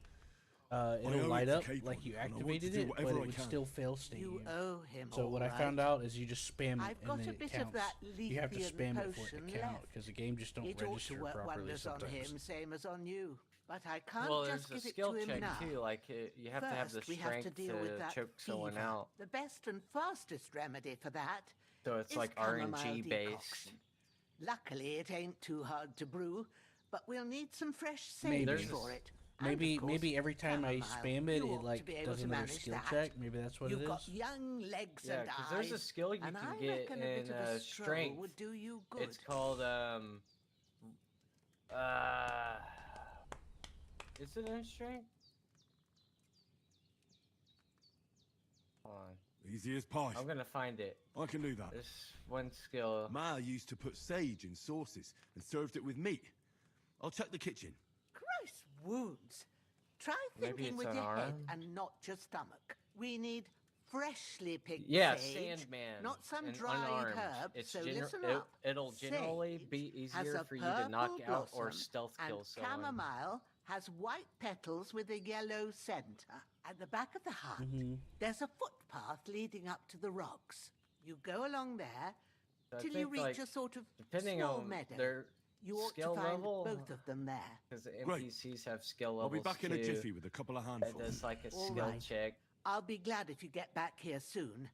it'll owe light it to up Capon, like you and I want to activated do it, but whatever it I would can. still fail state You owe him So what I all found right. out is you just spam it I've got and a it bit counts. of that You have to Lethean spam it for it potion to count left. because the game just don't It ought to register work properly wonders on sometimes. him, same as on you. But I can't Well, just there's a give it skill to him check now. too. Like you have to have the First, we have strength to deal with that choke someone fever. out. The best and fastest remedy for that So it's is like chamomile RNG based. decoction. Luckily, it ain't too hard to brew, but we'll need some fresh Maybe. sage for it. And, of course, Maybe every time I chamomile. spam it, You it ought to like be able does to another manage skill that. check. Maybe that's what You've it got is. young legs Yeah, and because eyes, there's a skill you and can I get reckon a bit in of a stroll strength. would do you good. It's called is it in strength? Hold on. Easy as pie. I'm gonna find it. I can do that. This one skill. Ma used to put sage in sauces and served it with meat. I'll check the kitchen. Gross wounds. Try Maybe thinking it's with an your head arm. and not your stomach. We need freshly picked Yeah, sage, Sandman. not some and dried unarmed. herb. It's So listen it, up. it'll generally Sage be has easier a for you to knock purple out or blossom, stealth and kill someone. chamomile has white petals with a yellow center. At the back of the hut, there's a footpath leading up to the rocks. You go along there So I till you think, reach like, a sort of depending small on meadow. their You ought skill to find level? both of them there. Because the Great. NPCs have skill I'll levels be back in a too. jiffy with a couple of handfuls. There's like a All skill right. check. I'll be glad if you get back here soon.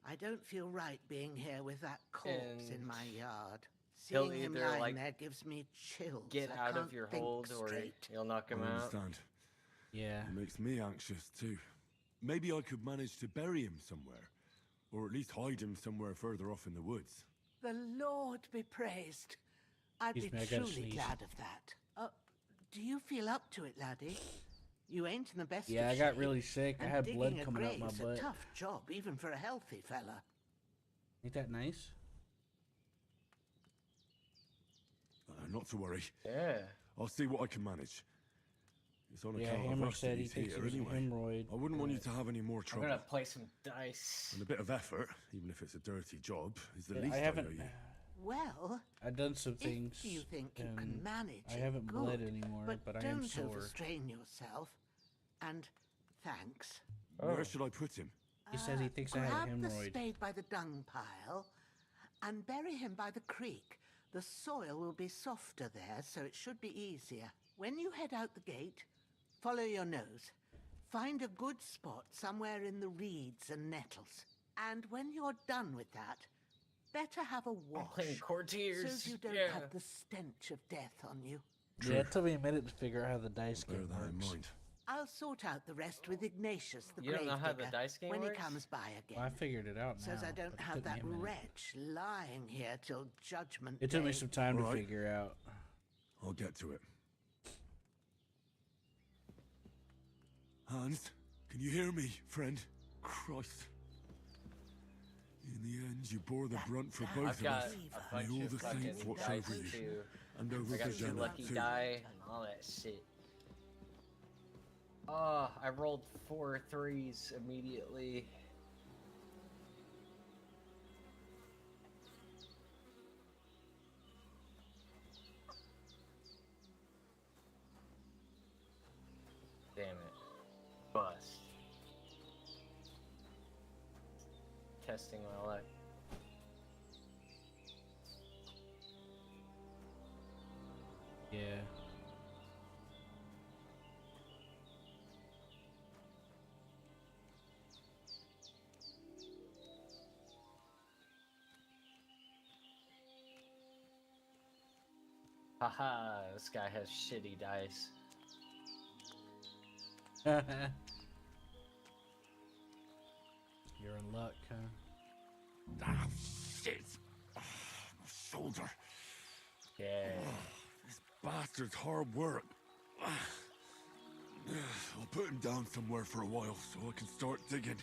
I don't feel right being here with that corpse in my yard. He'll Seeing him either, lying like, there gives me chills. Get I out of can't your think hold, or straight. you'll knock him I out. understand. Yeah. It makes me anxious too. Maybe I could manage to bury him somewhere. Or at least hide him somewhere further off in the woods. The Lord be praised. I'd Excuse be me, I gotta truly sneeze. glad of that. Do you feel up to it, laddie? You ain't in the best Yeah, of I got shape, really sick. I and had blood digging a coming out my grave's butt. a tough job, even for a healthy fella. Ain't that nice? Not to worry. Yeah. I'll see what I can manage. It's on Yeah, account of Hammer us said that he he's thinks here it was a anyway. hemorrhoid. I wouldn't want you to have any more I'm trouble. gonna play some dice. And a bit of effort, even if it's a dirty job, is the Yeah, least I I haven't. owe you. Well, I've done some things. if you think you can and manage I it, haven't bled good, anymore, but I don't am sore. overstrain yourself. And thanks. Where should I put him? He says he thinks I had a Grab the hemorrhoid. spade by the dung pile and bury him by the creek. The soil will be softer there, so it should be easier. When you head out the gate, follow your nose. Find a good spot somewhere in the reeds and nettles. And when you're done with that, better have a wash. Playing courtiers. So you don't Yeah. have the stench of death on you. Yeah, it took me a minute to figure out how the dice Bear game that in works. mind. I'll sort out the rest with Ignatius, the You don't know how the gravedigger, dice game when works? he comes by again. Well, I figured it out now. Says I don't but it have took me that a minute. wretch lying here till judgment It took me day. some time to Alright. figure out. I'll get to it. Hans, can you hear me, friend? Christ. In the end, you bore the brunt for both I've of got us. a May bunch all of the fucking saints watch dice over you. too. And over I got the 2 general, lucky too. die and all that shit. Oh, I rolled 4 3s immediately. Damn it. Bust. Testing my luck. Yeah. Haha, this guy has shitty dice. You're in luck, huh? Ah, shit! My shoulder. Yeah. This bastard's hard work. I'll put him down somewhere for a while so I can start digging.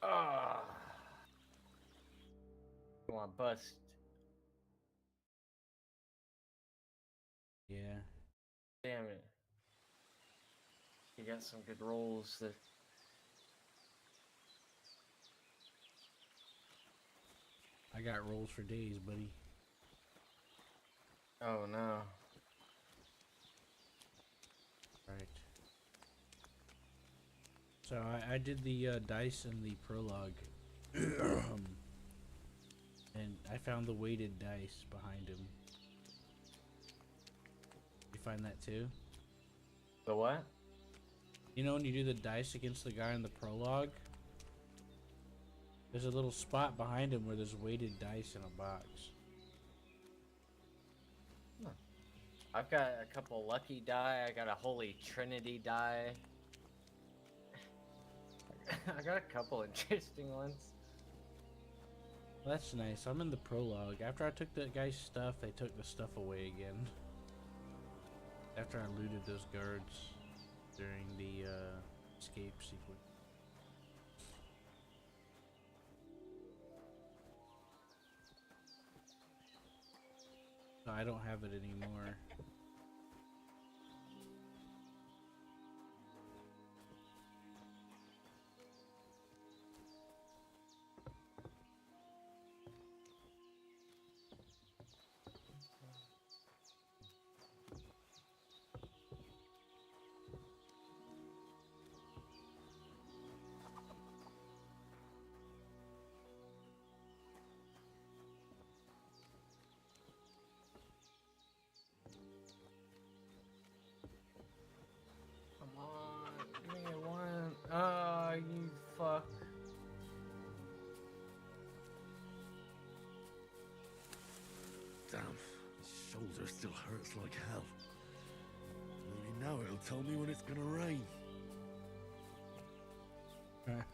Ah. Come on, bust. Yeah. Damn it. You got some good rolls that. I got rolls for days, buddy. Oh no. Right. So I did the dice in the prologue. And I found the weighted dice behind him. You find that too? The what? You know when you do the dice against the guy in the prologue? There's a little spot behind him where there's weighted dice in a box. I've got a couple lucky die. I got a Holy Trinity die. I got a couple interesting ones. Well, that's nice. I'm in the prologue. After I took that guy's stuff, they took the stuff away again. After I looted those guards during the escape sequence. I don't have it anymore. Come on, give me a one. Oh, you fuck. Damn, his shoulder still hurts like hell. Maybe now it'll tell me when it's gonna rain. There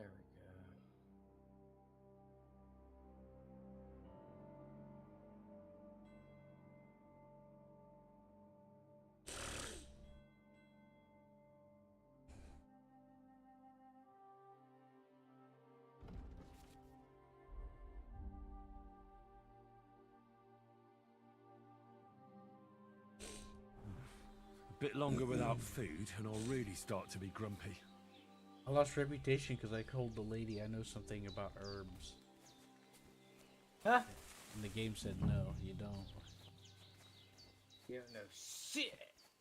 we go. A bit longer without food, and I'll really start to be grumpy. I lost reputation because I told the lady I know something about herbs. Huh? And the game said no, you don't. You don't know shit.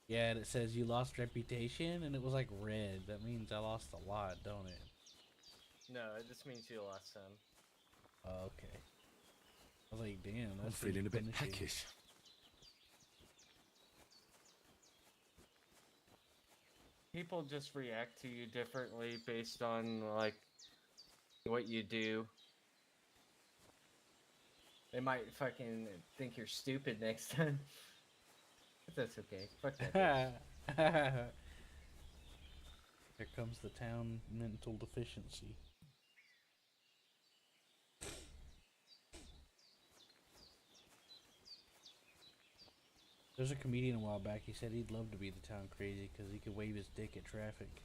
Yeah, and it says you lost reputation, and it was like red. That means I lost a lot, don't it? No, this means you lost some. Oh, okay. I was like, damn, I'm that's feeling a bit punishing. peckish. People just react to you differently based on like what you do. They might fucking think you're stupid next time. But that's okay. Fuck that bitch. Here comes the town mental deficiency. There's a comedian a while back, he said he'd love to be the town crazy because he could wave his dick at traffic.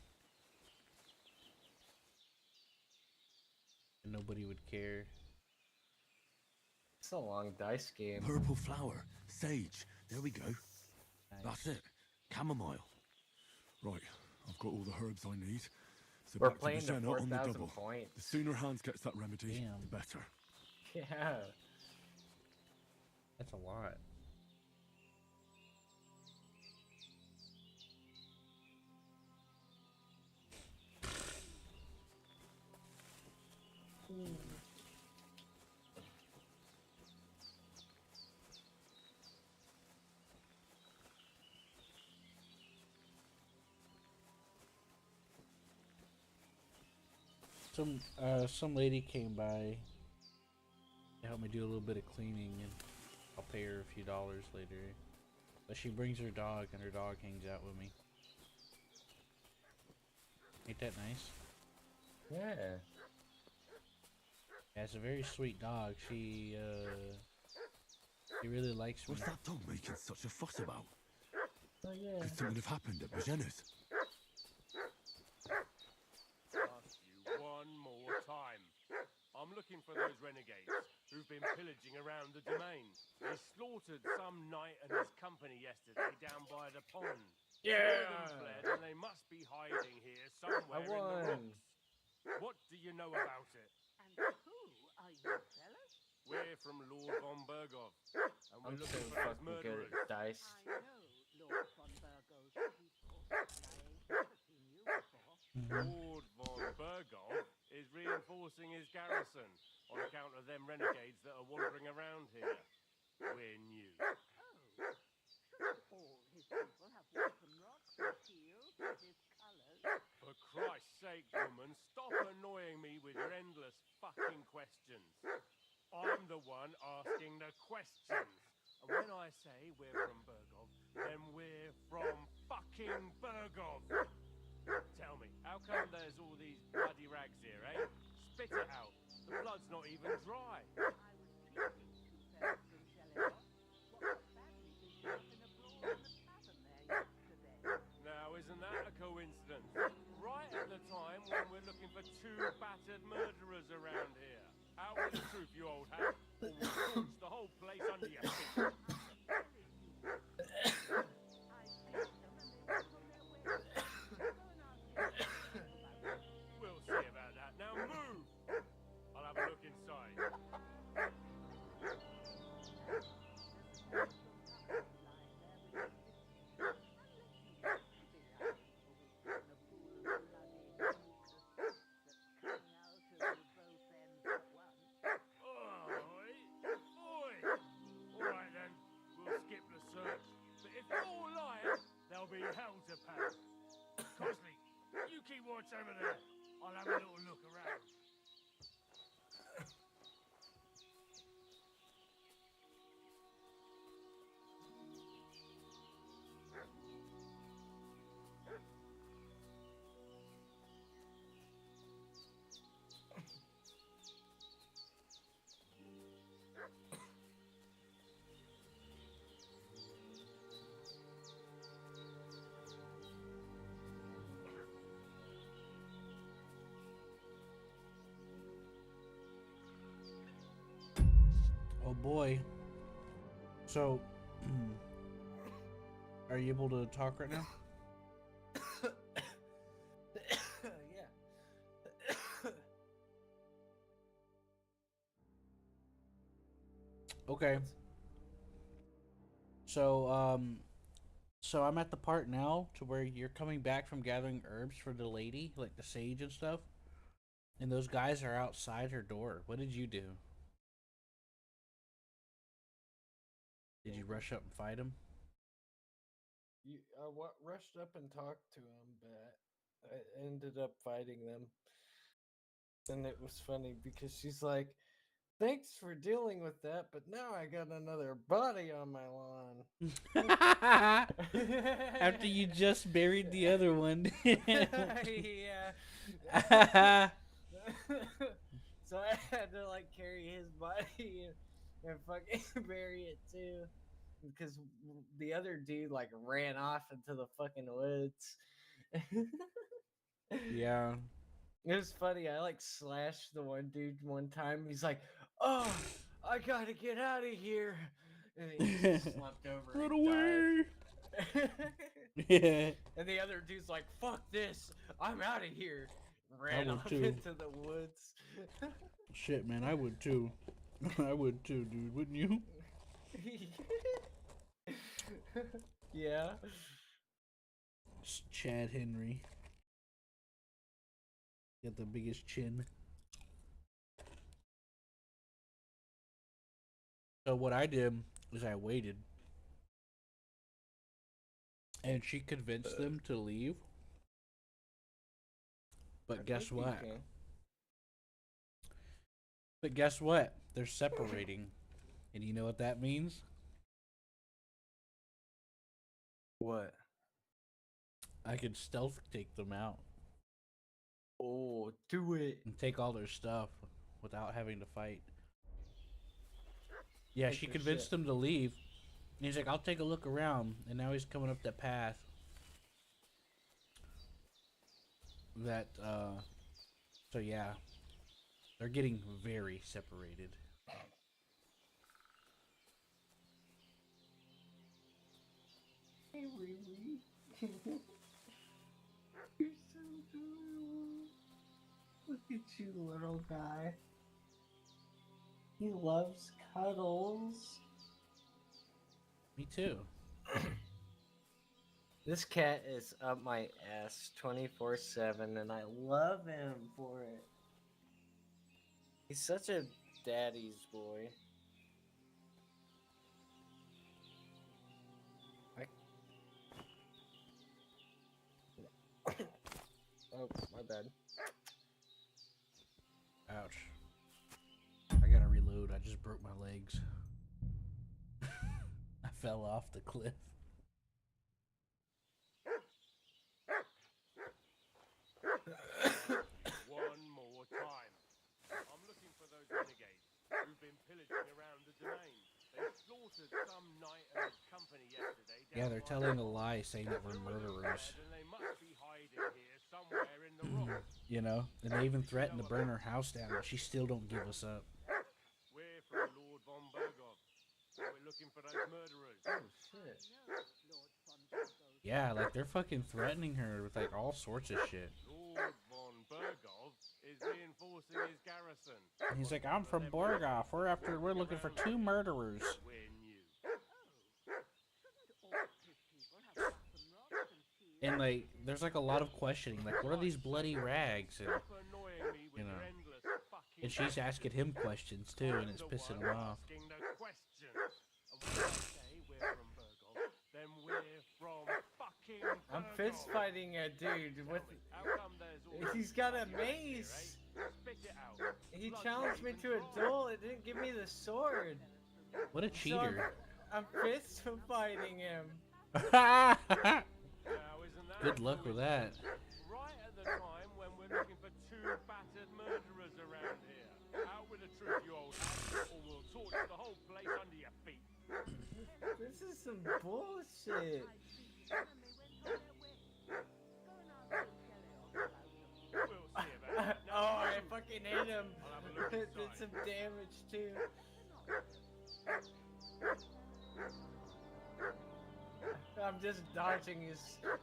And nobody would care. It's a long dice game. Purple flower, sage, there we go. Nice. That's it. Chamomile. Right, I've got all the herbs I need. So We're back to playing to Vigenna on the 4,000 double. points. The sooner Hans gets that remedy, Damn. the better. Yeah. That's a lot. Some lady came by to help me do a little bit of cleaning, and I'll pay her a few dollars later. But she brings her dog, and her dog hangs out with me. Ain't that nice? Yeah. Yeah, it's a very sweet dog. She really likes me. What's that dog making such a fuss about? Oh yeah. Could something have happened at Vigenna's? Ask you one more time. I'm looking for those renegades who've been pillaging around the domain. They slaughtered some knight and his company yesterday down by the pond. Yeah. Two of them fled, and they must be hiding here somewhere in the rocks. What do you know about it? And who are you, fellas? We're from Lord von Bergov, and we're I'm so looking for those fucking good murderers. at dice. I know Lord von Burgo's people, but I ain't never seen you before. Lord von Bergov is reinforcing his garrison on account of them renegades that are wandering around here. We're new. Oh, should all his people have walking rocks and shields with his colours? For Christ's sake, woman, stop annoying me with your endless fucking questions. I'm the one asking the questions. And when I say we're from Burgov, then we're from fucking Burgov. Tell me, how come there's all these bloody rags here, eh? Spit it out. The blood's not even dry. Now, isn't that a coincidence? Right at the time when we're looking for two battered murderers around here. Out with the truth, you old hack, or we'll torch the whole place under your feet. We'll see about that. Now move! I'll have a look inside. Be hell to pay. Cosley, you keep watch over there. I'll have a little look around. Oh boy. So, are you able to talk right now? Yeah. Okay. So, so I'm at the part now to where you're coming back from gathering herbs for the lady, like the sage and stuff. And those guys are outside her door. What did you do? Did you rush up and fight them? Rushed up and talked to him, but I ended up fighting them. And it was funny because she's like, "Thanks for dealing with that, but now I got another body on my lawn." After you just buried the other one. Yeah. So I had to like carry his body and fucking bury it too. Because the other dude like ran off into the fucking woods. Yeah. It was funny. I like slashed the one dude one time. He's like, "Oh, I gotta get out of here," and he just slumped over. Run and away. died. Yeah. And the other dude's like, "Fuck this! I'm out of here." would Ran off too. into the woods. Shit, man, I would too. I would too, dude. Wouldn't you? Yeah. It's Chad Henry. Got the biggest chin. So what I did is I waited. And she convinced them to leave. But guess what? But guess what? They're separating. And you know what that means? What? I could stealth take them out. Oh, do it. And take all their stuff without having to fight. Yeah, Take she their convinced shit. him to leave. And he's like, I'll take a look around. And now he's coming up that path. That, so yeah. They're getting very separated. Hey, Riri. You're so adorable. Look at you, little guy. He loves cuddles. Me too. This cat is up my ass 24/7, and I love him for it. He's such a daddy's boy. Oh, my Well done. Ouch. I gotta reload. I just broke my legs. I fell off the cliff. One more time. I'm looking for those renegades who've been pillaging around the domain. They slaughtered some knight and his company yesterday. Yeah, they're telling a lie saying that we're murderers. And they must be hiding here somewhere in the rocks. You know? And they even threatened to burn her house down, but she still don't give us up. We're from Lord von Bergov. We're looking for those murderers. Oh, shit. Yeah, like, they're fucking threatening her with, like, all sorts of shit. Lord von Bergov is reinforcing his garrison. And he's like, I'm from Borgoff. We're looking for 2 murderers. We're new. And, like, there's, like, a lot of questioning. Like, what are these bloody rags? And, you know. And she's asking him questions, too, and it's pissing him off. I'm fist fighting a dude with. He's got a mace. He challenged me to a duel. It didn't give me the sword. What a cheater. So I'm fist fighting him. Good luck with that. Right at the time when we're looking for 2 battered murderers around here. Out with the truth, you old hag, or we'll torch the whole place under your feet. This is some bullshit. Oh, I fucking hit him. Did some damage too. I'm just dodging his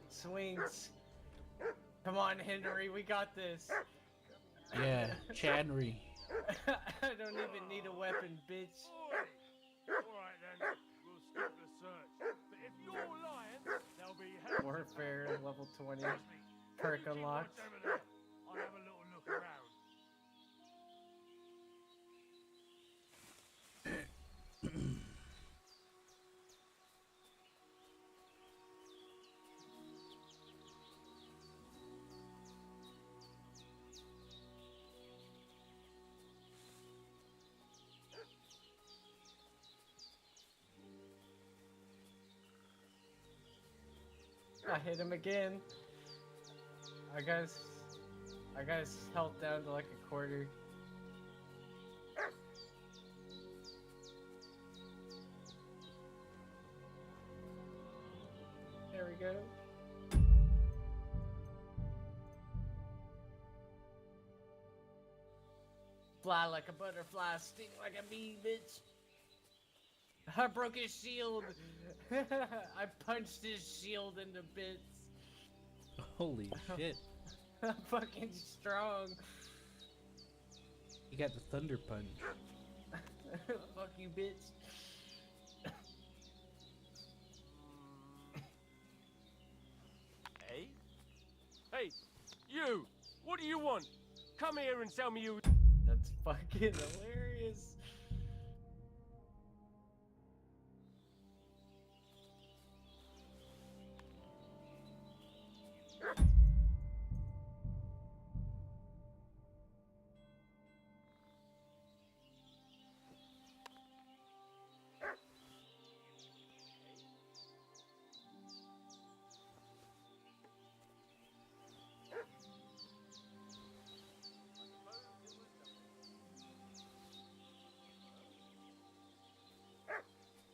swings. Come on, Henry, we got this. Yeah, Chanry. I don't even need a weapon, bitch. Alright then, we'll skip the search. But if you're lying, there'll be hell. Warfare level 20. Perk unlocked. I'll have a little look around. I hit him again. I got his health down to like a quarter. There we go. Fly like a butterfly, sting like a bee, bitch. I broke his shield. I punched his shield into bits. Holy shit. I'm fucking strong. You got the thunder punch. Fuck you, bitch. Hey? Hey, you! What do you want? Come here and tell me you... That's fucking hilarious.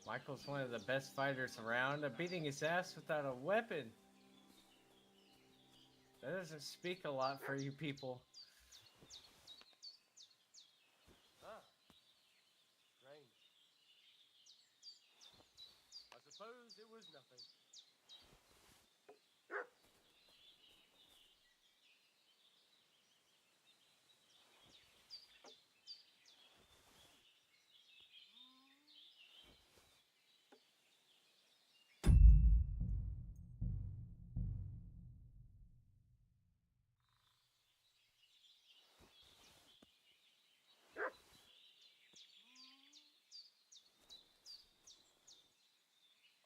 Michael's one of the best fighters around. I'm beating his ass without a weapon. That doesn't speak a lot for you people. Ah. Strange. I suppose it was nothing.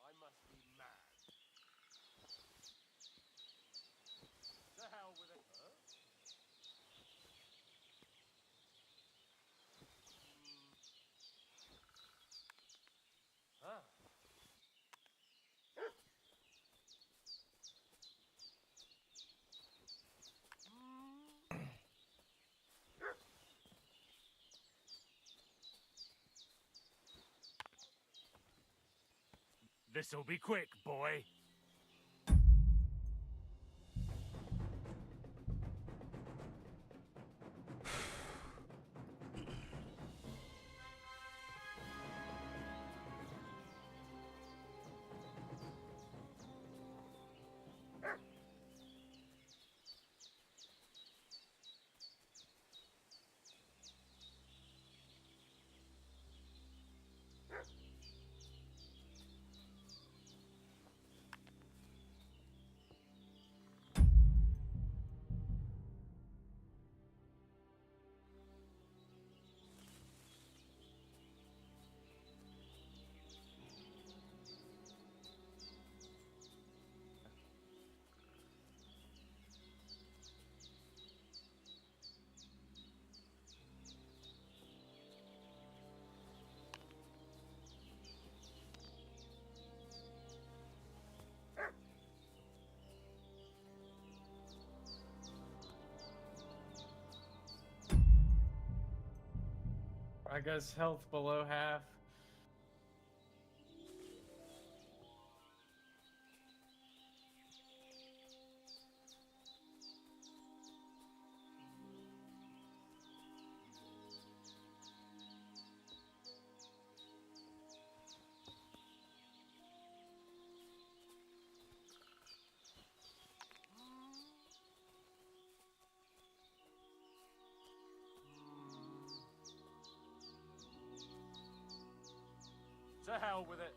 I must be mad. This'll be quick, boy. I guess health below half. To hell with it.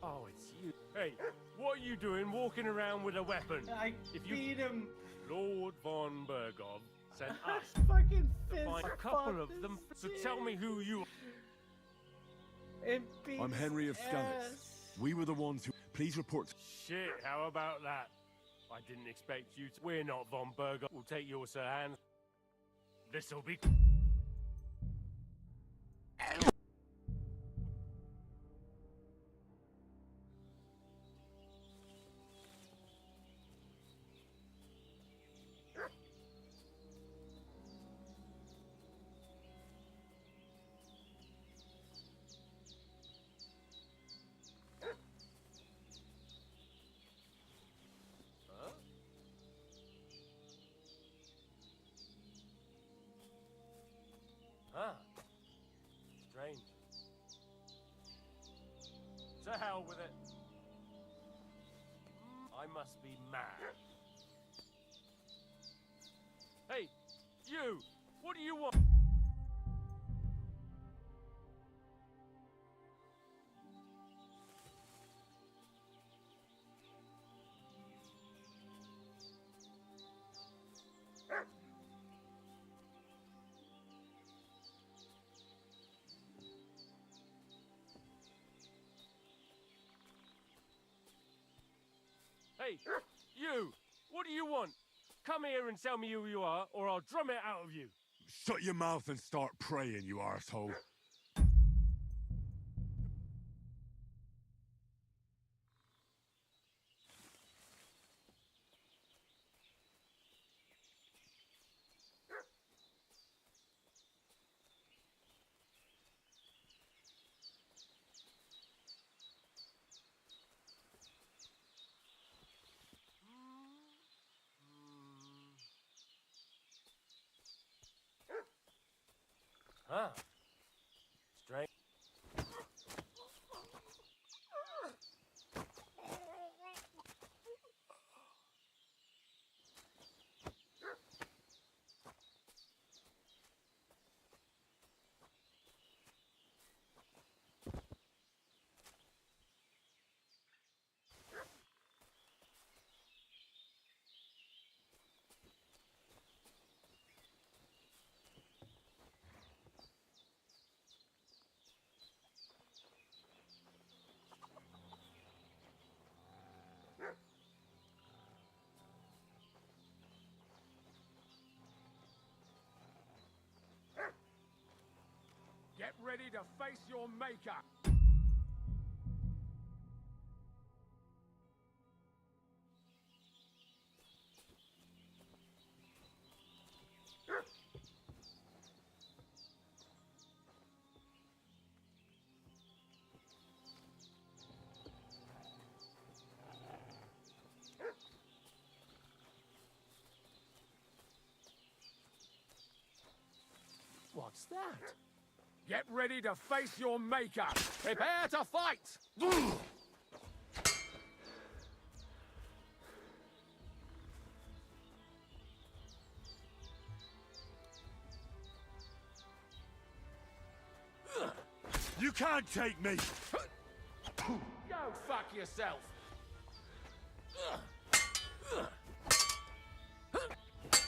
Oh, it's you. Hey, what are you doing walking around with a weapon? I beat him. Lord von Bergov sent us Fucking to fist find a couple of them. So tell me who you are. It beats I'm Henry of Skalitz. ass. We were the ones who... Please report... Shit, how about that? I didn't expect you to... We're not von Bergov. We'll take your Sir Hans. This'll be... Huh? Strange. To hell with it. I must be mad. Hey, you! What do you want? Hey, you! What do you want? Come here and tell me who you are, or I'll drum it out of you. Shut your mouth and start praying, you arsehole. Huh? Strange. Get ready to face your maker. What's that? Get ready to face your maker. Prepare to fight. You can't take me! Go fuck yourself!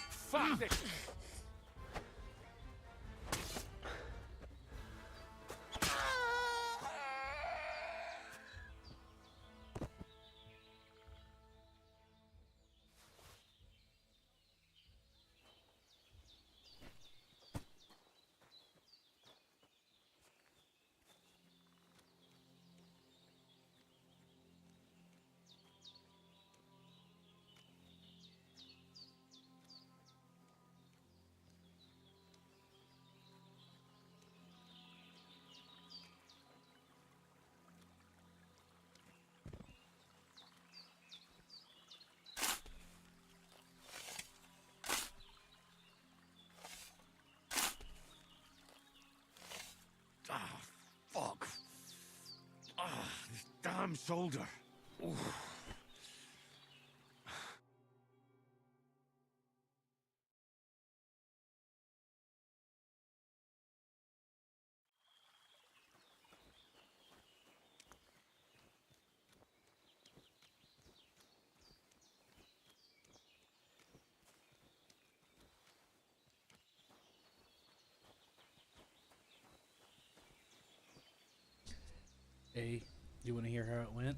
Fuck this! Ah, fuck. Ah, this damn shoulder. Oof. Hey, you want to hear how it went?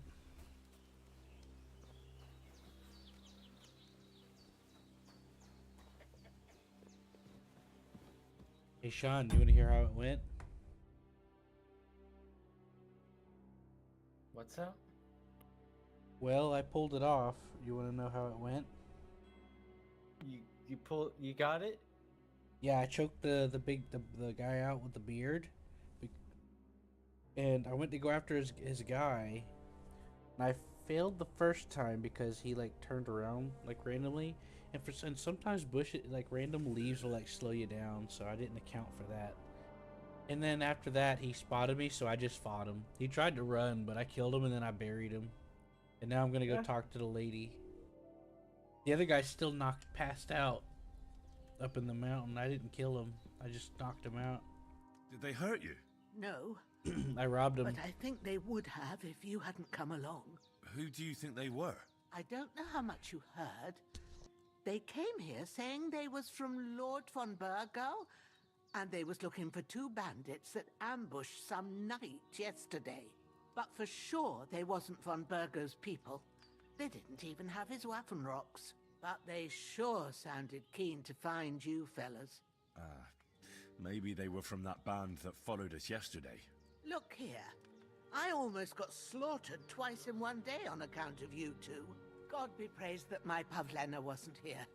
Hey, Sean, you want to hear how it went? What's up? Well, I pulled it off. You want to know how it went? You got it? Yeah, I choked the guy out with the beard, and I went to go after his guy, and I failed the first time because he like turned around like randomly, and sometimes random leaves will like slow you down, so I didn't account for that. And then after that, he spotted me, so I just fought him. He tried to run, but I killed him, and then I buried him. And now I'm gonna go talk to the lady. The other guy's still passed out up in the mountain. I didn't kill him. I just knocked him out. Did they hurt you? No, I robbed him. but I think they would have if you hadn't come along. Who do you think they were? I don't know how much you heard. They came here saying they was from Lord von Burgo, and they was looking for 2 bandits that ambushed some knight yesterday. But for sure they wasn't von Burgo's people. They didn't even have his Waffenrocks. But they sure sounded keen to find you fellas. Maybe they were from that band that followed us yesterday. Look here. I almost got slaughtered twice in one day on account of you two. God be praised that my Pavlena wasn't here.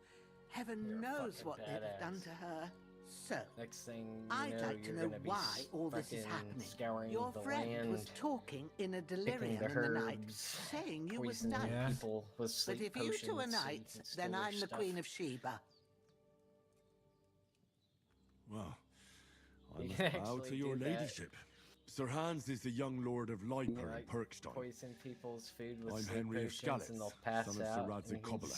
Heaven knows what they'd have done to her. So, next thing I'd like to know why all this is happening. Your friend was talking in a delirium in the night, saying you was knights. But if you two are knights, then I'm the Queen of Sheba. Well, I must bow to your ladyship. Sir Hans is the young lord of Leiper and Perkstein. Poison people's food with I'm sleep Henry of potions and they'll pass son of out. Sir Radz and and Cobbler.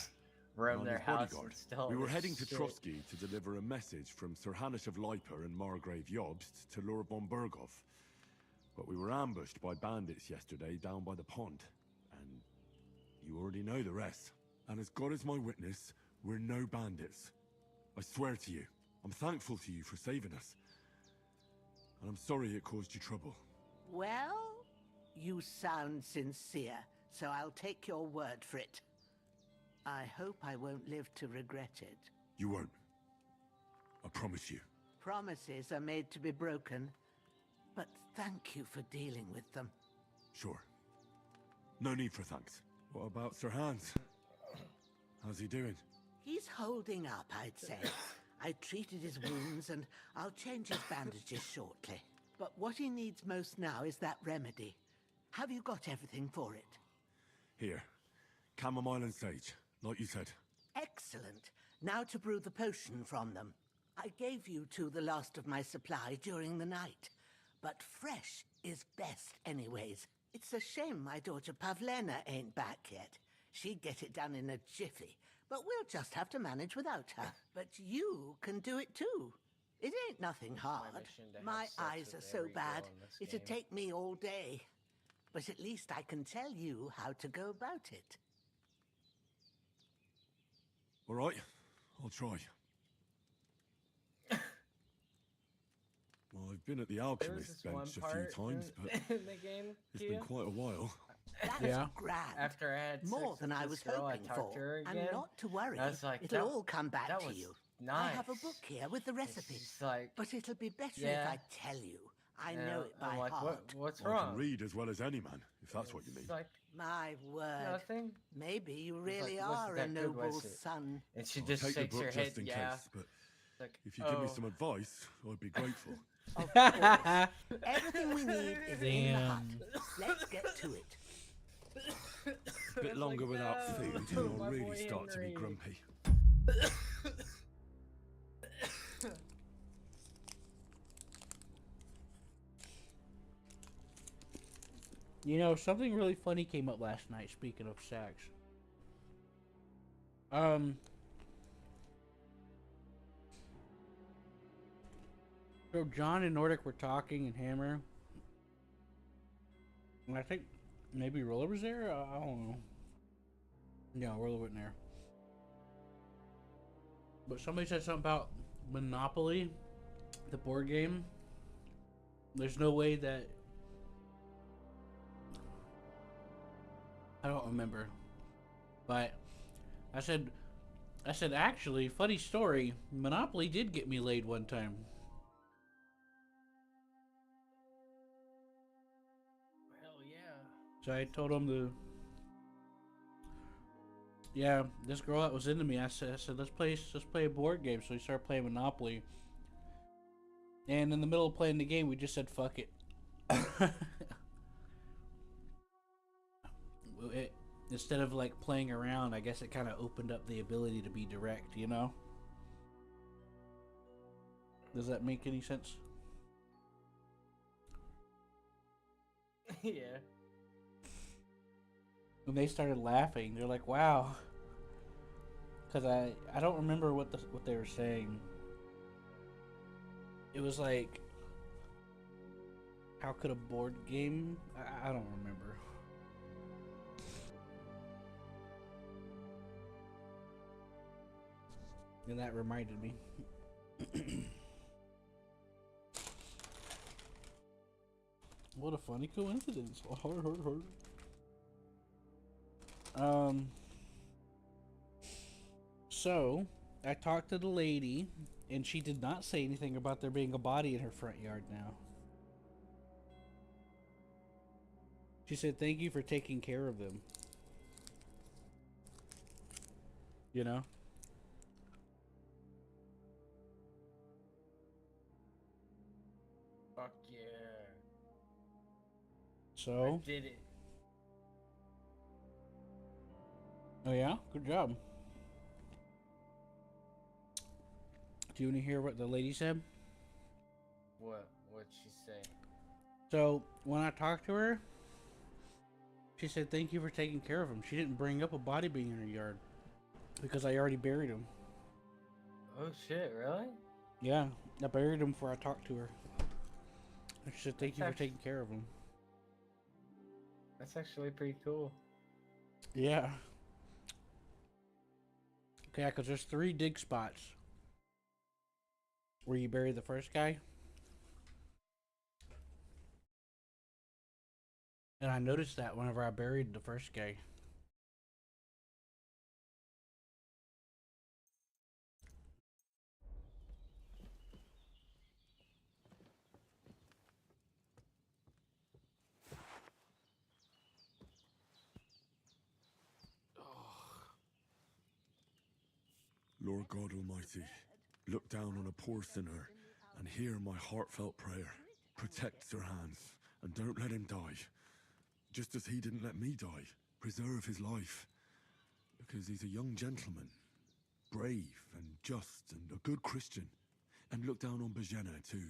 Roam I'm their his house bodyguard. and still We were this heading to shit. Trotsky to deliver a message from Sir Hanush of Leiper and Margrave Jobst to Lord von Burgov. But we were ambushed by bandits yesterday down by the pond. And you already know the rest. And as God is my witness, we're no bandits. I swear to you, I'm thankful to you for saving us. And I'm sorry it caused you trouble. Well, you sound sincere, so I'll take your word for it. I hope I won't live to regret it. You won't. I promise you. Promises are made to be broken, but thank you for dealing with them. Sure. No need for thanks. What about Sir Hans? How's he doing? He's holding up, I'd say. I treated his wounds and I'll change his bandages shortly. But what he needs most now is that remedy. Have you got everything for it? Here. Chamomile and sage, like you said. Excellent. Now to brew the potion from them. I gave you two the last of my supply during the night. But fresh is best anyways. It's a shame my daughter Pavlena ain't back yet. She'd get it done in a jiffy, but we'll just have to manage without her. But you can do it too. It ain't nothing hard. My eyes are so bad, it'd take me all day. But at least I can tell you how to go about it. All right, I'll try. Well, I've been at the alchemist's bench a few times, but in the game, it's been quite a while. That's grand. After I had More sex than with I this was girl, hoping I talked for. to her And again. not to worry, I was like, it'll all come back that to was you. nice. I have a book here with the recipes. But it'll be better yeah. if I tell you. I know it by I'm like, heart. What's I wrong? can read as well as any man, if that's what you mean. It's like, My word. nothing. Maybe you It's really like, wasn't are a that good, noble was it? son. And she I'll just take the shakes book her head, just in yeah. case, but Like, if you give me oh. some advice, I'd be grateful. Of course. Everything we need is in the hut. Let's get to it. A bit longer without food, and I'll my really boy start to be Henry. grumpy. You know, something really funny came up last night, speaking of sex. So John and Nordic were talking and Hammer. And I think maybe Roller was there? I don't know. No, Roller wasn't there. But somebody said something about Monopoly, the board game. There's no way that... I don't remember. But I said actually, funny story, Monopoly did get me laid one time. Hell yeah. So I told him yeah, this girl that was into me, I said let's play a board game. So we started playing Monopoly. And in the middle of playing the game, we just said fuck it. Instead of like playing around, I guess it kind of opened up the ability to be direct, you know? Does that make any sense? Yeah. When they started laughing, they're like, "Wow," because I don't remember what they were saying. It was like, how could a board game? I don't remember. And that reminded me. What a funny coincidence. So, I talked to the lady, and she did not say anything about there being a body in her front yard now. She said, "Thank you for taking care of them." You know? Fuck yeah. So? I did it. Oh yeah? Good job. Do you want to hear what the lady said? What'd she say? So, when I talked to her, she said, "Thank you for taking care of him." She didn't bring up a body being in her yard because I already buried him. Oh shit, really? Yeah, I buried him before I talked to her. And she said, "Thank you for taking care of him." That's actually pretty cool. Yeah. Okay, because there's 3 dig spots where you bury the first guy. And I noticed that whenever I buried the first guy. Lord God Almighty, look down on a poor sinner and hear my heartfelt prayer. Protect Sir Hans and don't let him die. Just as he didn't let me die, preserve his life. Because he's a young gentleman, brave and just and a good Christian. And look down on Bajena, too,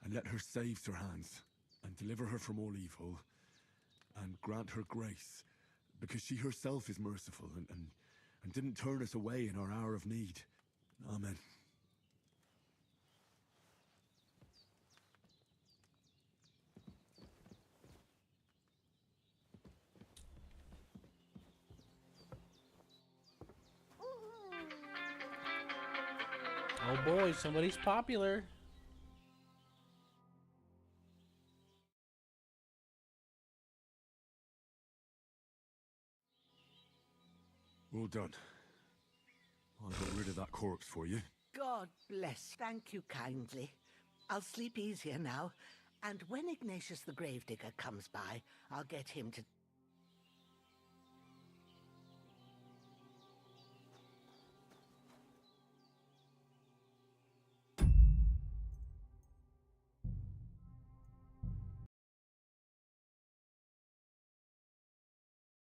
and let her save Sir Hans, and deliver her from all evil, and grant her grace, because she herself is merciful, and didn't turn us away in our hour of need. Amen. Oh boy, somebody's popular. All done. I got rid of that corpse for you. God bless. Thank you kindly. I'll sleep easier now, and when Ignatius the Gravedigger comes by, I'll get him to